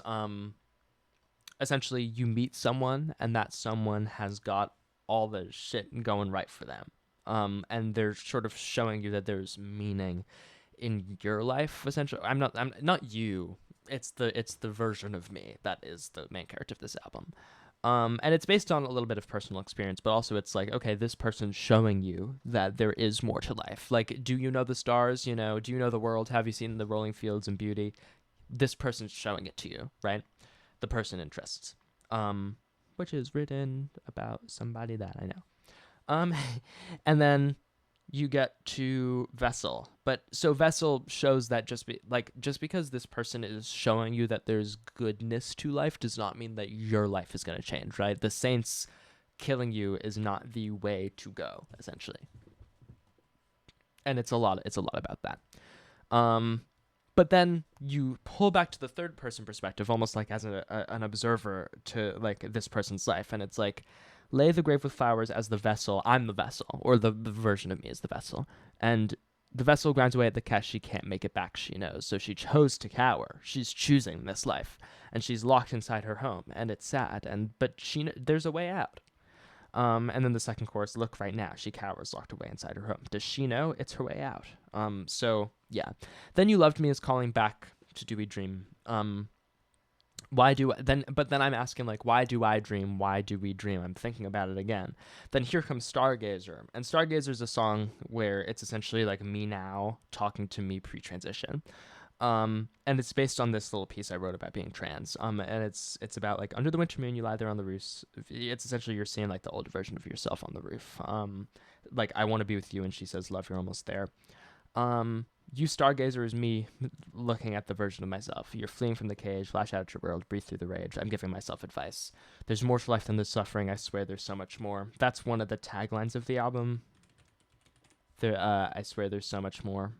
essentially you meet someone and that someone has got all the shit going right for them. And they're sort of showing you that there's meaning in your life. Essentially, I'm not you. It's the version of me that is the main character of this album. And it's based on a little bit of personal experience, but also it's like, okay, this person's showing you that there is more to life. Like, do you know the stars? You know, do you know the world? Have you seen the rolling fields and beauty? This person's showing it to you, right? The person interests, which is written about somebody that I know. And then you get to Vessel. But so Vessel shows that just because this person is showing you that there's goodness to life does not mean that your life is going to change, right? The saints killing you is not the way to go, essentially. And it's a lot about that. But then you pull back to the third person perspective, almost like as an observer to like this person's life, and it's like, lay the grave with flowers as the vessel. I'm the vessel, or the version of me is the vessel. And the vessel grinds away at the cash. She can't make it back, she knows. So she chose to cower. She's choosing this life. And she's locked inside her home. And it's sad. But there's a way out. And then the second chorus, look right now. She cowers, locked away inside her home. Does she know it's her way out? So, yeah. Then you loved me is calling back to Do We Dream. But then I'm asking, like, why do I dream? Why do we dream? I'm thinking about it again. Then here comes Stargazer. And Stargazer is a song where it's essentially like me now talking to me pre-transition. And it's based on this little piece I wrote about being trans. And it's about like under the winter moon, you lie there on the roof. It's essentially you're seeing like the older version of yourself on the roof. Like I want to be with you, and she says, love, you're almost there. You Stargazer is me looking at the version of myself. You're fleeing from the cage, flash out at your world, breathe through the rage. I'm giving myself advice. There's more to life than the suffering. I swear there's so much more. That's one of the taglines of the album. I swear there's so much more.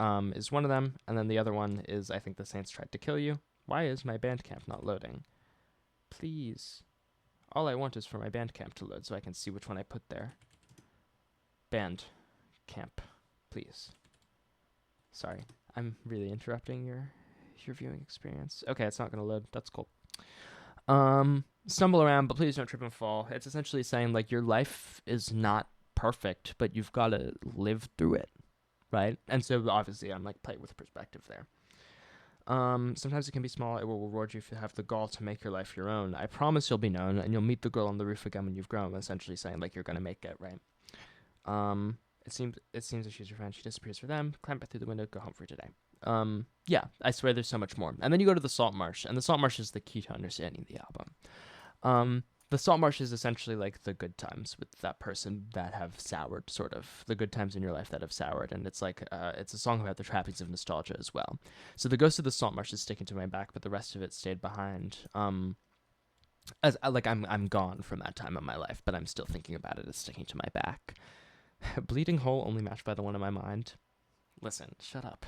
Is one of them. And then the other one is I think the saints tried to kill you. Why is my Bandcamp not loading? Please. All I want is for my Bandcamp to load so I can see which one I put there. Bandcamp. Please. Sorry, I'm really interrupting your viewing experience. Okay, it's not gonna load. That's cool. Stumble around, but please don't trip and fall. It's essentially saying like your life is not perfect, but you've got to live through it, right? And so obviously I'm like playing with perspective there. Sometimes it can be small. It will reward you if you have the gall to make your life your own. I promise you'll be known, and you'll meet the girl on the roof again when you've grown. Essentially saying like you're gonna make it, right? It seems if she's your friend, she disappears for them. Climb back through the window, go home for today. Yeah, I swear there's so much more. And then you go to the Salt Marsh, and the Salt Marsh is the key to understanding the album. The Salt Marsh is essentially like the good times with that person that have soured, sort of. The good times in your life that have soured. And it's like, it's a song about the trappings of nostalgia as well. So the ghost of the Salt Marsh is sticking to my back, but the rest of it stayed behind. As like I'm gone from that time of my life, but I'm still thinking about it as sticking to my back. Bleeding hole only matched by the one in my mind. Listen, shut up.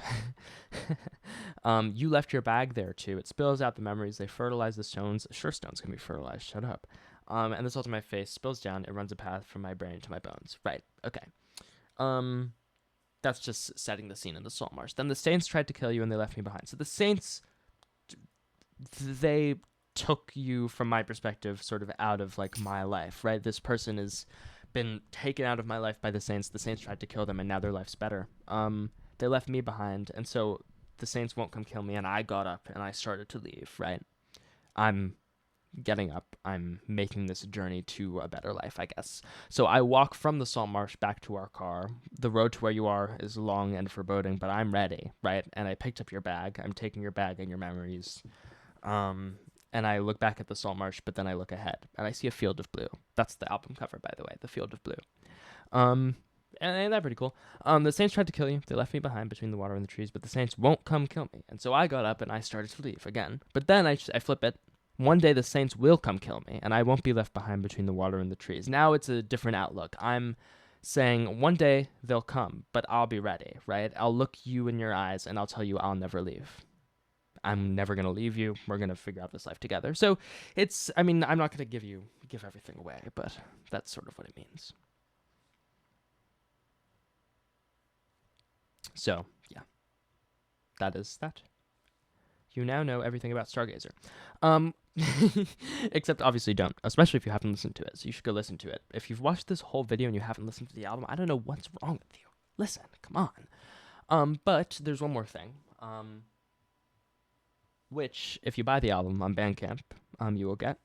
You left your bag there too. It spills out the memories. They fertilize the stones. Sure, stones can be fertilized. Shut up. And the salt in my face spills down. It runs a path from my brain to my bones. Right. Okay. That's just setting the scene in the Salt Marsh. Then the saints tried to kill you and they left me behind. So the saints, they took you, from my perspective, sort of out of like my life, right? This person has been taken out of my life by the saints. The saints tried to kill them and now their life's better. They left me behind, and so the saints won't come kill me, and I got up and I started to leave, right? I'm getting up. I'm making this journey to a better life, I guess. So I walk from the Salt Marsh back to our car. The road to where you are is long and foreboding, but I'm ready, right? And I picked up your bag. I'm taking your bag and your memories. And I look back at the Salt Marsh, but then I look ahead, and I see a field of blue. That's the album cover, by the way, the field of blue. And that's pretty cool. The saints tried to kill you. They left me behind between the water and the trees, but the saints won't come kill me. And so I got up and I started to leave again. But then I flip it. One day the saints will come kill me, and I won't be left behind between the water and the trees. Now it's a different outlook. I'm saying one day they'll come, but I'll be ready, right? I'll look you in your eyes and I'll tell you I'll never leave. I'm never going to leave you. We're going to figure out this life together. So it's, I mean, I'm not going to give everything away, but that's sort of what it means. So, yeah, that is that. You now know everything about Stargazer. Except obviously don't, especially if you haven't listened to it. So you should go listen to it. If you've watched this whole video and you haven't listened to the album, I don't know what's wrong with you. Listen, come on. But there's one more thing. Which, if you buy the album on Bandcamp, you will get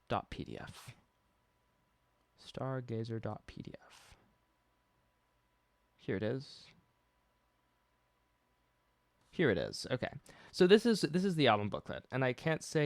.pdf. Stargazer.pdf. Here it is. Here it is. Okay. So this is the album booklet, and I can't say